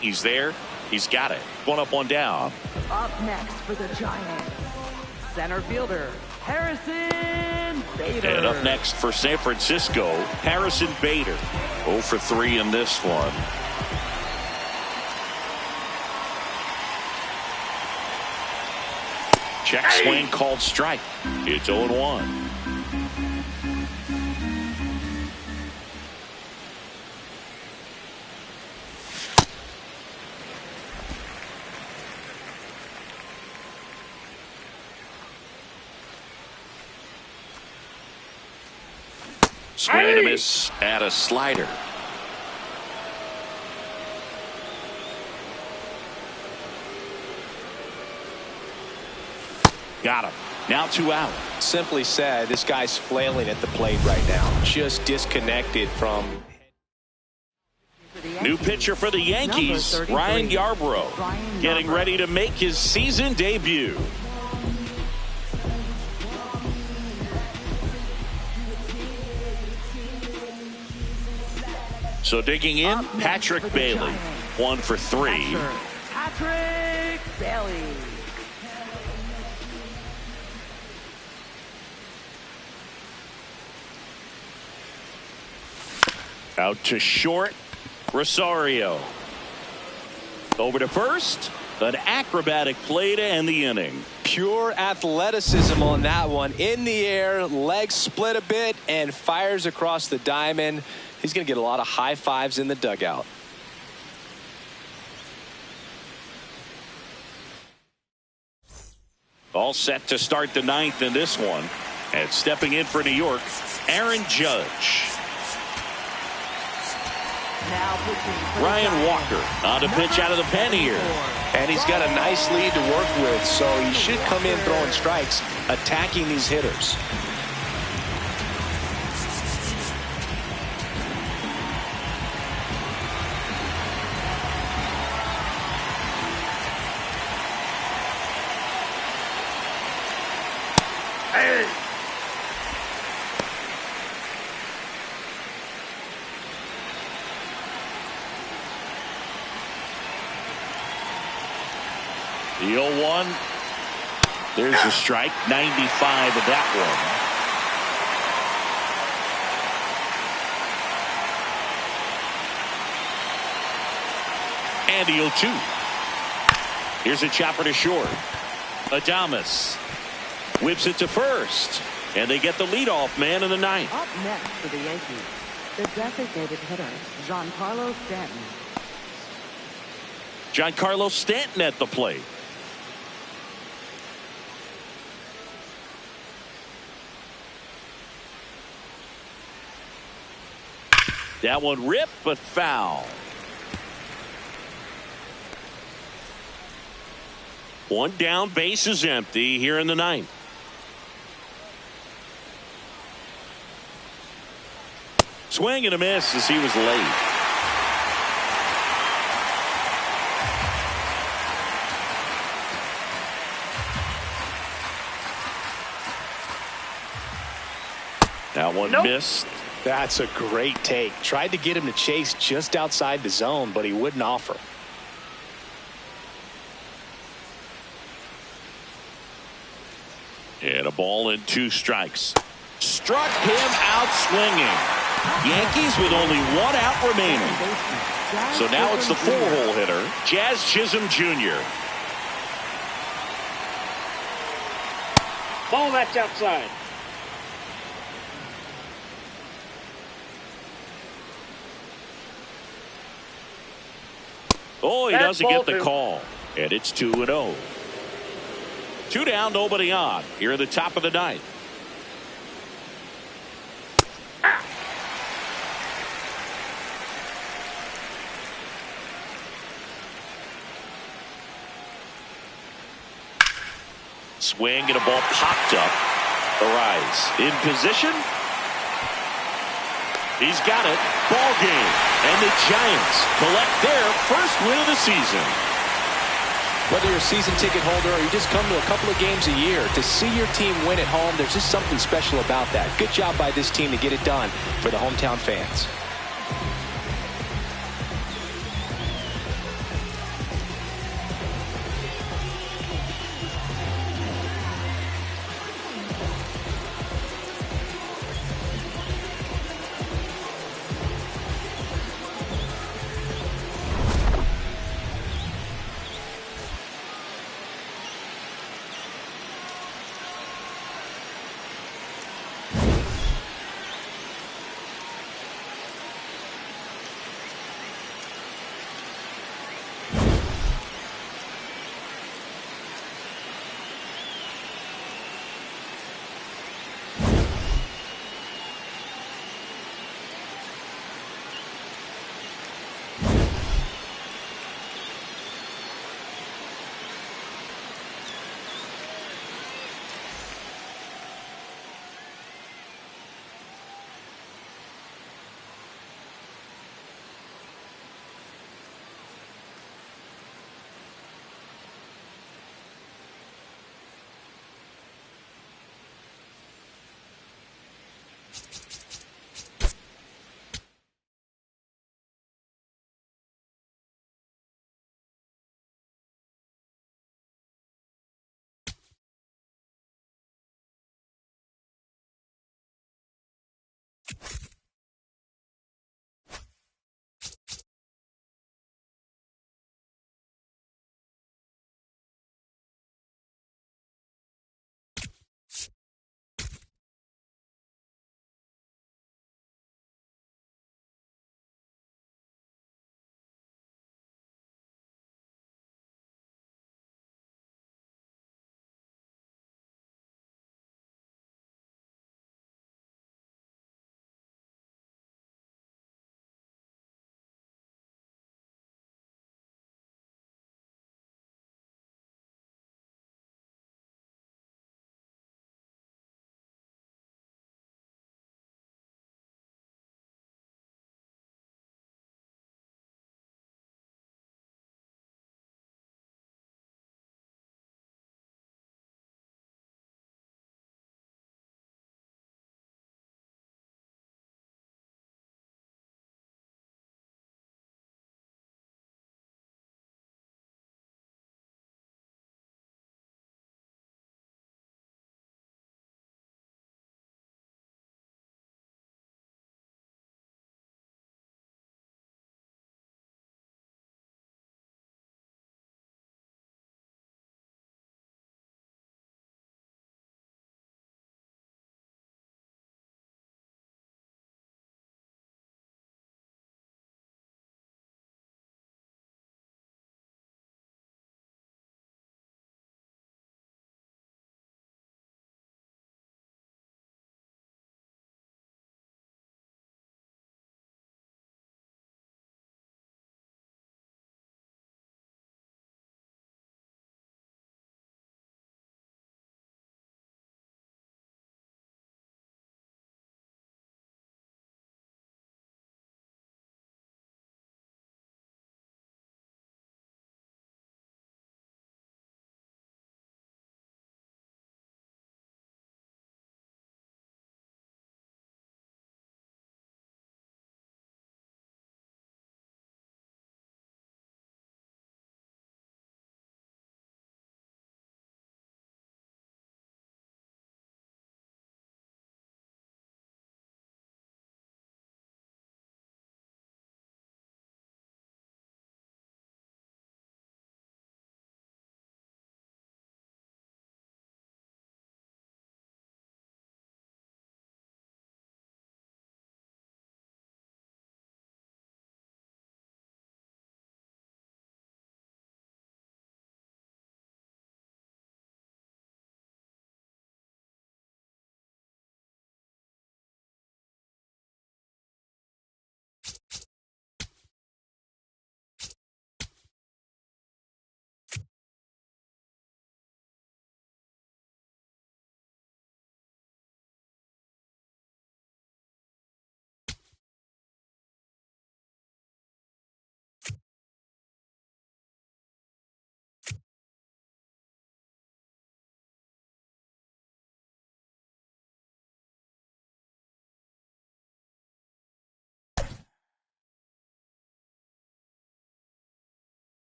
A: He's there. He's got it. 1 up, 1 down.
C: Up next for the Giants, center fielder Harrison Bader.
A: And up next for San Francisco, Harrison Bader. 0 for 3 in this one. Check swing called strike. It's 0-1. Swing and a miss at a slider. Got him. Now 2 out.
B: Simply said, this guy's flailing at the plate right now. Just disconnected from.
C: For the
A: New pitcher for the Yankees, Ryan Yarbrough, getting ready to make his season debut. So digging in, Patrick Bailey, 1 for 3.
C: Patrick Bailey.
A: Out to short, Rosario. Over to first, an acrobatic play to end the inning.
B: Pure athleticism on that one. In the air, legs split a bit, and fires across the diamond. He's going to get a lot of high fives in the dugout.
A: All set to start the 9th in this one. And stepping in for New York, Aaron Judge. Ryan Walker on to pitch out of the pen here.
B: And he's got a nice lead to work with, so he should come in throwing strikes, attacking these hitters.
A: The 0-1. There's a strike. 95 of that one. And the 0-2. Here's a chopper to short. Adames whips it to first. And they get the leadoff man in the 9th.
C: Up next for the Yankees, the designated hitter, Giancarlo Stanton.
A: Giancarlo Stanton at the plate. That one ripped, but foul. One down, base is empty here in the 9th. Swing and a miss as he was late. That one missed.
B: That's a great take. Tried to get him to chase just outside the zone, but he wouldn't offer.
A: And a ball and 2 strikes. Struck him out swinging. Yankees with only 1 out remaining. So now it's the 4-hole hitter, Jazz Chisholm Jr.
E: Ball that's outside.
A: Oh, he
E: That's
A: doesn't get the
E: ball 2.
A: call. And it's 2-0. 2 down, nobody on. Here at the top of the 9th. Swing and a ball popped up. Arise in position. He's got it. Ball game. And the Giants collect their first win of the season.
B: Whether you're a season ticket holder or you just come to a couple of games a year, to see your team win at home, there's just something special about that. Good job by this team to get it done for the hometown fans.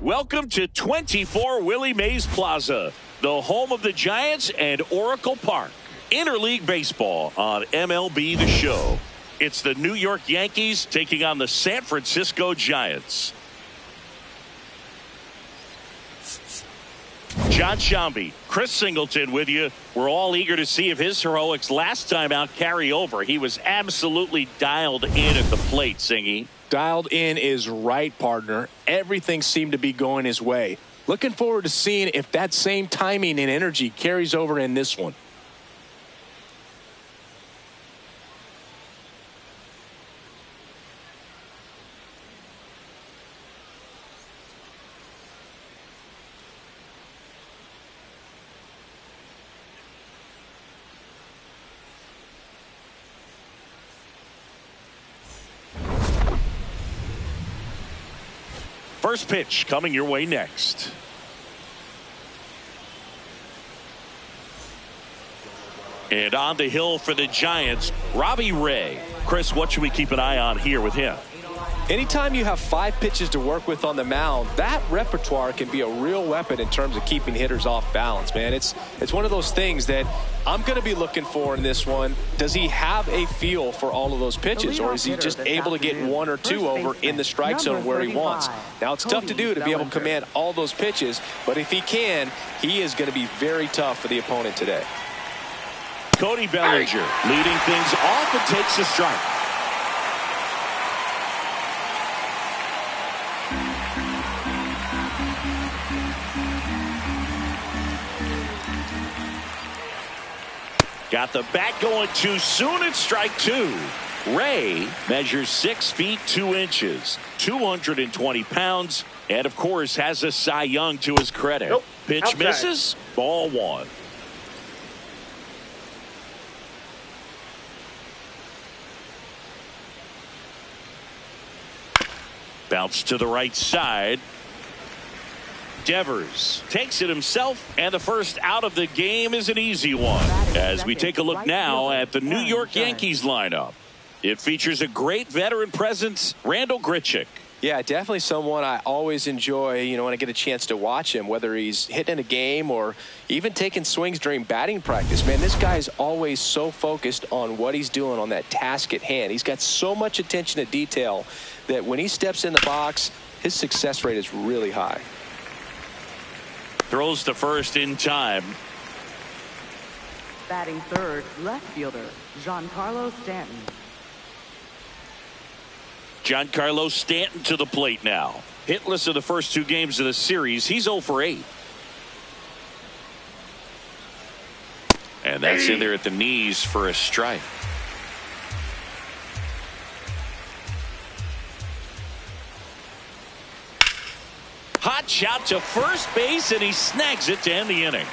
A: Welcome to 24 Willie Mays Plaza, the home of the Giants and Oracle Park. Interleague baseball on MLB The Show. It's the New York Yankees taking on the San Francisco Giants. John Sciambi, Chris Singleton with you. We're all eager to see if his heroics last time out carry over. He was absolutely dialed in at the plate, Singy.
B: Dialed in is right, partner. Everything seemed to be going his way. Looking forward to seeing if that same timing and energy carries over in this one.
A: First pitch coming your way next. And on the hill for the Giants, Robbie Ray. Chris, what should we keep an eye on here with him?
B: Anytime you have 5 pitches to work with on the mound, that repertoire can be a real weapon in terms of keeping hitters off balance, man. It's one of those things that I'm going to be looking for in this one. Does he have a feel for all of those pitches, or is he just able to get 1 or 2 over in the strike zone where he wants? Now, it's tough to do to be able to command all those pitches, but if he can, he is going to be very tough for the opponent today.
A: Cody Bellinger leading things off and takes a strike. Got the bat going too soon at strike 2. Ray measures 6 feet 2 inches, 220 pounds, and of course has a Cy Young to his credit.
E: Nope.
A: Pitch
E: Outside.
A: misses, ball 1. Bounce to the right side. Devers takes it himself, and the first out of the game is an easy one. As we take a look now at the New York Yankees lineup, it features a great veteran presence, Randal Grichuk.
B: Yeah, definitely someone I always enjoy, when I get a chance to watch him, whether he's hitting a game or even taking swings during batting practice. Man, this guy is always so focused on what he's doing on that task at hand. He's got so much attention to detail that when he steps in the box, his success rate is really high.
A: Throws to first in time.
C: Batting third, left fielder, Giancarlo Stanton.
A: Giancarlo Stanton to the plate now. Hitless in the first 2 games of the series. He's 0 for 8. And that's in there at the knees for a strike. Hot shot to first base, and he snags it to end the inning.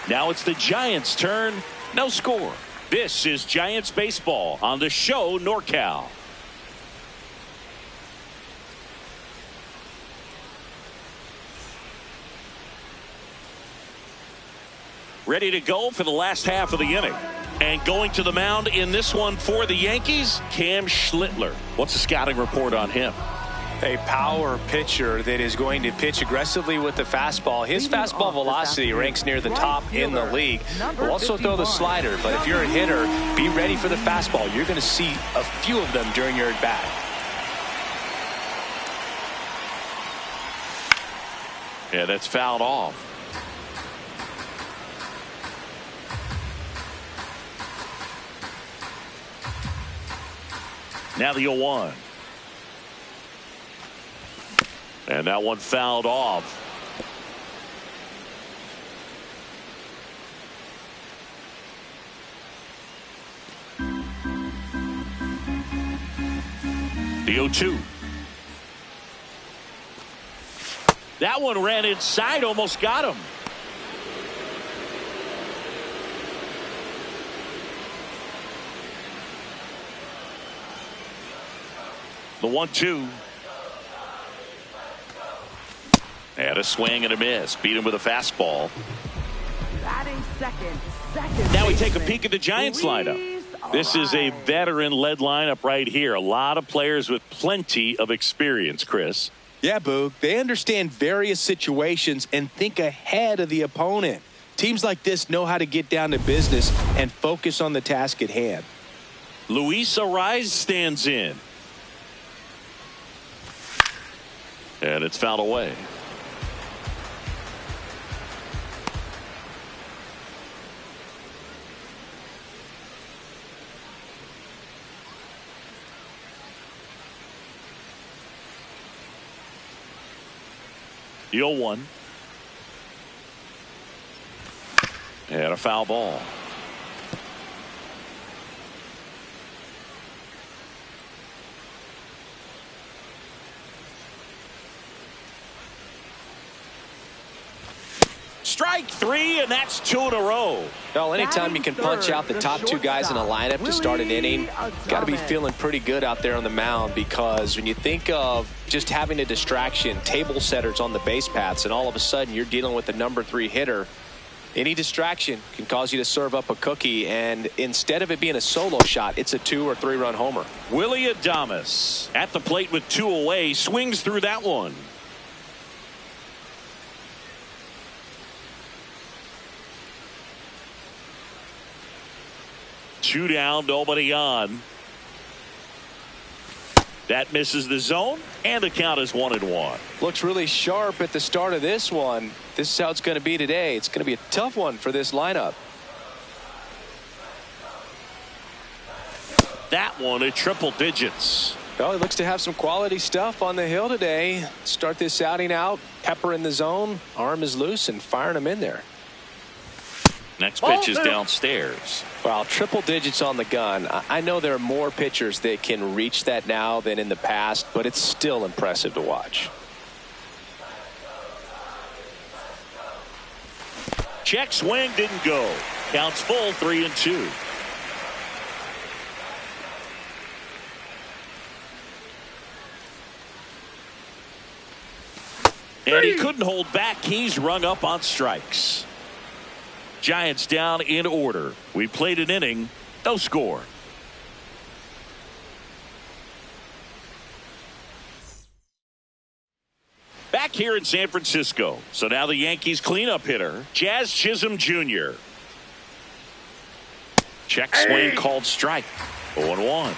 A: Now it's the Giants' turn. No score. This is Giants baseball on the show NorCal. Ready to go for the last half of the inning. And going to the mound in this one for the Yankees, Cam Schlittler. What's the scouting report on him?
B: A power pitcher that is going to pitch aggressively with the fastball. His fastball velocity ranks near the top in the league. Will also throw the slider, but if you're a hitter, be ready for the fastball. You're going to see a few of them during your at bat.
A: Yeah, that's fouled off. Now the 0-1. And that one fouled off. The 0-2. That one ran inside, almost got him. The 1-2. And a swing and a miss. Beat him with a fastball.
C: Batting second.
A: Now we take a peek at the Giants lineup. This is a veteran-led lineup right here. A lot of players with plenty of experience, Chris.
D: Yeah, Boog. They understand various situations and think ahead of the opponent. Teams like this know how to get down to business and focus on the task at hand.
A: Luis Ariz stands in. And it's fouled away. The 0-1. And a foul ball. Strike three, and that's 2 in a row.
B: Well, anytime you can punch out the top two guys in a lineup to start an inning, got to be feeling pretty good out there on the mound, because when you think of just having a distraction, table setters on the base paths, and all of a sudden you're dealing with the number 3 hitter, any distraction can cause you to serve up a cookie, and instead of it being a solo shot, it's a 2 or 3 run homer.
A: Willie Adames at the plate with 2 away, swings through that one. Two down, nobody on. That misses the zone, and the count is 1-1.
B: Looks really sharp at the start of this one. This is how it's going to be today. It's going to be a tough one for this lineup.
A: That one at triple digits.
B: Well, he looks to have some quality stuff on the hill today. Start this outing out, pepper in the zone, arm is loose, and firing him in there.
A: Next pitch is downstairs.
B: Well, triple digits on the gun. I know there are more pitchers that can reach that now than in the past, but it's still impressive to watch.
A: Check swing, didn't go. Counts full, 3-2. And he couldn't hold back. He's rung up on strikes. Giants down in order. We played an inning, no score. Back here in San Francisco. So now the Yankees cleanup hitter, Jazz Chisholm Jr. Check swing called strike. 0-1.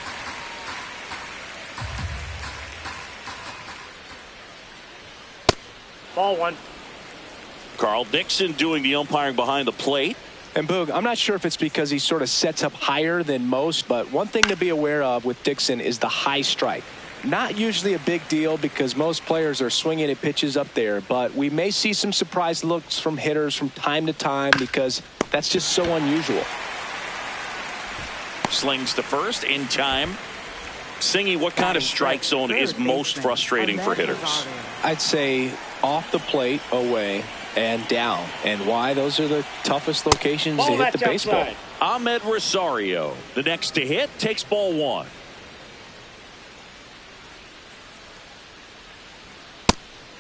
E: Ball 1.
A: Carl Dixon doing the umpiring behind the plate.
B: And Boog, I'm not sure if it's because he sort of sets up higher than most, but one thing to be aware of with Dixon is the high strike. Not usually a big deal because most players are swinging at pitches up there, but we may see some surprise looks from hitters from time to time because that's just so unusual.
A: Slings to first in time. Singy, what kind of strike zone is most frustrating for hitters?
B: I'd say off the plate, away, and down. And why? Those are the toughest locations to hit the baseball.
E: Outside.
A: Ahmed Rosario, the next to hit, takes ball 1.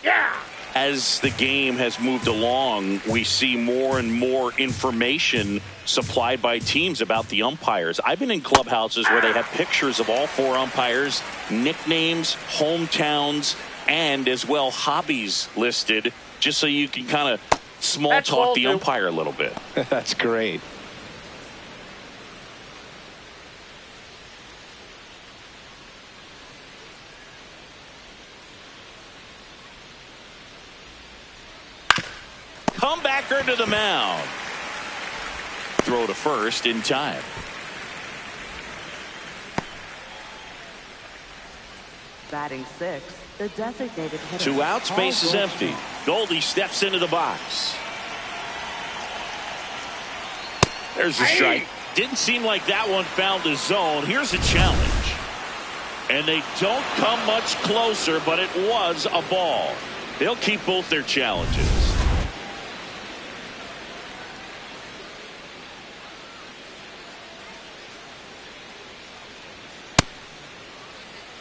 E: Yeah.
A: As the game has moved along, we see more and more information supplied by teams about the umpires. I've been in clubhouses where they have pictures of all 4 umpires, nicknames, hometowns, and as well hobbies listed, just so you can kind of small talk the umpire a little bit.
B: That's great.
A: Comebacker to the mound. Throw to first in time.
C: Batting 6, the designated hitter.
A: 2 outs, base is empty. Goldie steps into the box. There's a strike. Didn't seem like that one found the zone. Here's a challenge. And they don't come much closer, but it was a ball. They'll keep both their challenges.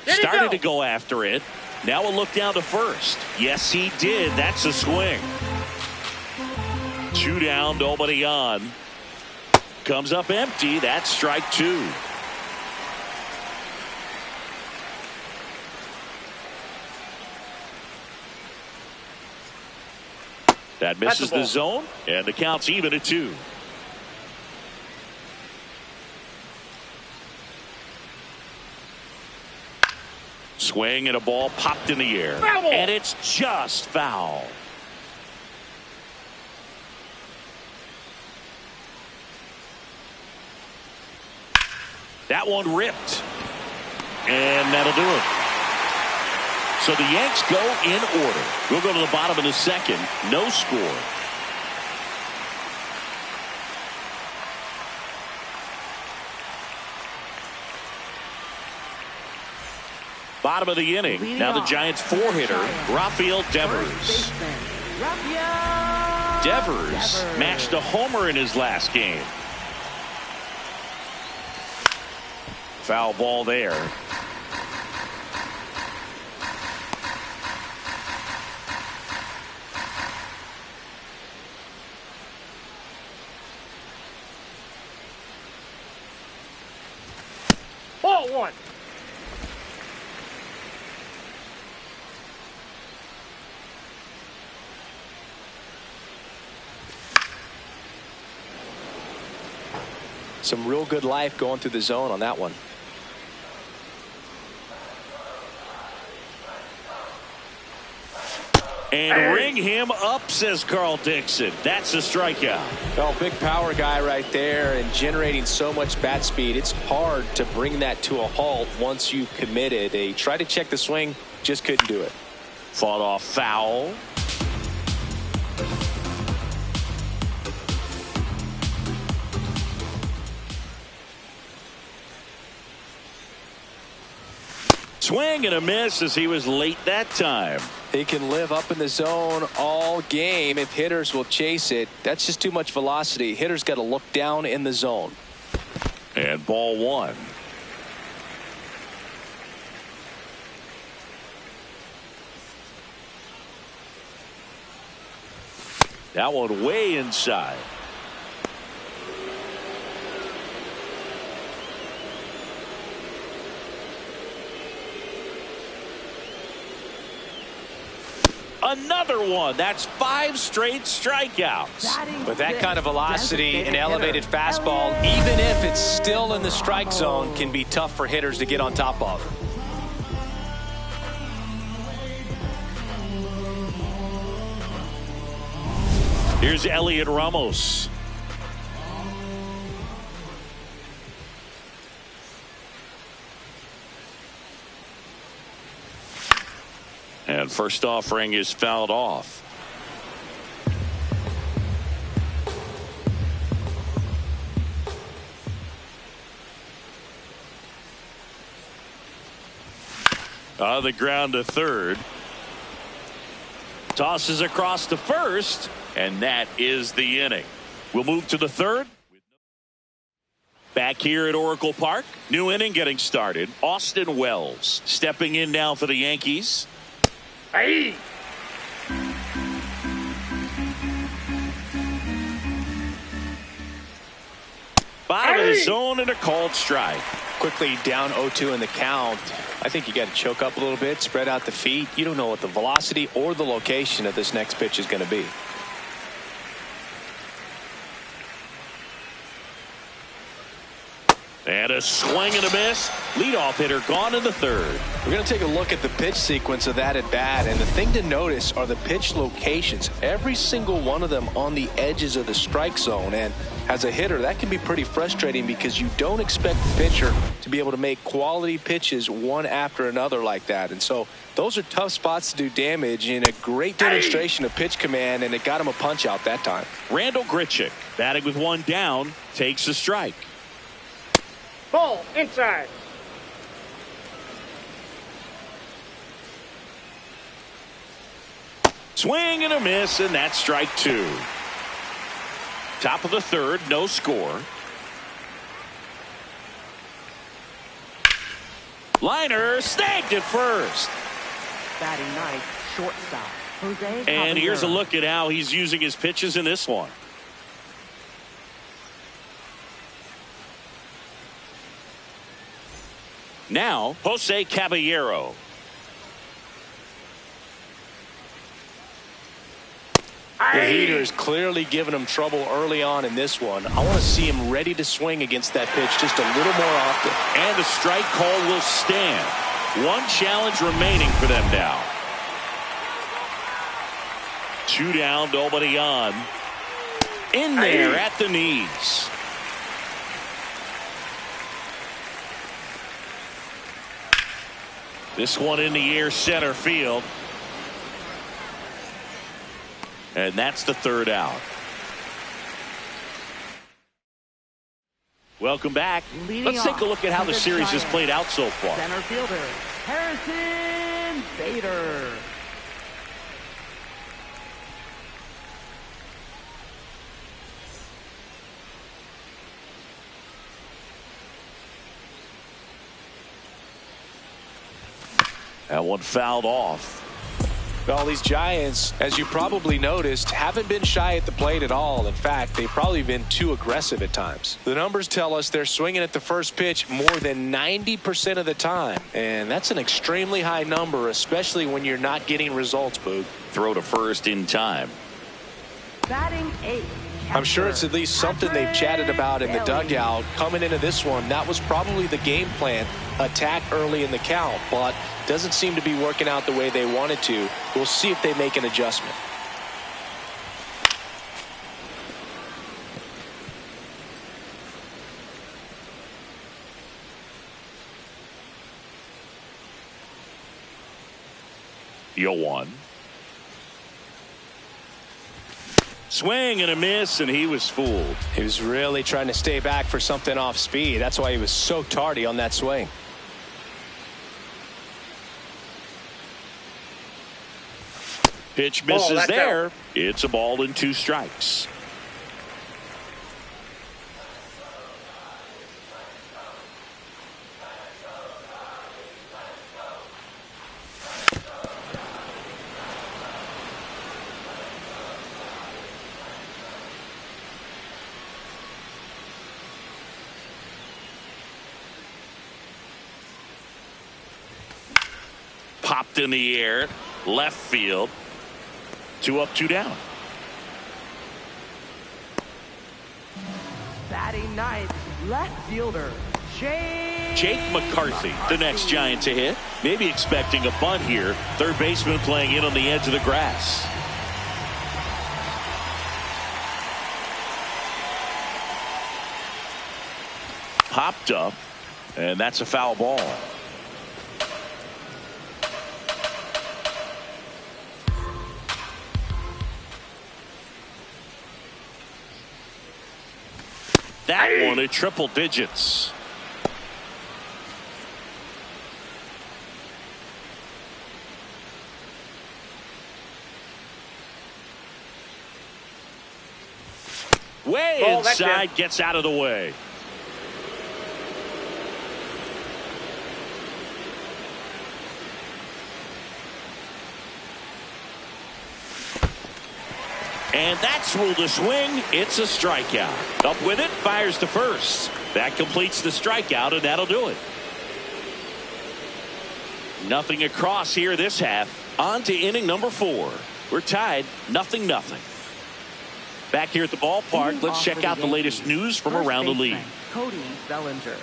A: Started to go after it. Now a look down to first. Yes, he did. That's a swing. 2 down, nobody on. Comes up empty. That's strike 2. That misses the zone, and the count's even at 2. Swing and a ball popped in the air.
E: Foul.
A: And it's just foul. That one ripped. And that'll do it. So the Yanks go in order. We'll go to the bottom of the second. No score. Bottom of the inning. Now the Giants 4-hitter, Rafael Devers. Devers matched a homer in his last game. Foul ball there.
E: Ball 1.
B: Some real good life going through the zone on that one.
A: And ring him up, says Carl Dixon. That's a strikeout.
B: Oh, big power guy right there and generating so much bat speed. It's hard to bring that to a halt once you've committed. They tried to check the swing, just couldn't do it.
A: Fought off foul. Swing and a miss as he was late that time.
B: He can live up in the zone all game if hitters will chase it. That's just too much velocity. Hitters got to look down in the zone.
A: And ball 1. That one way inside. Another one. That's 5 straight strikeouts.
B: With that kind of velocity, an elevated fastball, even if it's still in the strike zone, can be tough for hitters to get on top of.
A: Here's Elliot Ramos. And first offering is fouled off. On the ground to third. Tosses across to first, and that is the inning. We'll move to the third. Back here at Oracle Park, new inning getting started. Austin Wells stepping in now for the Yankees.
E: Hey.
A: Bottom of the zone and a called strike.
B: Quickly down 0-2 in the count. I think you got to choke up a little bit, spread out the feet. You don't know what the velocity or the location of this next pitch is going to be.
A: And a swing and a miss. Leadoff hitter gone in the third.
B: We're going to take a look at the pitch sequence of that at bat, and the thing to notice are the pitch locations. Every single one of them on the edges of the strike zone, and as a hitter that can be pretty frustrating because you don't expect the pitcher to be able to make quality pitches one after another like that. And so those are tough spots to do damage, and a great demonstration of pitch command, and it got him a punch out that time.
A: Randall Grichuk batting with one down takes a strike.
E: Ball inside.
A: Swing and a miss, and that's strike 2. Top of the third, no score. Liner snagged at first.
C: Batting ninth, shortstop, Jose.
A: And here's a
C: Caballero.
A: look at how he's using his pitches in this one. Now, Jose Caballero.
B: The heater is clearly giving him trouble early on in this one. I want to see him ready to swing against that pitch just a little more often.
A: And the strike call will stand. One challenge remaining for them now. 2 down, nobody on. In there at the knees. This one in the air, center field. And that's the 3rd out. Welcome back. Let's take a look at how the series has played out so far.
C: Center fielder, Harrison Bader.
A: That one fouled off.
B: Well, these Giants, as you probably noticed, haven't been shy at the plate at all. In fact, they've probably been too aggressive at times. The numbers tell us they're swinging at the first pitch more than 90% of the time. And that's an extremely high number, especially when you're not getting results, Boog.
A: Throw to first in time.
C: Batting 8th.
B: I'm sure it's at least something they've chatted about in the dugout. Coming into this one, that was probably the game plan. Attack early in the count, but doesn't seem to be working out the way they wanted to. We'll see if they make an adjustment.
A: Yo one. Swing and a miss, and he was fooled.
B: He was really trying to stay back for something off speed. That's why he was so tardy on that swing.
A: Pitch misses there. It's a ball and 2 strikes. Popped in the air, left field. 2 up, 2 down.
C: Batting 9th, left fielder,
A: Jake McCarthy, the next Giant to hit. Maybe expecting a bunt here. Third baseman playing in on the edge of the grass. Popped up, and that's a foul ball. That one at triple digits. Way inside, gets out of the way. And that's ruled a swing. It's a strikeout. Up with it, fires to first. That completes the strikeout, and that'll do it. Nothing across here this half. On to inning number 4. We're tied 0-0. Back here at the ballpark, let's check out the latest news from around the league.
C: Cody Bellinger.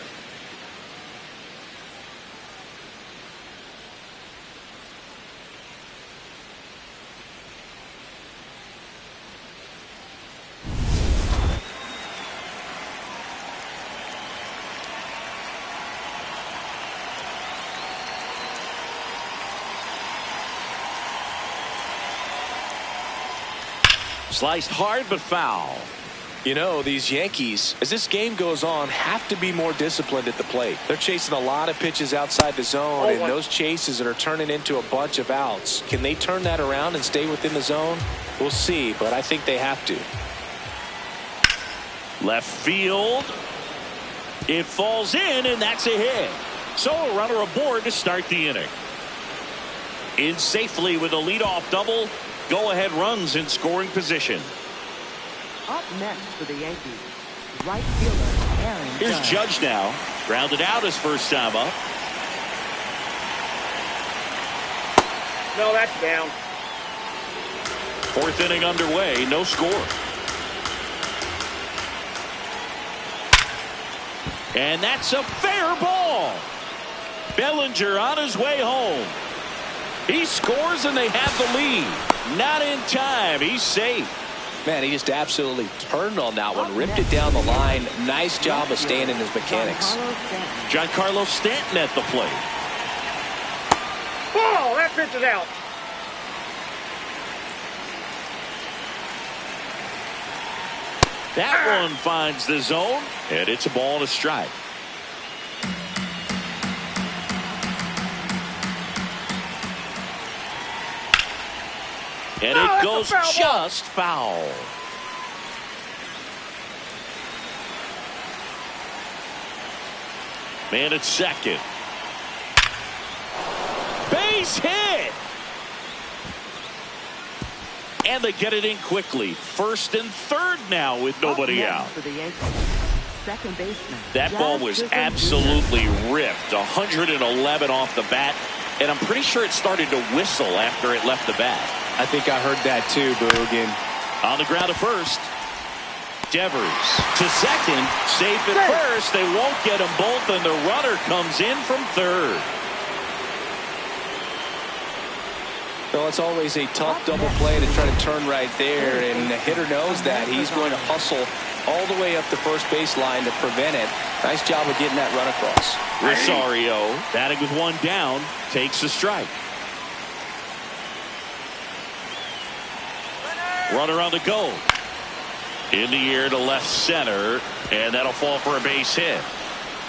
A: Sliced hard but foul.
B: You know, these Yankees, as this game goes on, have to be more disciplined at the plate. They're chasing a lot of pitches outside the zone, and those chases that are turning into a bunch of outs. Can they turn that around and stay within the zone? We'll see, but I think they have to.
A: Left field. It falls in, and that's a hit. So a runner aboard to start the inning. In safely with a leadoff double. Go-ahead runs in scoring position.
C: Up next for the Yankees, right fielder Aaron
A: Here's Judge now. Grounded out his first time up.
E: No, that's down.
A: Fourth inning underway, no score. And that's a fair ball. Bellinger on his way home. He scores and they have the lead. Not in time. He's safe.
B: Man, he just absolutely turned on that one. Ripped it down the line. Nice job of staying in his mechanics.
A: Giancarlo Stanton at the plate.
E: Ball, that pitch is out.
A: That one finds the zone, and it's a ball and a strike. And it goes just foul. Man at second. Base hit. And they get it in quickly. First and third now with nobody out.
C: Second baseman.
A: That ball was absolutely ripped. 111 off the bat. And I'm pretty sure it started to whistle after it left the bat.
D: I think I heard that too, Boog.
A: On the ground at first. Devers to second. Safe at first. They won't get them both, and the runner comes in from third.
B: Well, it's always a tough double play to try to turn right there, and the hitter knows that. He's going to hustle all the way up the first base line to prevent it. Nice job of getting that run across.
A: Rosario, batting with one down, takes a strike. Runner on the go. In the air to left center, and that'll fall for a base hit.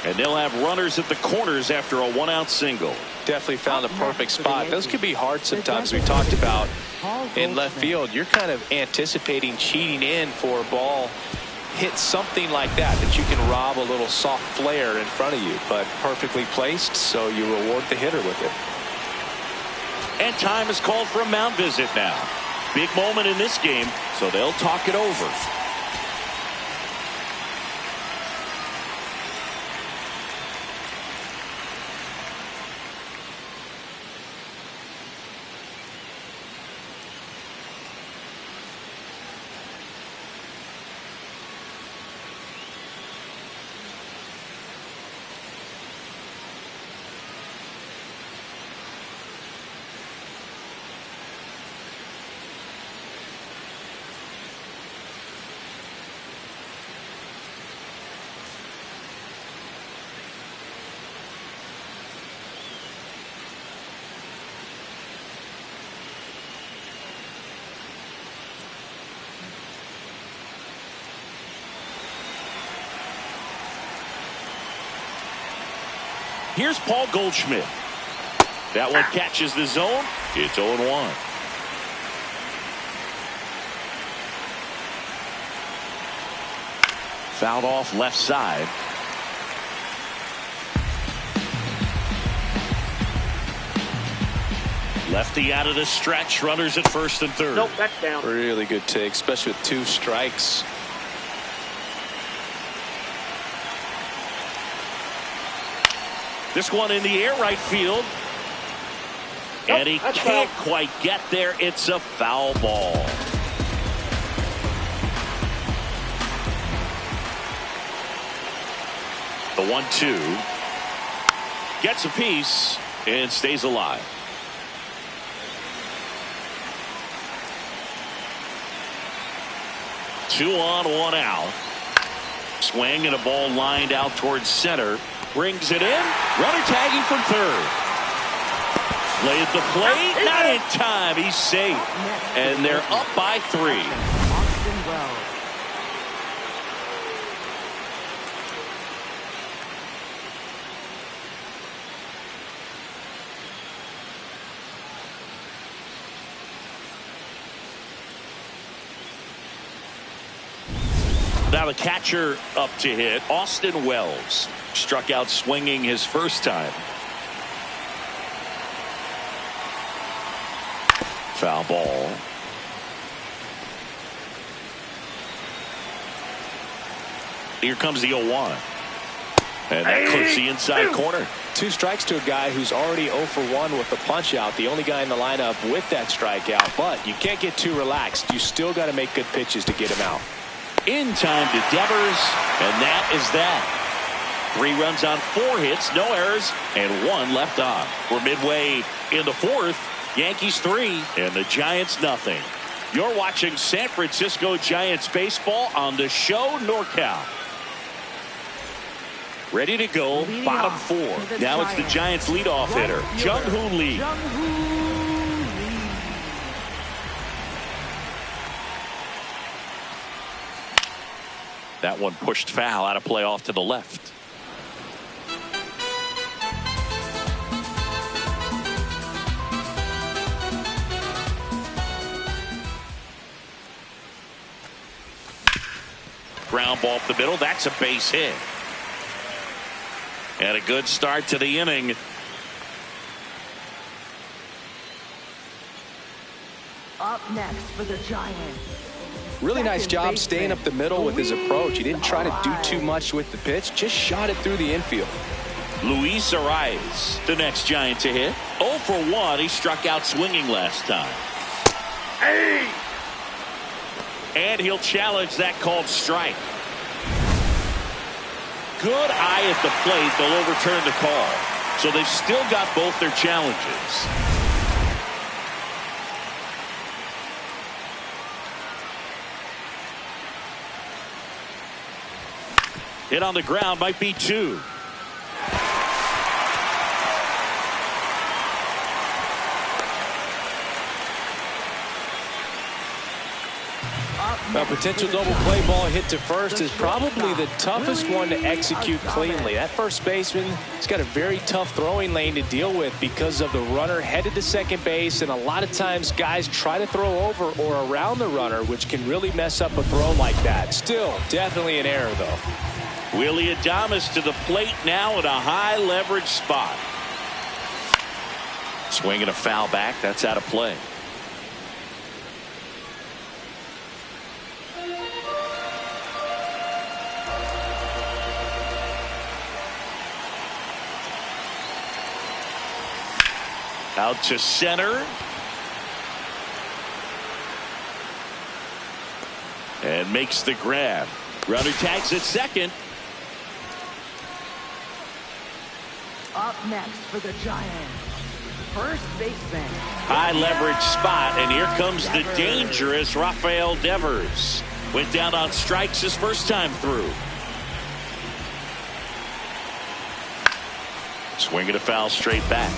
A: And they'll have runners at the corners after a one-out single.
B: Definitely found the perfect spot. Those can be hard sometimes. We talked about in left field. You're kind of anticipating cheating in for a ball. Hit something like that you can rob a little soft flare in front of you, but perfectly placed, so you reward the hitter with it.
A: And time is called for a mound visit now. Big moment in this game, so they'll talk it over. Here's Paul Goldschmidt. That one catches the zone. It's 0-1. Fouled off left side. Lefty out of the stretch. Runners at first and third.
E: Nope, that's down.
B: Really good take, especially with 2 strikes.
A: This one in the air right field. And he can't quite get there. It's a foul ball. The 1-2. Gets a piece and stays alive. Two on, one out. Swing and a ball lined out towards center. Brings it in. Runner tagging from third. Play at the plate. Not in time. He's safe. And they're up by 3. Now the catcher up to hit. Austin Wells struck out swinging his first time. Foul ball. Here comes the 0-1. And that clips the inside corner.
B: 2 strikes to a guy who's already 0 for 1 with the punch out. The only guy in the lineup with that strikeout. But you can't get too relaxed. You still got to make good pitches to get him out.
A: In time to Devers, and that is that. 3 runs on 4 hits, no errors, and 1 left on. We're midway in the 4th. Yankees 3 and the Giants nothing. You're watching San Francisco Giants baseball on the show NorCal. Ready to go, bottom 4. Now it's the Giants leadoff hitter, Jung-Hoo Lee. That one pushed foul out of play off to the left. Ground ball up the middle. That's a base hit. And a good start to the inning.
C: Up next for the Giants.
B: Really nice job staying up the middle with his approach. He didn't try to do too much with the pitch. Just shot it through the infield.
A: Luis Arias, the next Giant to hit. 0 for 1. He struck out swinging last time.
E: Hey!
A: And he'll challenge that called strike. Good eye at the plate. They'll overturn the call. So they've still got both their challenges. Hit on the ground, might be 2.
B: A potential double play ball hit to first is probably the toughest one to execute cleanly. That first baseman has got a very tough throwing lane to deal with because of the runner headed to second base, and a lot of times guys try to throw over or around the runner, which can really mess up a throw like that. Still, definitely an error, though.
A: Willie Adames to the plate now in a high leverage spot. Swinging a foul back. That's out of play. Out to center. And makes the grab. Runner tags at second.
C: Up next for the Giants. First baseman.
A: High leverage spot, and here comes the dangerous Rafael Devers. Went down on strikes his first time through. Swinging a foul straight back.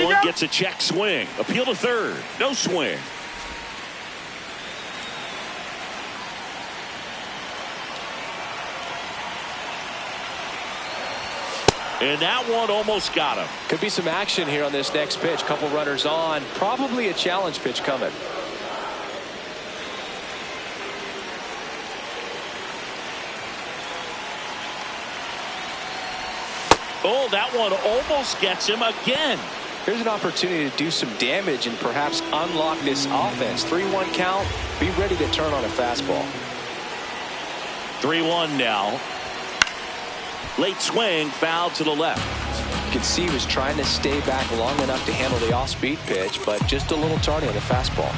A: One gets a check swing. Appeal to third. No swing. And that one almost got him.
B: Could be some action here on this next pitch. Couple runners on. Probably a challenge pitch coming.
A: Oh, that one almost gets him again.
B: Here's an opportunity to do some damage and perhaps unlock this offense. 3-1 count. Be ready to turn on a fastball.
A: 3-1 now. Late swing, foul to the left.
B: You can see he was trying to stay back long enough to handle the off-speed pitch, but just a little tardy on the fastball.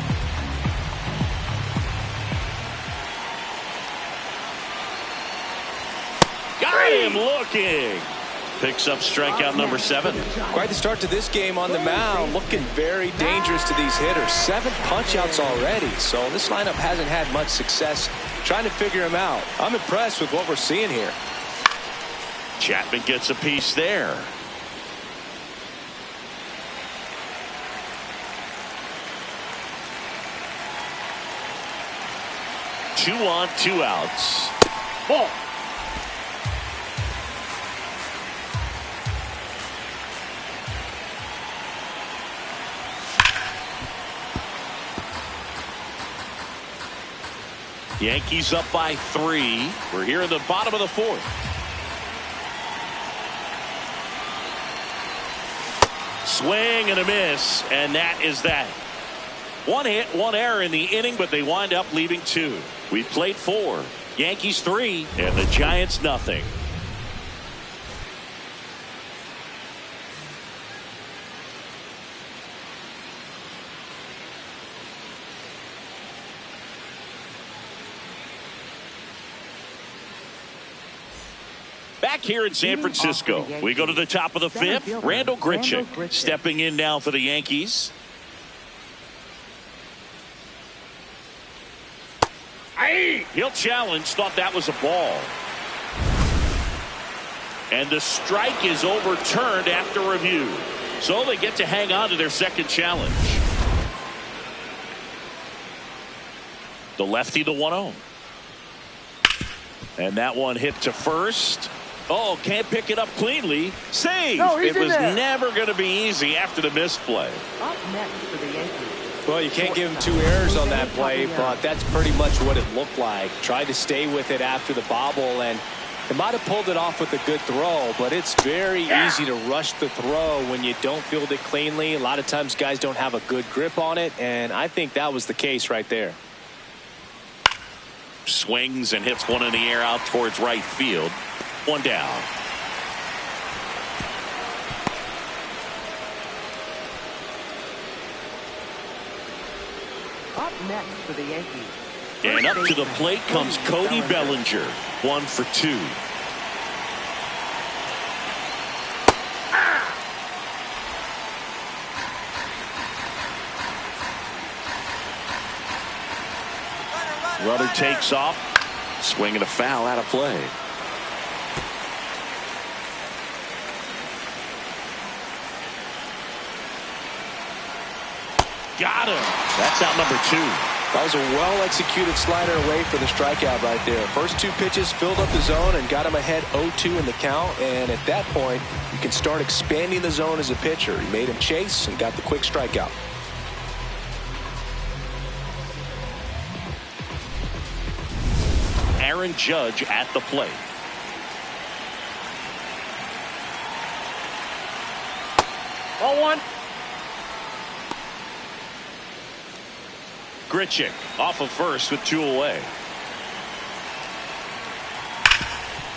A: Got him looking. Picks up strikeout number 7.
B: Quite the start to this game on the mound. Looking very dangerous to these hitters. 7 punch-outs already. So this lineup hasn't had much success trying to figure him out. I'm impressed with what we're seeing here.
A: Chapman gets a piece there. Two on, 2 outs.
E: Ball.
A: Yankees up by 3. We're here in the bottom of the 4th. Swing and a miss, and that is that. One hit, one error in the inning, but they wind up leaving 2. We played 4. Yankees 3, and the Giants nothing. Back here in San Francisco, we go to the top of the 5th. Randall Grichuk stepping in now for the Yankees. He'll challenge, thought that was a ball. And the strike is overturned after review. So they get to hang on to their second challenge. The lefty, the 1-0. And that one hit to first. Oh, can't pick it up cleanly. Save.
C: No,
A: it was never going to be easy after the misplay.
C: Up next for the Yankees.
B: Well, you can't give him 2 errors on that play, but that's pretty much what it looked like. Tried to stay with it after the bobble, and they might have pulled it off with a good throw, but it's very easy to rush the throw when you don't field it cleanly. A lot of times guys don't have a good grip on it, and I think that was the case right there.
A: Swings and hits one in the air out towards right field. 1 down.
C: Up next for the Yankees.
A: And up to the plate comes Cody Bellinger. 1 for 2. Runner takes off. Swinging a foul out of play. Got him. That's out number 2.
B: That was a well-executed slider away for the strikeout right there. First 2 pitches filled up the zone and got him ahead 0-2 in the count. And at that point, you can start expanding the zone as a pitcher. He made him chase and got the quick strikeout.
A: Aaron Judge at the plate.
E: Ball 1.
A: Grichuk off of first with 2 away.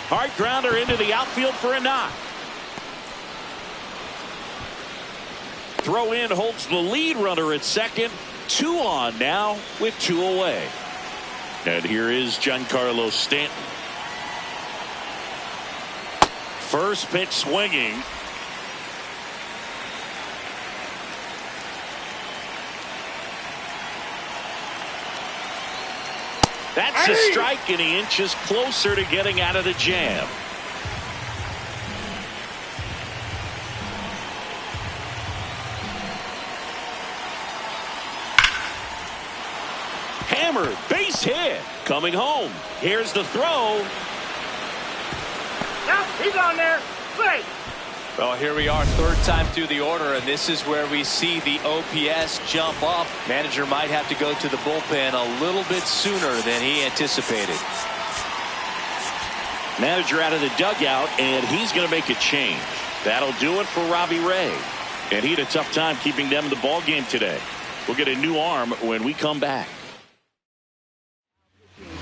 A: Hard grounder into the outfield for a knock. Throw in holds the lead runner at second. 2 on now with 2 away. And here is Giancarlo Stanton. First pitch swinging. That's a strike, and he inches closer to getting out of the jam. Hammered, base hit, coming home. Here's the throw.
E: Now, he's on there. Play.
B: Well, here we are, 3rd time through the order, and this is where we see the OPS jump up. Manager might have to go to the bullpen a little bit sooner than he anticipated.
A: Manager out of the dugout, and he's going to make a change. That'll do it for Robbie Ray. And he had a tough time keeping them in the ball game today. We'll get a new arm when we come back.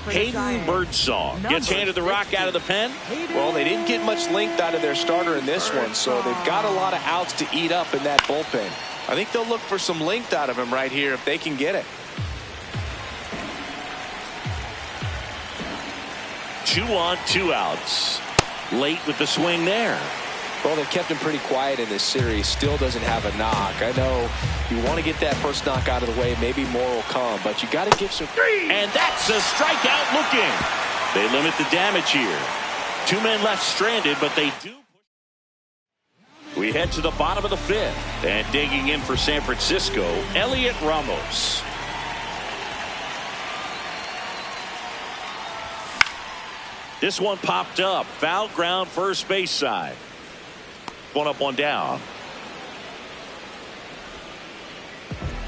A: Hayden Birdsong gets handed the rock out of the pen.
B: Well, they didn't get much length out of their starter in this one, so they've got a lot of outs to eat up in that bullpen. I think they'll look for some length out of him right here if they can get it.
A: 2 on, 2 outs. Late with the swing there.
B: Well, they've kept him pretty quiet in this series. Still doesn't have a knock. I know you want to get that first knock out of the way. Maybe more will come, but you got to give some.
A: And that's a strikeout looking. They limit the damage here. 2 men left stranded, but they do. We head to the bottom of the 5th, and digging in for San Francisco, Elliot Ramos. This one popped up. Foul ground, first base side. 1 up, 1 down.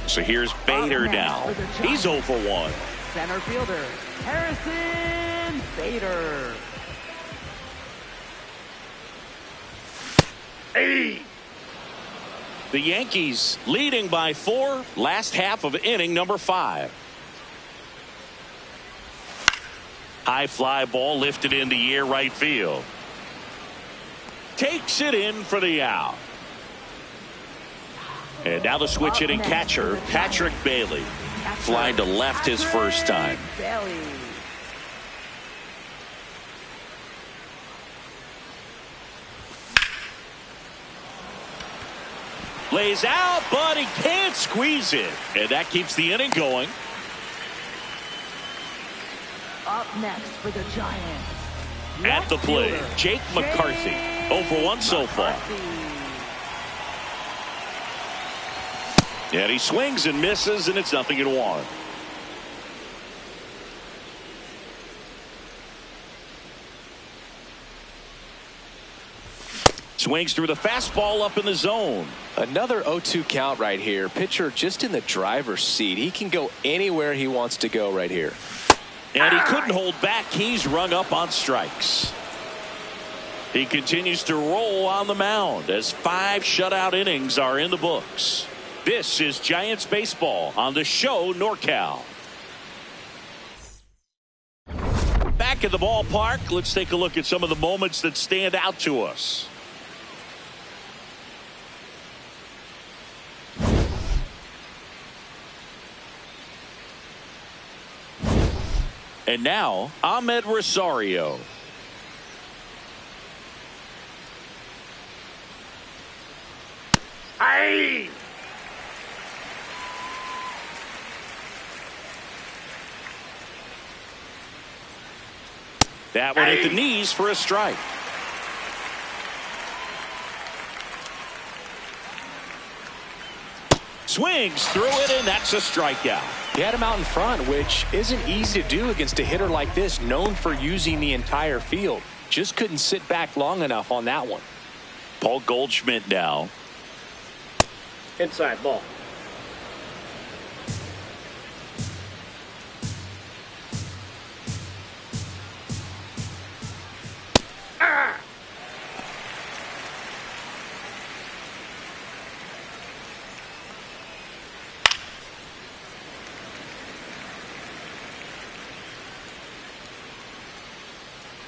A: So here's Bader now. He's 0 for 1.
C: Center fielder, Harrison Bader.
A: The Yankees leading by 4. Last half of inning number 5. High fly ball lifted in the air right field. Takes it in for the out. And now the switch hitting catcher, Patrick Bailey. Flying to left his first time. Lays out, but he can't squeeze it. And that keeps the inning going.
C: Up next for the Giants.
A: At the plate, Jake McCarthy. 0 for 1 so far. And he swings and misses, and it's 0-1. Swings through the fastball up in the zone.
B: Another 0-2 count right here. Pitcher just in the driver's seat. He can go anywhere he wants to go right here.
A: And he couldn't hold back. He's rung up on strikes. He continues to roll on the mound as 5 shutout innings are in the books. This is Giants baseball on the show NorCal. Back at the ballpark, let's take a look at some of the moments that stand out to us. And now, Ahmed Rosario.
E: Aye.
A: That one at the knees for a strike. Swings through it, and that's a strikeout.
B: He had him out in front, which isn't easy to do against a hitter like this, known for using the entire field. Just couldn't sit back long enough on that one.
A: Paul Goldschmidt now.
E: Inside ball.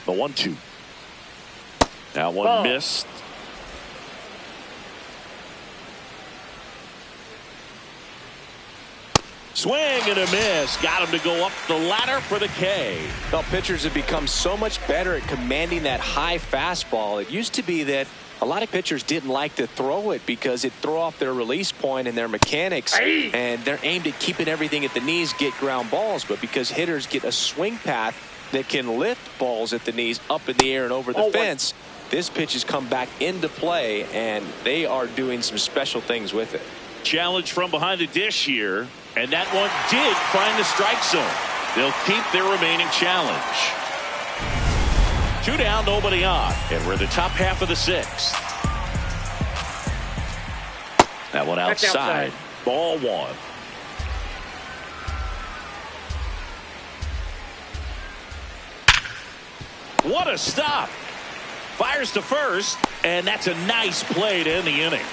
A: The 1-2. That one missed. Swing and a miss. Got him to go up the ladder for the K.
B: Well, pitchers have become so much better at commanding that high fastball. It used to be that a lot of pitchers didn't like to throw it because it threw off their release point and their mechanics. And they're aimed at keeping everything at the knees, get ground balls. But because hitters get a swing path that can lift balls at the knees up in the air and over the fence, this pitch has come back into play, and they are doing some special things with it.
A: Challenge from behind the dish here, and that one did find the strike zone. They'll keep their remaining challenge. 2 down, nobody on, and we're in the top half of the 6th. That one outside. Ball 1. What a stop. Fires to first, and that's a nice play to end the inning.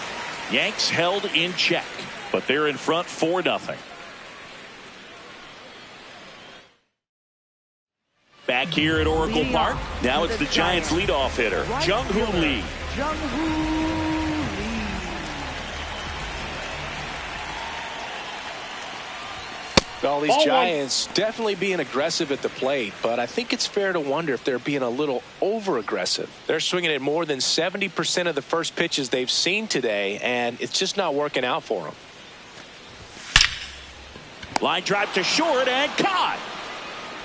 A: Yanks held in check, but they're in front 4-0. Back here at Oracle Park, now it's the Giants leadoff hitter, Jung-Hoo Lee.
B: Well, these Giants definitely being aggressive at the plate, but I think it's fair to wonder if they're being a little over-aggressive. They're swinging at more than 70% of the first pitches they've seen today, and it's just not working out for them.
A: Line drive to short and caught.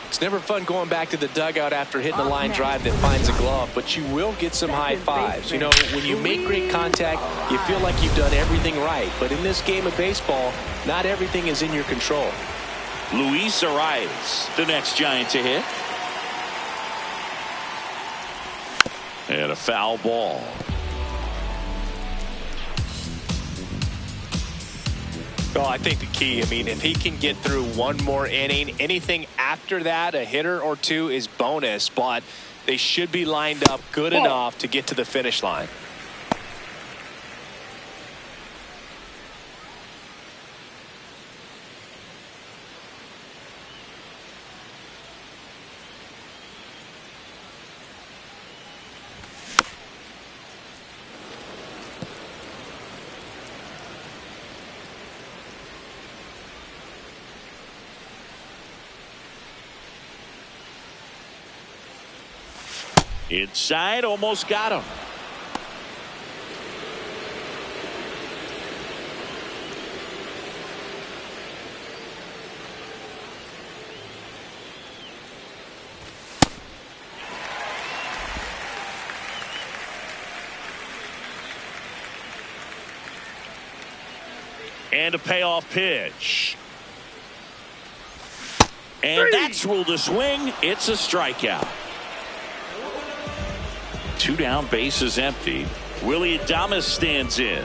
B: It's never fun going back to the dugout after hitting a line drive that finds a glove, but you will get some high fives. You know, when you make great contact, you feel like you've done everything right. But in this game of baseball, not everything is in your control.
A: Luis Arias, the next Giant to hit. And a foul ball.
B: Well, I think the key, if he can get through one more inning, anything after that, a hitter or two is bonus, but they should be lined up good enough to get to the finish line.
A: Inside, almost got him. And a payoff pitch. And that's ruled a swing. It's a strikeout. 2 down, bases empty. Willie Adames stands in.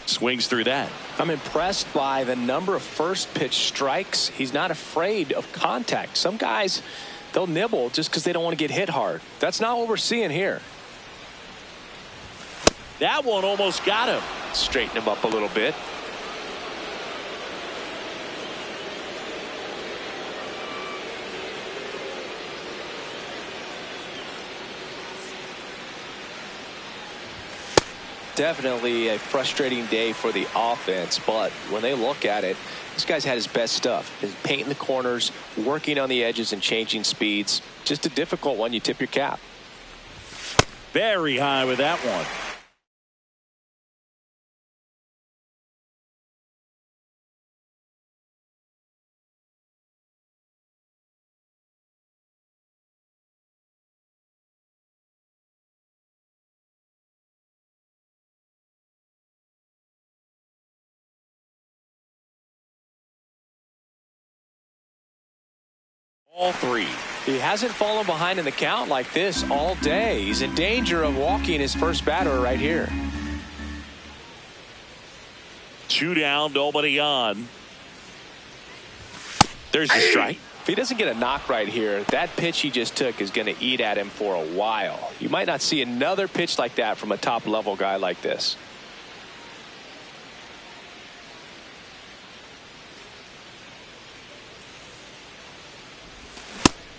A: Swings through that.
B: I'm impressed by the number of first pitch strikes. He's not afraid of contact. Some guys, they'll nibble just because they don't want to get hit hard. That's not what we're seeing here.
A: That one almost got him.
B: Straighten him up a little bit. Definitely a frustrating day for the offense, but when they look at it, this guy's had his best stuff. He's painting the corners, working on the edges and changing speeds. Just a difficult one. You tip your cap.
A: Very high with that one. All 3.
B: He hasn't fallen behind in the count like this all day. He's in danger of walking his first batter right here.
A: 2 down, nobody on. There's a strike.
B: If he doesn't get a knock right here, that pitch he just took is going to eat at him for a while. You might not see another pitch like that from a top level guy like this.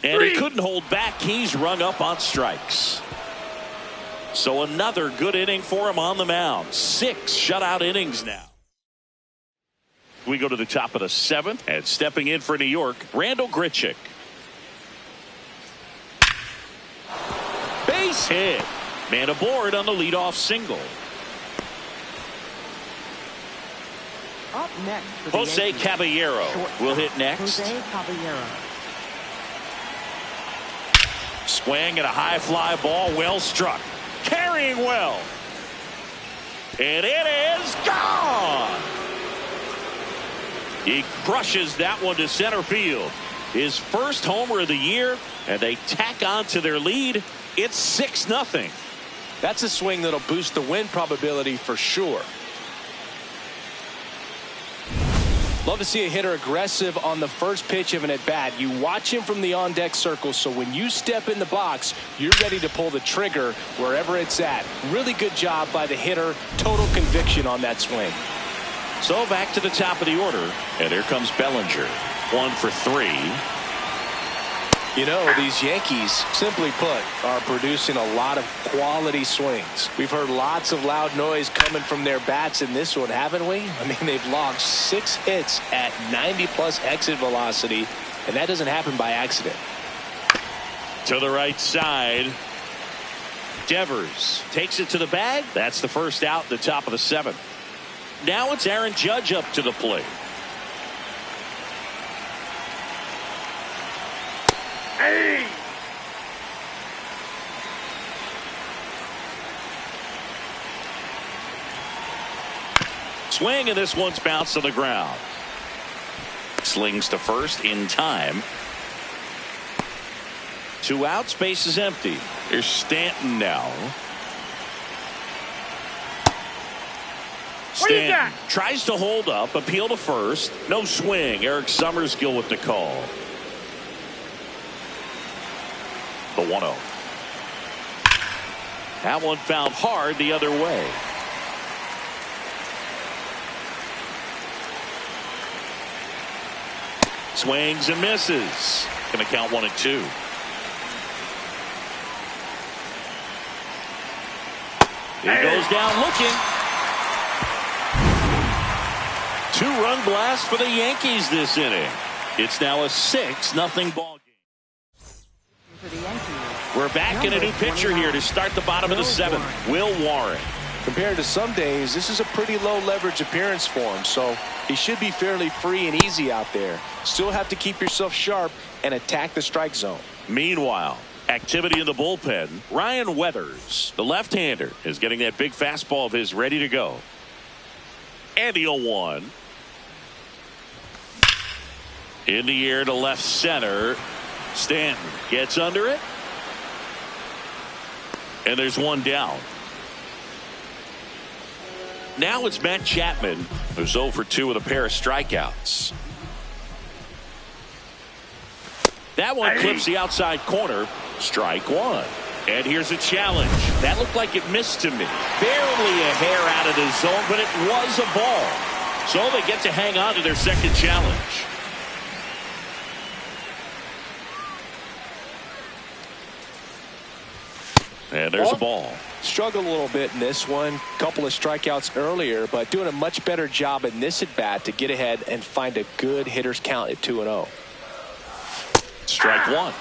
A: And he couldn't hold back. He's rung up on strikes. So another good inning for him on the mound. 6 shutout innings now. We go to the top of the 7th, and stepping in for New York, Randall Grichuk. Base hit. Man aboard on the leadoff single.
C: Up next for the
A: Jose
C: Yankees,
A: Caballero will hit next.
C: Jose Caballero.
A: Swing and a high fly ball, well struck. Carrying well. And it is gone. He crushes that one to center field. His first homer of the year, and they tack on to their lead. It's 6-0.
B: That's a swing that'll boost the win probability for sure. Love to see a hitter aggressive on the first pitch of an at-bat. You watch him from the on-deck circle, so when you step in the box, you're ready to pull the trigger wherever it's at. Really good job by the hitter. Total conviction on that swing.
A: So back to the top of the order, and here comes Bellinger. 1 for 3.
B: You know, these Yankees, simply put, are producing a lot of quality swings. We've heard lots of loud noise coming from their bats in this one, haven't we? I mean, they've logged 6 hits at 90+ exit velocity, and that doesn't happen by accident.
A: To the right side. Devers takes it to the bag. That's the first out at the top of the 7th. Now it's Aaron Judge up to the plate.
E: Hey!
A: Swing, and this one's bounced to the ground. Slings to first in time. 2 outs, base is empty. Here's Stanton now. Stanton tries to hold up, appeal to first. No swing. Eric Summerskill with the call. The 1-0. That one found hard the other way. Swings and misses. Going to count 1-2. He goes down looking. 2-run blast for the Yankees this inning. It's now a 6-0 ball game.
C: For the Yankees.
A: We're back in a new pitcher here to start the bottom of the 7th. Will Warren.
B: Compared to some days, this is a pretty low leverage appearance for him, so he should be fairly free and easy out there. Still have to keep yourself sharp and attack the strike zone.
A: Meanwhile, activity in the bullpen. Ryan Weathers, the left-hander, is getting that big fastball of his ready to go. And the 0-1. In the air to left center. Stanton gets under it. And there's one down. Now it's Matt Chapman, who's 0 for 2 with a pair of strikeouts. That one clips the outside corner. Strike 1. And here's a challenge. That looked like it missed to me. Barely a hair out of the zone, but it was a ball. So they get to hang on to their second challenge. And there's a ball.
B: Struggled a little bit in this one. Couple of strikeouts earlier, but doing a much better job in this at bat to get ahead and find a good hitter's count at 2-0.
A: Strike 1.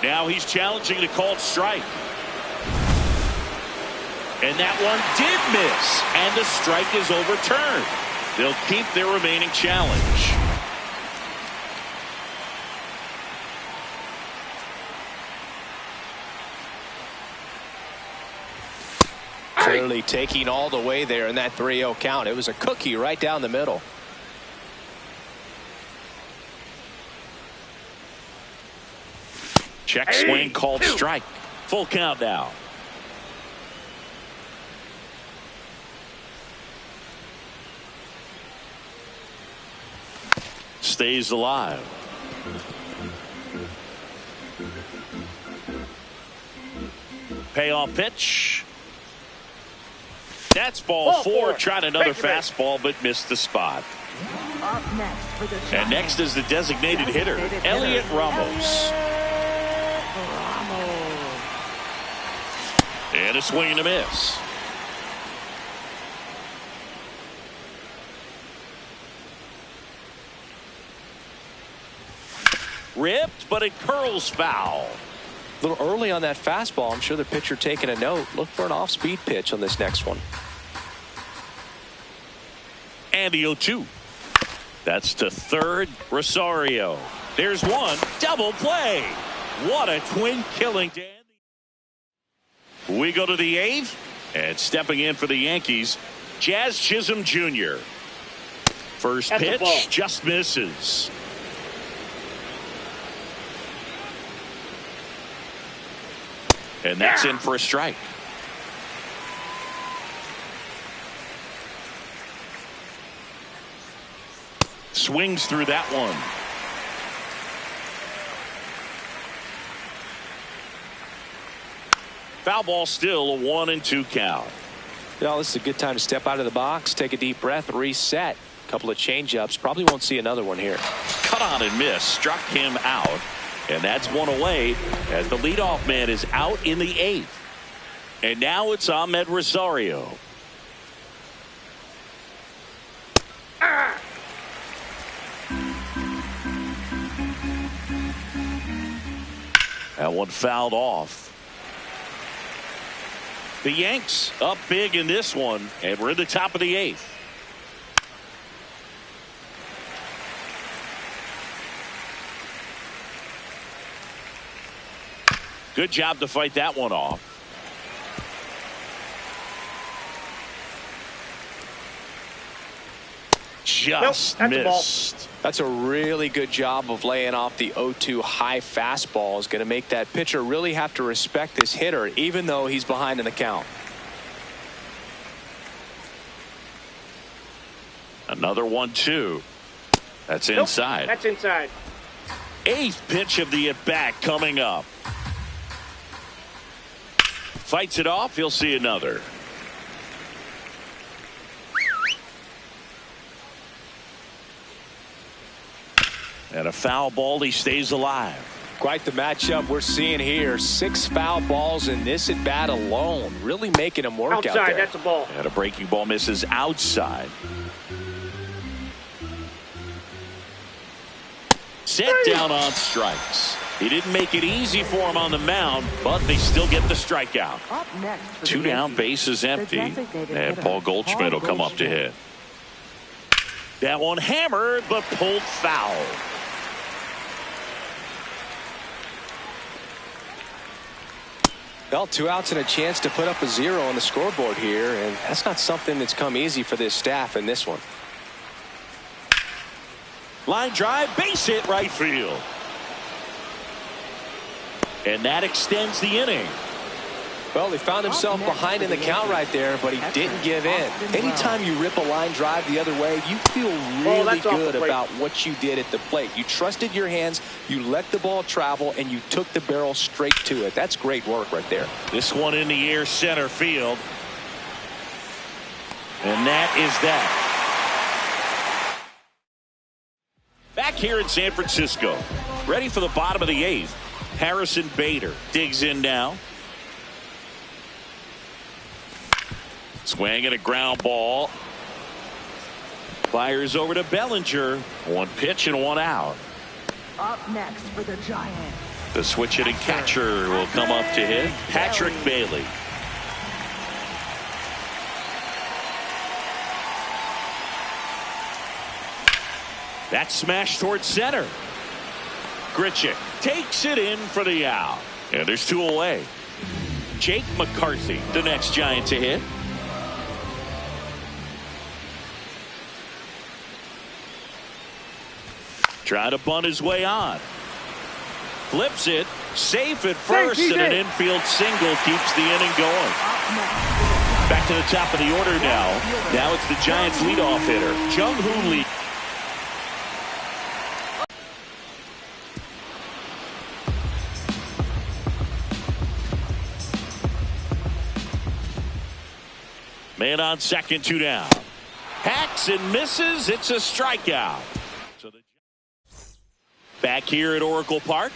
A: Now he's challenging the called strike. And that one did miss. And the strike is overturned. They'll keep their remaining challenge.
B: Clearly taking all the way there in that 3-0 count. It was a cookie right down the middle.
A: Check swing called strike. Full count now. Stays alive. Payoff pitch. That's ball 4. Tried another fastball but missed the spot.
C: Up next for the
A: And next is the designated hitter, Elliot Ramos. And a swing and a miss. Ripped, but it curls foul.
B: A little early on that fastball. I'm sure the pitcher taking a note. Look for an off-speed pitch on this next one.
A: And the 0-2. That's to third, Rosario. There's one. Double play. What a twin killing, Dan. We go to the 8th. And stepping in for the Yankees, Jazz Chisholm Jr. First pitch just misses. And that's in for a strike. Swings through that one. Foul ball, still a 1-2 count.
B: Well, this is a good time to step out of the box, take a deep breath, reset. A couple of changeups. Probably won't see another one here.
A: Cut on and miss. Struck him out. And that's one away as the leadoff man is out in the 8th. And now it's Ahmed Rosario. That one fouled off. The Yanks up big in this one, and we're in the top of the 8th. Good job to fight that one off. Just missed.
B: That's a really good job of laying off the 0-2 high fastball. Is going to make that pitcher really have to respect this hitter, even though he's behind in the count.
A: Another 1-2. That's inside.
E: That's inside.
A: 8th pitch of the at-bat coming up. Fights it off. He'll see another. And a foul ball. He stays alive.
B: Quite the matchup we're seeing here. 6 foul balls in this at bat alone. Really making him work
E: Outside,
B: out there.
E: that's a ball.
A: And a breaking ball misses outside. Set down on strikes. He didn't make it easy for him on the mound, but they still get the strikeout.
C: Up next for
A: Two
C: the
A: down,
C: Yankees,
A: bases empty,
C: the designated
A: and
C: hitter,
A: Paul Goldschmidt will come up to hit. That one hammered, but pulled foul.
B: Well, 2 outs and a chance to put up a 0 on the scoreboard here, and that's not something that's come easy for this staff in this one.
A: Line drive, base hit, right field. And that extends the inning.
B: Well, he found himself behind in the count right there, but he didn't give in. Anytime you rip a line drive the other way, you feel really good about what you did at the plate. You trusted your hands, you let the ball travel, and you took the barrel straight to it. That's great work right there.
A: This one in the air, center field. And that is that. Back here in San Francisco, ready for the bottom of the 8th. Harrison Bader digs in now. Swing and a ground ball. Fires over to Bellinger. 1 pitch and 1 out.
C: Up next for the Giants.
A: The switch hitting catcher will come up to hit. Patrick Bailey. That's smashed towards center. Grichuk takes it in for the out. And there's 2 away. Jake McCarthy, the next Giant to hit. Trying to bunt his way on. Flips it. Safe at first, and an infield single keeps the inning going. Back to the top of the order now. Now it's the Giants leadoff hitter, Jung-Hoo Lee. Man on second, 2 down. Hacks and misses. It's a strikeout. So back here at Oracle Park,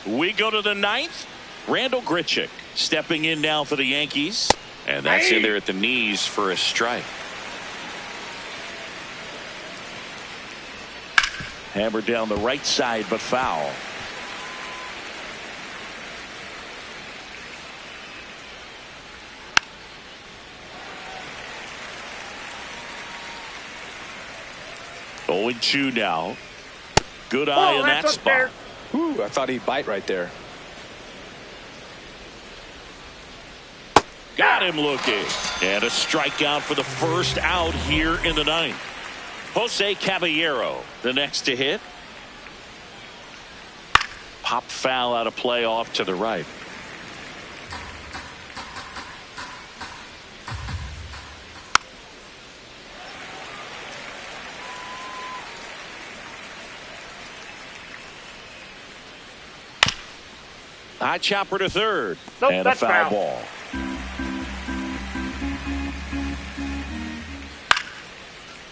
A: we go to the 9th. Randall Grichuk stepping in now for the Yankees. And that's in there at the knees for a strike. Hammered down the right side, but foul. Oh, 2 now. Good eye in that spot.
B: Ooh, I thought he'd bite right there.
A: Got him looking. And a strikeout for the first out here in the 9th. Jose Caballero, the next to hit. Pop foul out of play off to the right. High chopper to third.
E: Nope,
A: and a
E: that's
A: foul
E: foul.
A: ball.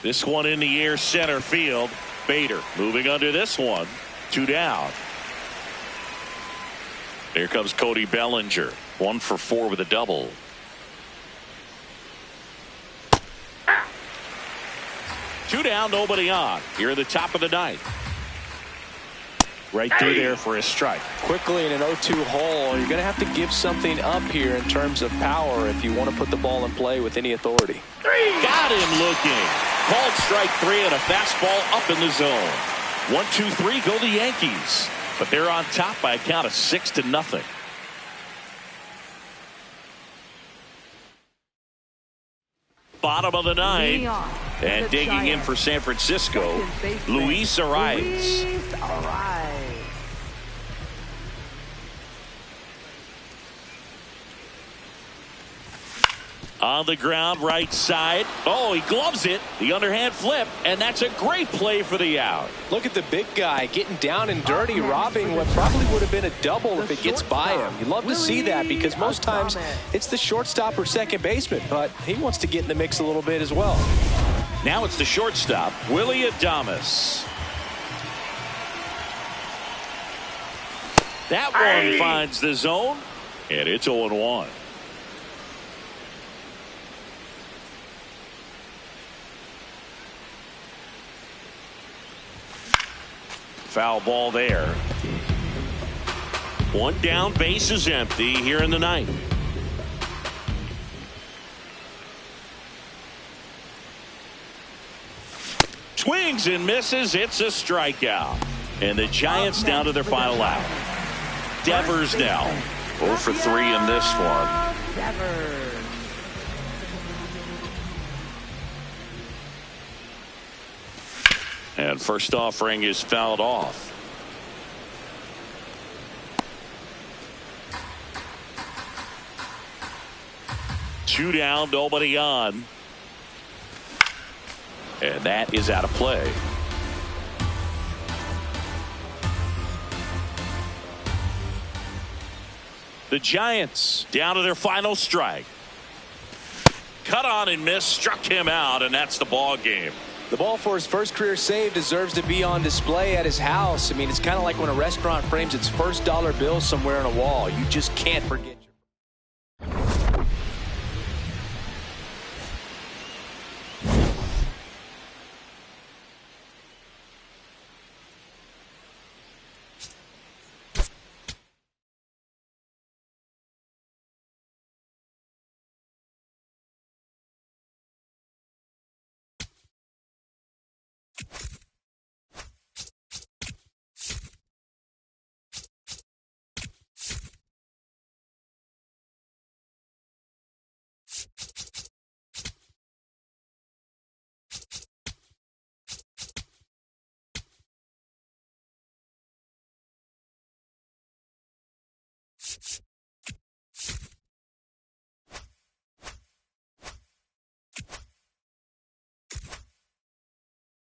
A: This one in the air, center field. Bader moving under this one. 2 down. Here comes Cody Bellinger. 1 for 4 with a double. Two down, nobody on. Here at the top of the 9th. Right through there for a strike.
B: Quickly in an 0-2 hole, you're going to have to give something up here in terms of power if you want to put the ball in play with any authority.
A: Got him looking. Called strike 3 and a fastball up in the zone. 1, 2, 3 go the Yankees. But they're on top by a count of 6-0. Bottom of the 9th. And digging in for San Francisco, Luis Arias. On the ground, right side. Oh, he gloves it. The underhand flip, and that's a great play for the out.
B: Look at the big guy getting down and dirty, robbing what probably would have been a double if it gets by him. You love to see that because most times it's the shortstop or second baseman, but he wants to get in the mix a little bit as well.
A: Now it's the shortstop, Willie Adames. That one finds the zone, and it's 0-1. Foul ball there. One down, base is empty here in the ninth. Swings and misses. It's a strikeout. And the Giants down to their final out. Devers now 0 for 3 in this one. And first offering is fouled off. Two down, nobody on. And that is out of play. The Giants down to their final strike. Cut on and miss, struck him out, and that's the ball game.
B: The ball for his first career save deserves to be on display at his house. I mean, it's kind of like when a restaurant frames its first dollar bill somewhere on a wall. You just can't forget.
F: You